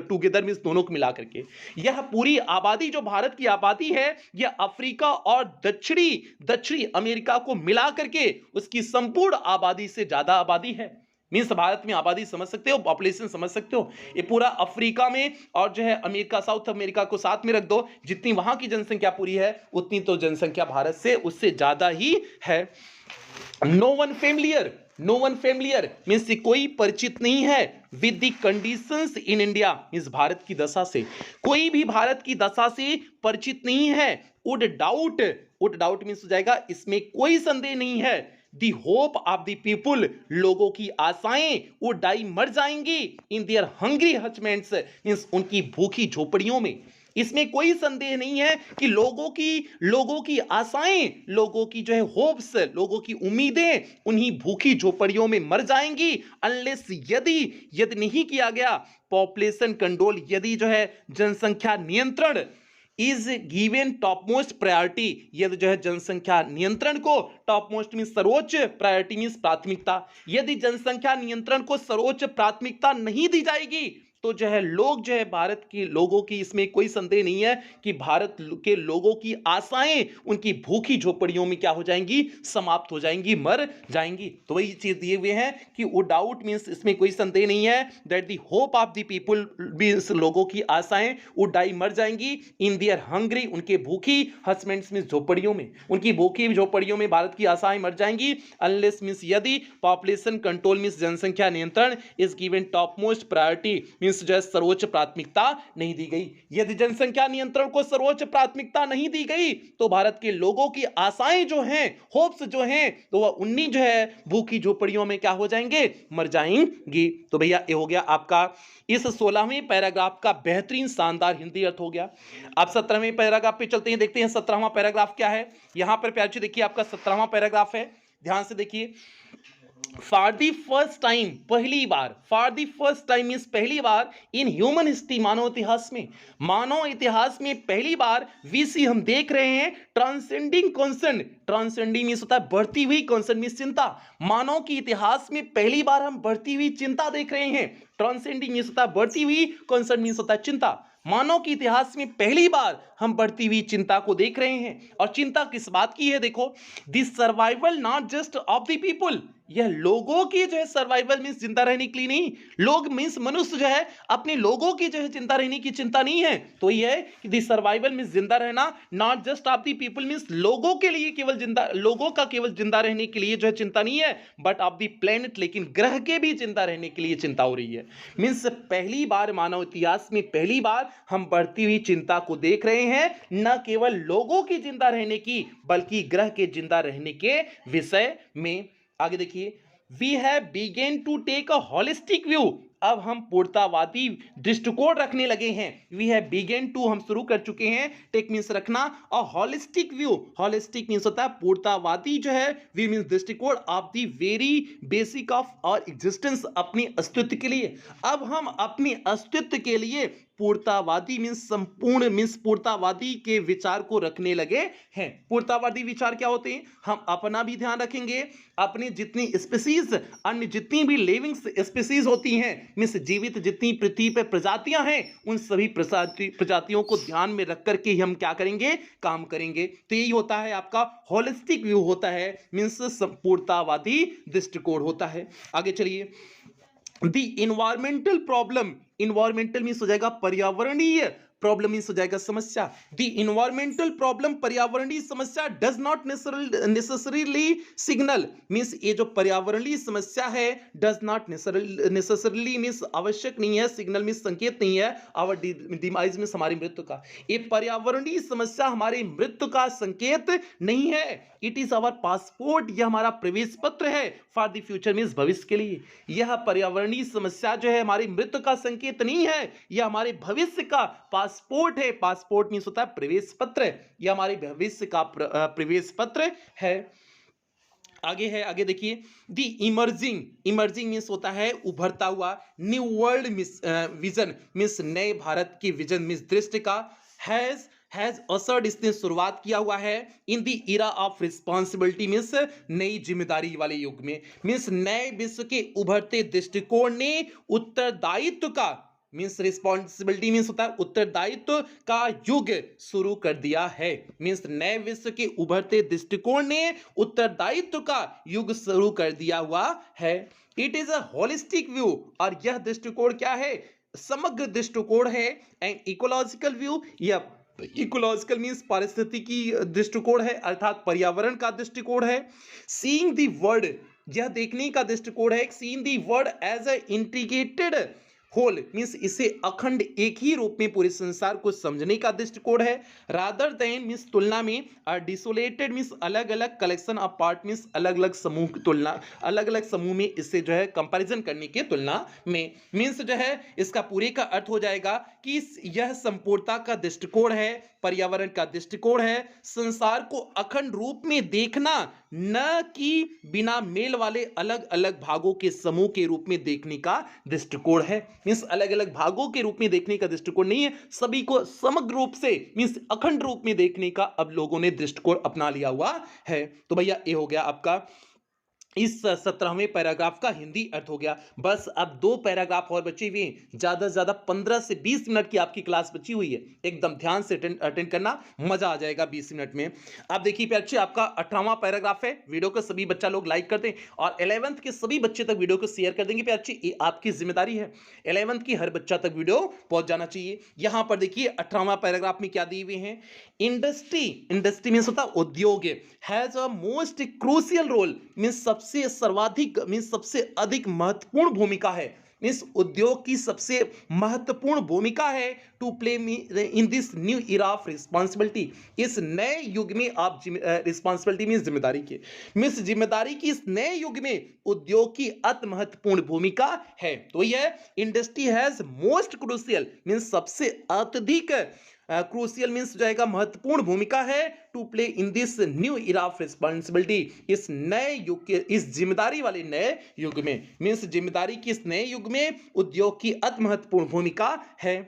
टुगेदर मींस दोनों को मिला करके। यह पूरी आबादी जो भारत की आबादी है, यह अफ्रीका और दक्षिणी अमेरिका को मिला करके उसकी संपूर्ण आबादी से ज्यादा आबादी है। मीन्स भारत में आबादी समझ सकते हो, पॉपुलेशन समझ सकते हो, ये पूरा अफ्रीका में और जो है अमेरिका, साउथ अमेरिका को साथ में रख दो, जितनी वहां की जनसंख्या पूरी है उतनी तो जनसंख्या भारत से उससे ज्यादा ही है। नो वन फेमिलियर मीन्स कोई परिचित नहीं है with the conditions in India, means भारत की दशा से, कोई भी भारत की दशा से परिचित नहीं है। वुड डाउट मीन्स हो जाएगा इसमें कोई संदेह नहीं है। The hope of the people, लोगों की आशाएं वो डाई मर जाएंगी इन देयर हंग्री हचमेंट्स, मीन्स उनकी भूखी झोपड़ियों में। इसमें कोई संदेह नहीं है कि लोगों की आशाएं, लोगों की जो है होप्स, लोगों की उम्मीदें उन्हीं भूखी झोपड़ियों में मर जाएंगी, अनलेस यदि नहीं किया गया पॉपुलेशन कंट्रोल, यदि जो है जनसंख्या नियंत्रण is given top most priority, यदि जो है जनसंख्या नियंत्रण को टॉप मोस्ट मीन सर्वोच्च प्रायोरिटी मीन प्राथमिकता, यदि जनसंख्या नियंत्रण को सर्वोच्च प्राथमिकता नहीं दी जाएगी तो जो है लोग जो है भारत के लोगों की, इसमें कोई संदेह नहीं है कि भारत के लोगों की आशाएं उनकी भूखी झोपड़ियों में क्या हो जाएंगी? समाप्त हो जाएंगी, मर जाएंगी। तो वही चीज दिए हुए हैं कि वो डाउट मीन्स इसमें कोई संदेह नहीं है that the hope of the people means लोगों की आशाएं वो डाई मर जाएंगी इन देयर हंग्री, उनके भूखी हस्बैंड्स मीन्स झोपड़ियों में, उनकी भूखी झोपड़ियों में भारत की आशाएं मर जाएंगी, अनलेस मीन्स यदि पॉपुलेशन कंट्रोल मीन्स जनसंख्या नियंत्रण is given top most priority means जो है सर्वोच्च प्राथमिकता नहीं दी गई। यदि जनसंख्या नियंत्रण को सर्वोच्च प्राथमिकता नहीं दी गई तो भारत के लोगों की आशाएं जो हैं, होप्स जो हैं, तो वह उन्हीं जो है भूखी झोपड़ियों में क्या हो जाएंगे? मर जाएंगी। तो भैया ये हो गया आपका इस 16वें पैराग्राफ का बेहतरीन शानदार हिंदी अर्थ हो गया। अब 17वें पैराग्राफ पे चलते हैं, देखते हैं 17वां पैराग्राफ क्या है। यहां पर प्यारे देखिए आपका 17वां पैराग्राफ है, ध्यान से देखिए। फॉर द फर्स्ट टाइम, पहली बार, for the first time means पहली बार इन ह्यूमन हिस्ट्री, मानव इतिहास में पहली बार वी सी हम देख रहे हैं ट्रांसेंडिंग कंसर्न, ट्रांसेंडिंग मीन्स होता है बढ़ती हुई, कंसर्न मीन्स चिंता। मानव के इतिहास में पहली बार हम बढ़ती हुई चिंता देख रहे हैं। ट्रांसेंडिंग मीन्स होता है बढ़ती हुई, कंसर्न मीन्स होता है चिंता। मानव के इतिहास में पहली बार हम बढ़ती हुई चिंता को देख रहे हैं। और चिंता किस बात की है? देखो, this survival not just of the people, यह लोगों की जो है सर्वाइवल मीन्स जिंदा रहने के लिए नहीं, लोग मीन्स मनुष्य जो है अपने लोगों की जो है जिंदा रहने की चिंता नहीं है। तो यह है कि दिस सर्वाइवल मीन्स जिंदा रहना, not just of the people means लोगों के लिए केवल जिंदा, लोगों का केवल जिंदा रहने के लिए जो है चिंता नहीं है, बट ऑफ द प्लेनेट, लेकिन ग्रह के भी जिंदा रहने के लिए चिंता हो रही है। मीन्स पहली बार मानव इतिहास में पहली बार हम बढ़ती हुई चिंता को देख रहे हैं, न केवल लोगों की जिंदा रहने की बल्कि ग्रह के जिंदा रहने के विषय में। आगे देखिए, we have begun to take a holistic view, अब हम पूर्णतावादी दृष्टिकोण रखने लगे हैं। वी हैव बिगेन टू, हम शुरू कर चुके हैं, टेक मीन्स रखना, और हॉलिस्टिक व्यू, हॉलिस्टिक मीन्स होता है पूर्णतावादी जो है, वी मीन्स दृष्टिकोण, of the very basic of our existence, अपनी अस्तित्व के लिए। अब हम अपने अस्तित्व के लिए पूर्णतावादी मीन्स संपूर्ण मीन्स पूर्णतावादी के विचार को रखने लगे हैं। पूर्णतावादी विचार क्या होते हैं? हम अपना भी ध्यान रखेंगे, अपनी जितनी स्पीसीज, अन्य जितनी भी लिविंग स्पीसीज होती हैं मीन्स जीवित जितनी पृथ्वी पर प्रजातियां हैं, उन सभी प्रजातियों को ध्यान में रख करके हम क्या करेंगे? काम करेंगे। तो यही होता है आपका होलिस्टिक व्यू होता है, मीन्स पूर्णतावादी दृष्टिकोण होता है। आगे चलिए, the environmental problem, environmental means हो जाएगा पर्यावरणीय, प्रॉब्लम मीन्स हो जाएगा समस्या। द इन्वायरमेंटल प्रॉब्लम पर्यावरणीय समस्या does not necessarily signal, means ये जो पर्यावरणीय समस्या है डज नॉट नेसेसरली मीन्स आवश्यक नहीं है, सिग्नल मीन्स संकेत नहीं है, आवर डिमाइज मीन्स हमारी मृत्यु का। ये पर्यावरणीय समस्या हमारी मृत्यु का संकेत नहीं है। इट इज आवर पासपोर्ट, यह हमारा प्रवेश पत्र है फॉर द फ्यूचर मीन्स भविष्य के लिए। यह पर्यावरणीय समस्या जो है हमारी मृत्यु का संकेत नहीं है, यह हमारे भविष्य का पासपोर्ट है। पासपोर्ट मीन्स होता है प्रवेश पत्र, यह हमारे भविष्य का प्रवेश पत्र है। आगे है, आगे देखिए, द इमर्जिंग, इमर्जिंग मीन्स होता है उभरता हुआ, न्यू वर्ल्ड विजन मीन्स नए भारत की विजन मीन्स दृष्टि का, हैज असर्ड इसने शुरुआत किया हुआ है, in the era of responsibility means नई जिम्मेदारी वाले युग में, मीन्स नए विश्व के उभरते दृष्टिकोण ने उत्तरदायित्व का, मीन्स रिस्पॉन्सिबिलिटी मीन्स होता है उत्तरदायित्व का युग शुरू कर दिया है, मीन्स नए विश्व के उभरते दृष्टिकोण ने उत्तरदायित्व का युग शुरू कर दिया हुआ है। It is a holistic view, और यह दृष्टिकोण क्या है, समग्र दृष्टिकोण है। एंड इकोलॉजिकल व्यू, यह इकोलॉजिकल मीन्स पारिस्थितिकी दृष्टिकोण है, अर्थात पर्यावरण का दृष्टिकोण है। सीइंग द वर्ल्ड, यह देखने का दृष्टिकोण है, seeing the world as a integrated whole means इसे अखंड एक ही रूप में पूरे संसार को समझने का दृष्टिकोण है। रादर देन मीन्स तुलना में, डिसोलेटेड मीन्स अलग अलग, कलेक्शन ऑफ पार्ट मीन्स अलग अलग समूह की तुलना, अलग अलग समूह में इससे जो है कंपैरिजन करने की तुलना में, मीन्स जो है इसका पूरे का अर्थ हो जाएगा कि यह संपूर्णता का दृष्टिकोण है, पर्यावरण का दृष्टिकोण है, संसार को अखंड रूप में देखना, न कि बिना मेल वाले अलग अलग भागों के समूह के रूप में देखने का दृष्टिकोण है। मीन्स अलग अलग भागों के रूप में देखने का दृष्टिकोण नहीं है, सभी को समग्र रूप से मीन्स अखंड रूप में देखने का अब लोगों ने दृष्टिकोण अपना लिया हुआ है। तो भैया ये हो गया आपका इस 17वें पैराग्राफ का हिंदी अर्थ हो गया। बस अब 2 पैराग्राफ और बचे हुए हैं, ज्यादा से ज्यादा 15 से 20 मिनट की आपकी क्लास बची हुई है, एकदम ध्यान से अटेंड करना, मजा आ जाएगा 20 मिनट में। अब देखिए प्यारे, आपका 18वां पैराग्राफ है, वीडियो को सभी बच्चा लोग लाइक करते हैं और 11th के सभी बच्चे तक वीडियो को शेयर कर देंगे प्यारे, ये आपकी जिम्मेदारी है, 11th की हर बच्चा तक वीडियो पहुंच जाना चाहिए। यहां पर देखिए 18वां पैराग्राफ में क्या दिए हुए हैं, इंडस्ट्री, इंडस्ट्री मीन्स होता है उद्योग, has a most crucial role means सबसे सर्वाधिक मीन्स सबसे अधिक महत्वपूर्ण भूमिका है, मीन्स उद्योग की सबसे महत्वपूर्ण भूमिका है to play in this new era of responsibility, इस नए युग में आप रिस्पॉन्सिबिलिटी मीन्स जिम्मेदारी की, मीन्स जिम्मेदारी की इस नए युग में उद्योग की अति महत्वपूर्ण भूमिका है। तो यह industry has most crucial means सबसे अत्यधिक, क्रूशियल मीन्स जाएगा महत्वपूर्ण भूमिका है, to play in this new era of responsibility, इस नए युग के, इस जिम्मेदारी वाले नए युग में, मीन्स जिम्मेदारी की इस नए युग में उद्योग की अति महत्वपूर्ण भूमिका है।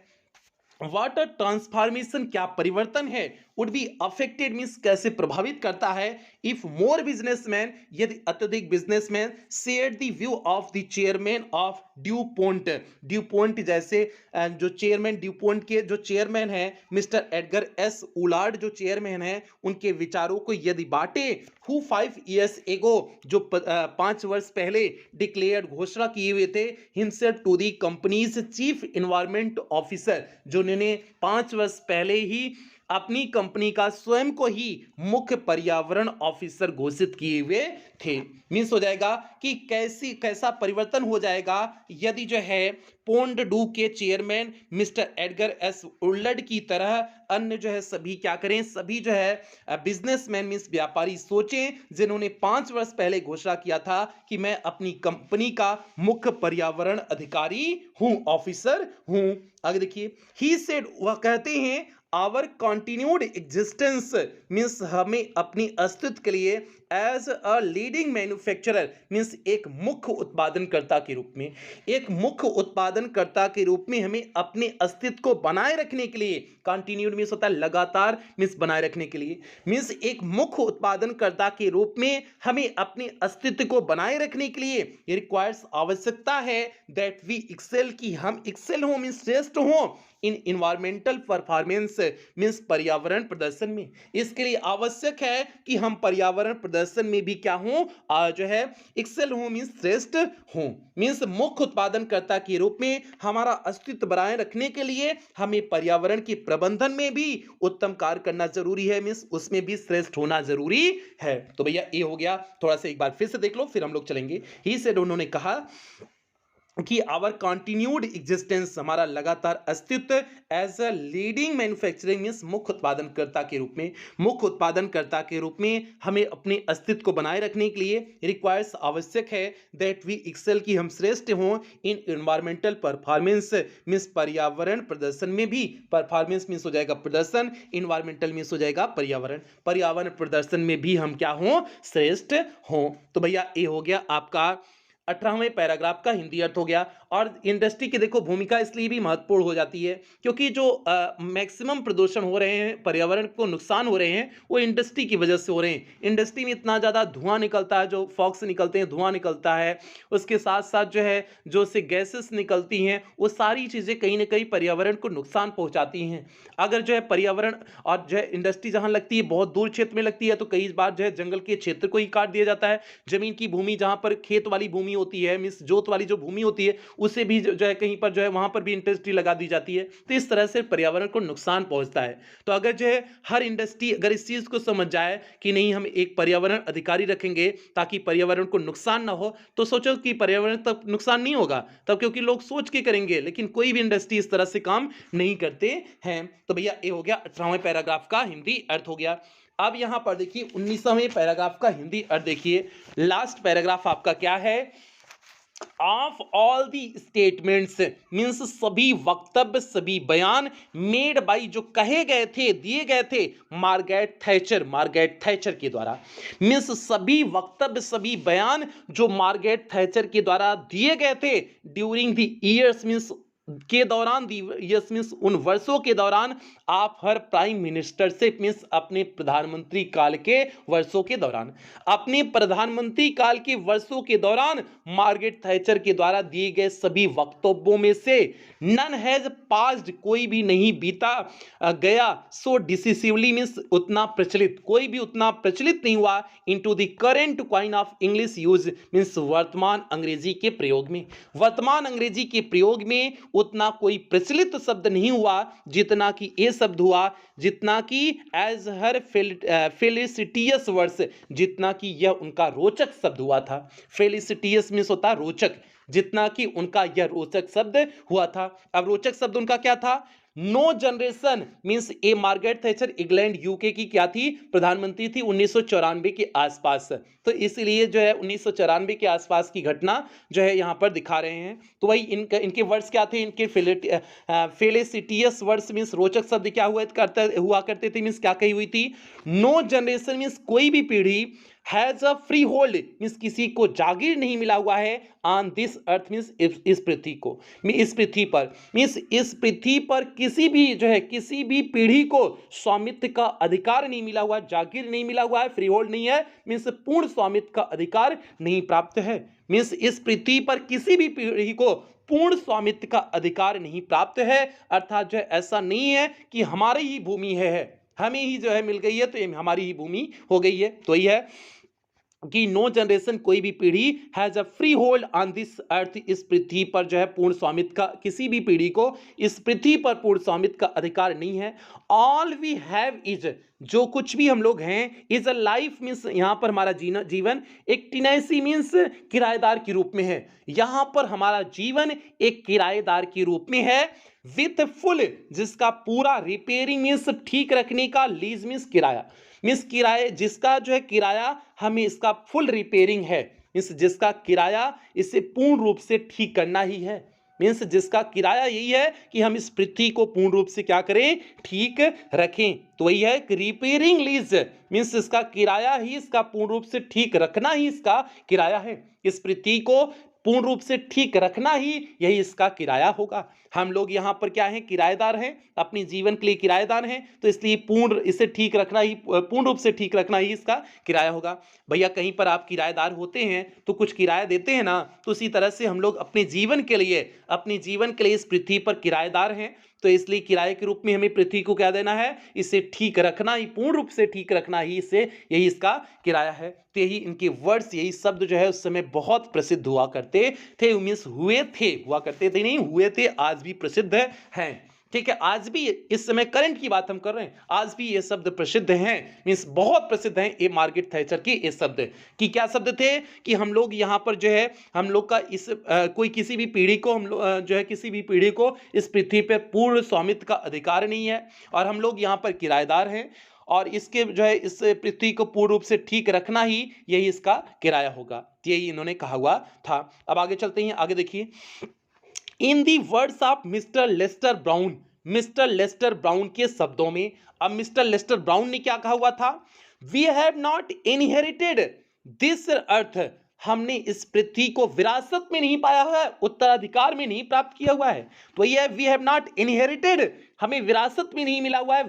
वाटर ट्रांसफॉर्मेशन, क्या परिवर्तन है, वुड बी अफेक्टेड मीन्स कैसे प्रभावित करता है, इफ मोर बिजनेसमैन, यदि अत्यधिक businessman share the view of the chairman of DuPont, DuPont जैसे जो चेयरमैन ड्यूपोंट के जो चेयरमैन है मिस्टर एडगर एस उलार्ड जो चेयरमैन है, उनके विचारों को यदि बांटे, हु 5 years एगो जो 5 वर्ष पहले डिक्लेयर्ड घोषणा किए हुए थे, himself to the company's chief environment officer, जो उन्होंने 5 वर्ष पहले ही अपनी कंपनी का स्वयं को ही मुख्य पर्यावरण ऑफिसर घोषित किए हुए थे। मीन्स हो जाएगा कि कैसा परिवर्तन हो जाएगा यदि जो है पोंड डू के चेयरमैन मिस्टर एडगर एस उल्लड की तरह अन्य जो है सभी क्या करें, सभी जो है बिजनेसमैन मीन्स व्यापारी सोचें, जिन्होंने 5 वर्ष पहले घोषणा किया था कि मैं अपनी कंपनी का मुख्य पर्यावरण अधिकारी हूं, ऑफिसर हूं। आगे देखिए, ही सेड, वह कहते हैं, आवर कंटिन्यूड एग्जिस्टेंस मीन्स हमें अपनी अस्तित्व के लिए as a leading manufacturer means एक मुख्य उत्पादनकर्ता के रूप में, एक मुख्य उत्पादनकर्ता के रूप में हमें अपने अस्तित्व को बनाए रखने के लिए, कंटिन्यूड मीन्स होता है लगातार, मीन्स बनाए रखने के लिए, मीन्स एक मुख्य उत्पादनकर्ता के रूप में हमें अपने अस्तित्व को बनाए रखने के लिए ये रिक्वायर्स, आवश्यकता है, दैट वी एक्सेल, की हम एक्सेल हो मीन्स श्रेष्ठ हो इन इन्वायरमेंटल परफॉर्मेंस मीन्स पर्यावरण प्रदर्शन में। इसके लिए आवश्यक है कि हम पर्यावरण प्रदर्शन में भी क्या हों, जो है एक्सेल हों, मीन्स श्रेष्ठ हों। मीन्स मुख्य उत्पादनकर्ता के रूप में हमारा अस्तित्व बनाए रखने के लिए हमें पर्यावरण के प्रबंधन में भी उत्तम कार्य करना जरूरी है, मीन्स उसमें भी श्रेष्ठ होना जरूरी है। तो भैया ये हो गया, थोड़ा सा एक बार फिर से देख लो, फिर हम लोग चलेंगे। ही सेड, उन्होंने कहा कि आवर कंटिन्यूड एग्जिस्टेंस, हमारा लगातार अस्तित्व as a leading manufacturing means मुख्य उत्पादनकर्ता के रूप में, मुख्य उत्पादनकर्ता के रूप में हमें अपने अस्तित्व को बनाए रखने के लिए रिक्वायर्स, आवश्यक है दैट वी एक्सेल, की हम श्रेष्ठ हों इन एनवायरमेंटल परफॉर्मेंस मीन्स पर्यावरण प्रदर्शन में भी। परफॉर्मेंस मीन्स हो जाएगा प्रदर्शन, इन्वायरमेंटल मीन्स हो जाएगा पर्यावरण, पर्यावरण प्रदर्शन में भी हम क्या हों, श्रेष्ठ हों। तो भैया ये हो गया आपका 18वें पैराग्राफ का हिंदी अर्थ हो गया। और इंडस्ट्री की देखो भूमिका इसलिए भी महत्वपूर्ण हो जाती है क्योंकि जो मैक्सिमम प्रदूषण हो रहे हैं, पर्यावरण को नुकसान हो रहे हैं, वो इंडस्ट्री की वजह से हो रहे हैं। इंडस्ट्री में इतना ज़्यादा धुआं निकलता है, जो फॉक्स निकलते हैं, धुआं निकलता है, उसके साथ साथ जो है जो से गैसेस निकलती हैं, वो सारी चीज़ें कहीं ना कहीं पर्यावरण को नुकसान पहुंचाती हैं। अगर जो है पर्यावरण और जो है इंडस्ट्री जहाँ लगती है बहुत दूर क्षेत्र में लगती है, तो कई बार जो है जंगल के क्षेत्र को ही काट दिया जाता है। जमीन की भूमि जहाँ पर खेत वाली भूमि होती है, मीन्स जोत वाली जो भूमि होती है, उसे भी जो है कहीं पर जो है वहां पर भी इंडस्ट्री लगा दी जाती है। तो इस तरह से पर्यावरण को नुकसान पहुंचता है। तो अगर जो है हर इंडस्ट्री अगर इस चीज को समझ जाए कि नहीं हम एक पर्यावरण अधिकारी रखेंगे ताकि पर्यावरण को नुकसान ना हो, तो सोचो कि पर्यावरण तब नुकसान नहीं होगा तब, क्योंकि लोग सोच के करेंगे, लेकिन कोई भी इंडस्ट्री इस तरह से काम नहीं करते हैं। तो भैया ये हो गया 18वें पैराग्राफ का हिंदी अर्थ हो गया। अब यहां पर देखिए 19वें पैराग्राफ का हिंदी अर्थ देखिए। लास्ट पैराग्राफ आपका क्या है, of all the statements means सभी वक्तव्य, सभी बयान मेड बाई, जो कहे गए थे, दिए गए थे मार्गरेट थैचर, मार्गरेट थैचर के द्वारा। मीन्स सभी वक्तव्य, सभी बयान जो मार्गरेट थैचर के द्वारा दिए गए थे ड्यूरिंग द ईयर्स मीन्स के दौरान, ईयर्स मीन्स उन वर्षों के दौरान, आप हर प्राइम मिनिस्टर से मीन्स अपने प्रधानमंत्री काल के वर्षों के दौरान, अपने प्रधानमंत्री काल के वर्षों के दौरान मार्गरेट थैचर के द्वारा दिए गए सभी वक्तव्यों में से नन हैज पास्ड, कोई भी नहीं बीता गया, सो डिसिसिवली मीन्स उतना प्रचलित, कोई भी उतना प्रचलित नहीं हुआ into the current coin of English use means वर्तमान अंग्रेजी के प्रयोग में, वर्तमान अंग्रेजी के प्रयोग में उतना कोई प्रचलित शब्द नहीं हुआ जितना कि ये शब्द हुआ, जितना कि एज हर फेलिसिटियस वर्ड्स, जितना कि यह उनका रोचक शब्द हुआ था। फेलिसिटियस मीन्स होता रोचक, जितना कि उनका यह रोचक शब्द हुआ था। अब रोचक शब्द उनका क्या था, नो जनरेशन मीन्स ए मार्गरेट थैचर इंग्लैंड यूके की क्या थी, प्रधानमंत्री थी 1994 के आसपास। तो इसलिए जो है 1994 के आसपास की घटना जो है यहाँ पर दिखा रहे हैं। तो वही इनके वर्ड्स क्या थे, इनके फेलिसिटियस वर्ड्स मीन्स रोचक शब्द क्या हुआ करते थे, मीन्स क्या कही हुई थी, नो जनरेशन मीन्स कोई भी पीढ़ी, has a free hold means किसी को जागीर नहीं मिला हुआ है, ऑन दिस अर्थ मीन्स इस पृथ्वी को, इस पृथ्वी पर मीन्स इस पृथ्वी पर किसी भी जो है किसी भी पीढ़ी को स्वामित्व का अधिकार नहीं मिला हुआ, जागीर नहीं मिला हुआ है, फ्री होल्ड नहीं है मीन्स पूर्ण स्वामित्व का अधिकार नहीं प्राप्त है। मीन्स इस पृथ्वी पर किसी भी पीढ़ी को पूर्ण स्वामित्व का अधिकार नहीं प्राप्त है, अर्थात जो है ऐसा नहीं है कि हमारी ही भूमि है, हमें ही जो है मिल गई है तो ये हमारी ही भूमि हो गई है। तो ये है कि नो जनरेशन कोई भी पीढ़ी has a free hold on this earth, इस पृथ्वी पर जो है पूर्ण स्वामित्व का, किसी भी पीढ़ी को इस पृथ्वी पर पूर्ण स्वामित्व का अधिकार नहीं है। ऑल वी हैव इज, जो कुछ भी हम लोग हैं, इज अ लाइफ मीन्स यहाँ पर हमारा जीवन एक टिनेसी मीन्स किराएदार के रूप में है, यहाँ पर हमारा जीवन एक किराएदार के रूप में है, विथ फुल जिसका पूरा रिपेयरिंग मीन्स ठीक रखने का, लीज मीन्स किराया मीन्स किराए, जिसका जो है किराया हमें इसका फुल रिपेयरिंग है, मीन्स जिसका किराया इसे पूर्ण रूप से ठीक करना ही है, मीन्स जिसका किराया यही है कि हम इस पृथ्वी को पूर्ण रूप से क्या करें, ठीक रखें। तो वही है रिपेयरिंग लीज मीन्स इसका किराया ही, इसका पूर्ण रूप से ठीक रखना ही इसका किराया है, इस पृथ्वी को पूर्ण रूप से ठीक रखना ही यही इसका किराया होगा। हम लोग यहाँ पर क्या हैं, किराएदार हैं, अपने जीवन के लिए किराएदार हैं, तो इसलिए इसे ठीक रखना ही, पूर्ण रूप से ठीक रखना ही इसका किराया होगा। भैया कहीं पर आप किराएदार होते हैं तो कुछ किराया देते हैं ना, तो उसी तरह से हम लोग अपने जीवन के लिए इस पृथ्वी पर किराएदार हैं। तो इसलिए किराए के रूप में हमें पृथ्वी को क्या देना है, इसे ठीक रखना ही, पूर्ण रूप से ठीक रखना ही इसे, यही इसका किराया है। तो यही इनके वर्ड्स, यही शब्द जो है उस समय बहुत प्रसिद्ध हुआ करते थे, मीन्स हुए थे, हुआ करते थे नहीं, हुए थे, आज भी प्रसिद्ध हैं। ठीक है, आज भी इस समय करंट की बात हम कर रहे हैं, आज भी ये शब्द प्रसिद्ध हैं, मीन्स बहुत प्रसिद्ध हैं ये मार्gaरेट थैचर के ये शब्द। कि क्या शब्द थे कि हम लोग यहाँ पर जो है, हम लोग का इस कोई किसी भी पीढ़ी को, हम लोग जो है किसी भी पीढ़ी को इस पृथ्वी पर पूर्ण स्वामित्व का अधिकार नहीं है, और हम लोग यहाँ पर किराएदार हैं, और इसके जो है इस पृथ्वी को पूर्ण रूप से ठीक रखना ही यही इसका किराया होगा। यही इन्होंने कहा हुआ था। अब आगे चलते हैं, आगे देखिए। In the words of mister Lester Brown, mister Lester Brown के शब्दों में, अब मिस्टर लेस्टर ब्राउन ने क्या कहा हुआ था, we have not inherited this earth, हमने इस पृथ्वी को विरासत में नहीं पाया हुआ है, उत्तराधिकार में नहीं प्राप्त किया हुआ है। तो यह वी हैव नॉट इनहेरिटेड, हमें विरासत में नहीं मिला हुआ है,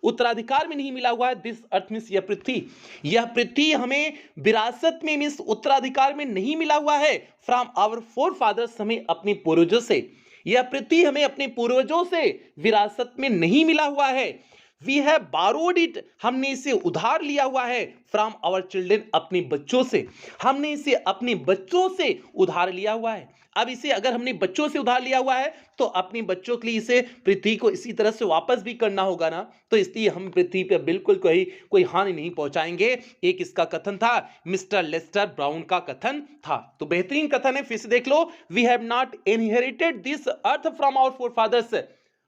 उत्तराधिकार में नहीं मिला हुआ है, दिस अर्थ मीन्स यह पृथ्वी, यह पृथ्वी हमें विरासत में मीन्स उत्तराधिकार में नहीं मिला हुआ है, फ्रॉम आवर फोर फादर्स, हमें अपने पूर्वजों से, यह पृथ्वी हमें अपने पूर्वजों से विरासत में नहीं मिला हुआ है। वी हैव बारोड इट, हमने इसे उधार लिया हुआ है, फ्रॉम आवर चिल्ड्रन, अपने बच्चों से, हमने इसे अपने बच्चों से उधार लिया हुआ है। अब इसे अगर हमने बच्चों से उधार लिया हुआ है तो अपने बच्चों के लिए इसे पृथ्वी को इसी तरह से वापस भी करना होगा ना, तो इसलिए हम पृथ्वी पर बिल्कुल कोई हानि नहीं पहुंचाएंगे। एक इसका कथन था, मिस्टर लेस्टर ब्राउन का कथन था। तो बेहतरीन कथन है, फिर से देख लो, we have not inherited this earth from our forefathers,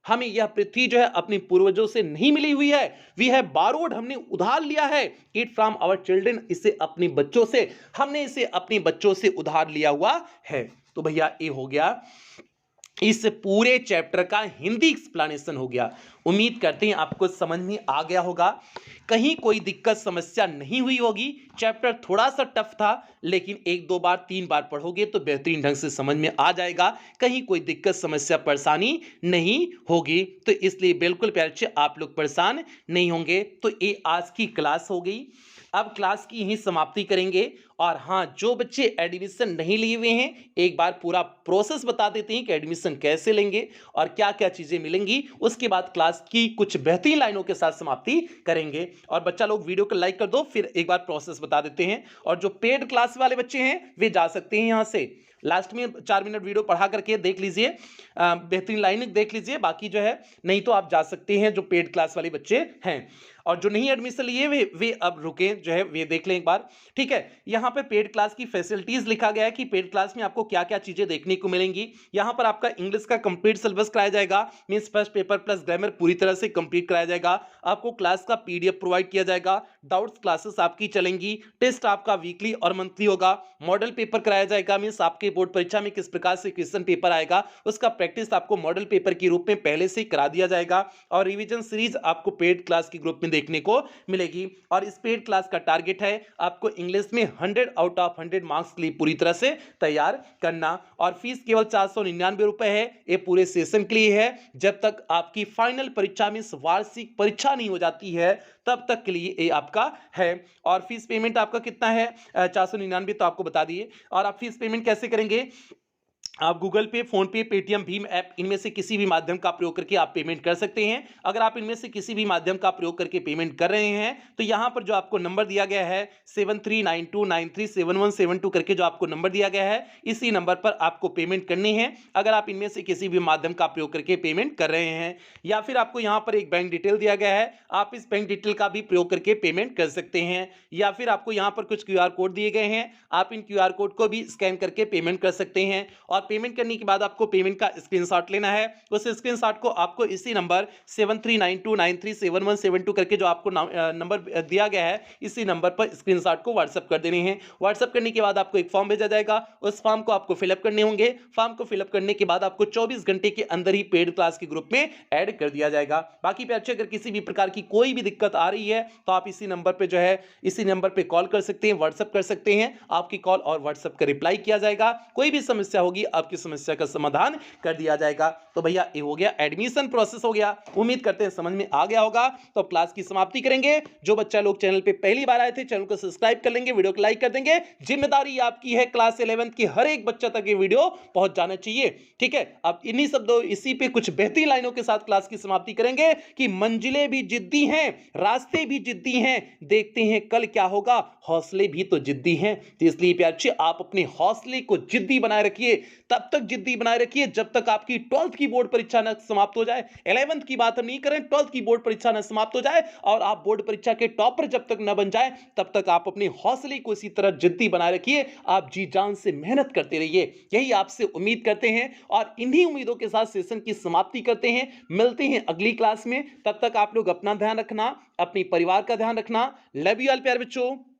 हमें यह पृथ्वी जो है अपने पूर्वजों से नहीं मिली हुई है, वी हैव बारोड, हमने उधार लिया है, इट फ्रॉम आवर चिल्ड्रन, इसे अपने बच्चों से, हमने इसे अपने बच्चों से उधार लिया हुआ है। तो भैया ये हो गया इस पूरे चैप्टर का हिंदी एक्सप्लेनेशन हो गया। उम्मीद करते हैं आपको समझ में आ गया होगा, कहीं कोई दिक्कत समस्या नहीं हुई होगी। चैप्टर थोड़ा सा टफ था, लेकिन एक दो बार तीन बार पढ़ोगे तो बेहतरीन ढंग से समझ में आ जाएगा, कहीं कोई दिक्कत समस्या परेशानी नहीं होगी। तो इसलिए बिल्कुल प्यारे बच्चे आप लोग परेशान नहीं होंगे। तो ये आज की क्लास हो गई, अब क्लास की यहीं समाप्ति करेंगे। और हाँ, जो बच्चे एडमिशन नहीं लिए हुए हैं, एक बार पूरा प्रोसेस बता देते हैं कि एडमिशन कैसे लेंगे और क्या क्या चीज़ें मिलेंगी, उसके बाद क्लास की कुछ बेहतरीन लाइनों के साथ समाप्ति करेंगे। और बच्चा लोग वीडियो को लाइक कर दो, फिर एक बार प्रोसेस बता देते हैं। और जो पेड क्लास वाले बच्चे हैं वे जा सकते हैं यहाँ से, लास्ट में 4 मिनट वीडियो पढ़ा करके देख लीजिए, बेहतरीन लाइन देख लीजिए, बाकी जो है नहीं तो आप जा सकते हैं जो पेड क्लास वाले बच्चे हैं। और जो नहीं एडमिशन लिए वे अब रुकें, जो है वे देख लें एक बार, ठीक है। यहाँ पे पेड क्लास की फैसिलिटीज लिखा गया है कि पेड क्लास में आपको क्या क्या चीजें देखने को मिलेंगी। यहाँ पर आपका इंग्लिश का कंप्लीट सिलेबस कराया जाएगा, means first paper plus grammar पूरी तरह से कंप्लीट कराया जाएगा। आपको क्लास का PDF प्रोवाइड किया जाएगा, डाउट्स क्लासेस आपकी चलेंगी, टेस्ट आपका वीकली और मंथली होगा, मॉडल पेपर कराया जाएगा, मींस आपके बोर्ड परीक्षा में किस प्रकार से क्वेश्चन पेपर आएगा उसका प्रैक्टिस आपको मॉडल पेपर के रूप में पहले से करा दिया जाएगा। और रिवीजन सीरीज आपको पेड क्लास के ग्रुप में देखने को मिलेगी। और इस पेड क्लास का टारगेट है आपको इंग्लिश में 100 आउट ऑफ 100 मार्क्स के लिए पूरी तरह से तैयार करना। और फीस केवल 499 रुपए है, ये पूरे सेशन के लिए है, जब तक आपकी फाइनल परीक्षा में वार्षिक परीक्षा नहीं हो जाती है तब तक के लिए ये आपका है। और फीस पेमेंट आपका कितना है, 499 तो आपको बता दिए। और आप फीस पेमेंट कैसे करेंगे, आप गूगल पे, फोन पे, पेटीएम, भीम ऐप, इनमें से किसी भी माध्यम का प्रयोग करके आप पेमेंट कर सकते हैं। अगर आप इनमें से किसी भी माध्यम का प्रयोग करके पेमेंट कर रहे हैं तो यहाँ पर जो आपको नंबर दिया गया है 7392937172 करके जो आपको नंबर दिया गया है, इसी नंबर पर आपको पेमेंट करनी है। अगर आप इनमें से किसी भी माध्यम का प्रयोग करके पेमेंट कर रहे हैं, या फिर आपको यहाँ पर एक बैंक डिटेल दिया गया है, आप इस बैंक डिटेल का भी प्रयोग करके पेमेंट कर सकते हैं। या फिर आपको यहाँ पर कुछ QR कोड दिए गए हैं, आप इन QR कोड को भी स्कैन करके पेमेंट कर सकते हैं। और पेमेंट करने के बाद आपको पेमेंट का स्क्रीनशॉट लेना है, उस स्क्रीनशॉट को आपको इसी नंबर 7392937172 करके जो आपको नंबर दिया गया है, इसी नंबर पर स्क्रीनशॉट को व्हाट्सएप कर देने हैं। व्हाट्सएप करने के बाद आपको एक फॉर्म भेजा जाएगा, उस फॉर्म को आपको फिलअप करने होंगे। फॉर्म को फिलअप करने के बाद आपको 24 घंटे के अंदर ही पेड क्लास के ग्रुप में ऐड कर दिया जाएगा। बाकी पे अच्छे, अगर किसी भी प्रकार की कोई भी दिक्कत आ रही है तो आप इसी नंबर पे जो है, इसी नंबर पे कॉल कर सकते हैं, व्हाट्सएप कर सकते हैं, आपकी कॉल और व्हाट्सएप का रिप्लाई किया जाएगा। कोई भी समस्या होगी आपकी समस्या का समाधान कर दिया जाएगा। तो भैया ये हो गया एडमिशन प्रोसेस हो गया। उम्मीद करते हैं समझ में आ गया होगा। तो अब क्लास की समाप्ति करेंगे। जो बच्चा लोग चैनल पे पहली बार आए थे चैनल को सब्सक्राइब कर लेंगे, वीडियो को लाइक कर देंगे। जिम्मेदारी आपकी है, क्लास 11th की हर एक बच्चा तक ये वीडियो पहुंच जाना चाहिए। ठीक है, अब इन्हीं शब्दों इसी पे कुछ बेहतरीन लाइनों के साथ क्लास की समाप्ति करेंगे कि मंजिलें भी जिद्दी हैं, रास्ते भी जिद्दी हैं, देखते हैं कल क्या होगा, हौसले भी तो जिद्दी हैं। तो इसलिए प्यारे बच्चे आप अपने हौसले को जिद्दी बनाए रखिए, तब तक जिद्दी बनाए रखिए जब तक आपकी 12th की बोर्ड परीक्षा न समाप्त हो जाए। 11th की बात हम नहीं करें, 12th की बोर्ड परीक्षा न समाप्त हो जाए और आप बोर्ड परीक्षा के टॉपर जब तक न बन जाए तब तक आप अपने हौसले को इसी तरह जिद्दी बनाए रखिए। आप जी जान से मेहनत करते रहिए, यही आपसे उम्मीद करते हैं और इन्हीं उम्मीदों के साथ सेशन की समाप्ति करते हैं। मिलते हैं अगली क्लास में, तब तक आप लोग अपना ध्यान रखना, अपने परिवार का ध्यान रखना। लव यू ऑल प्यारे बच्चों।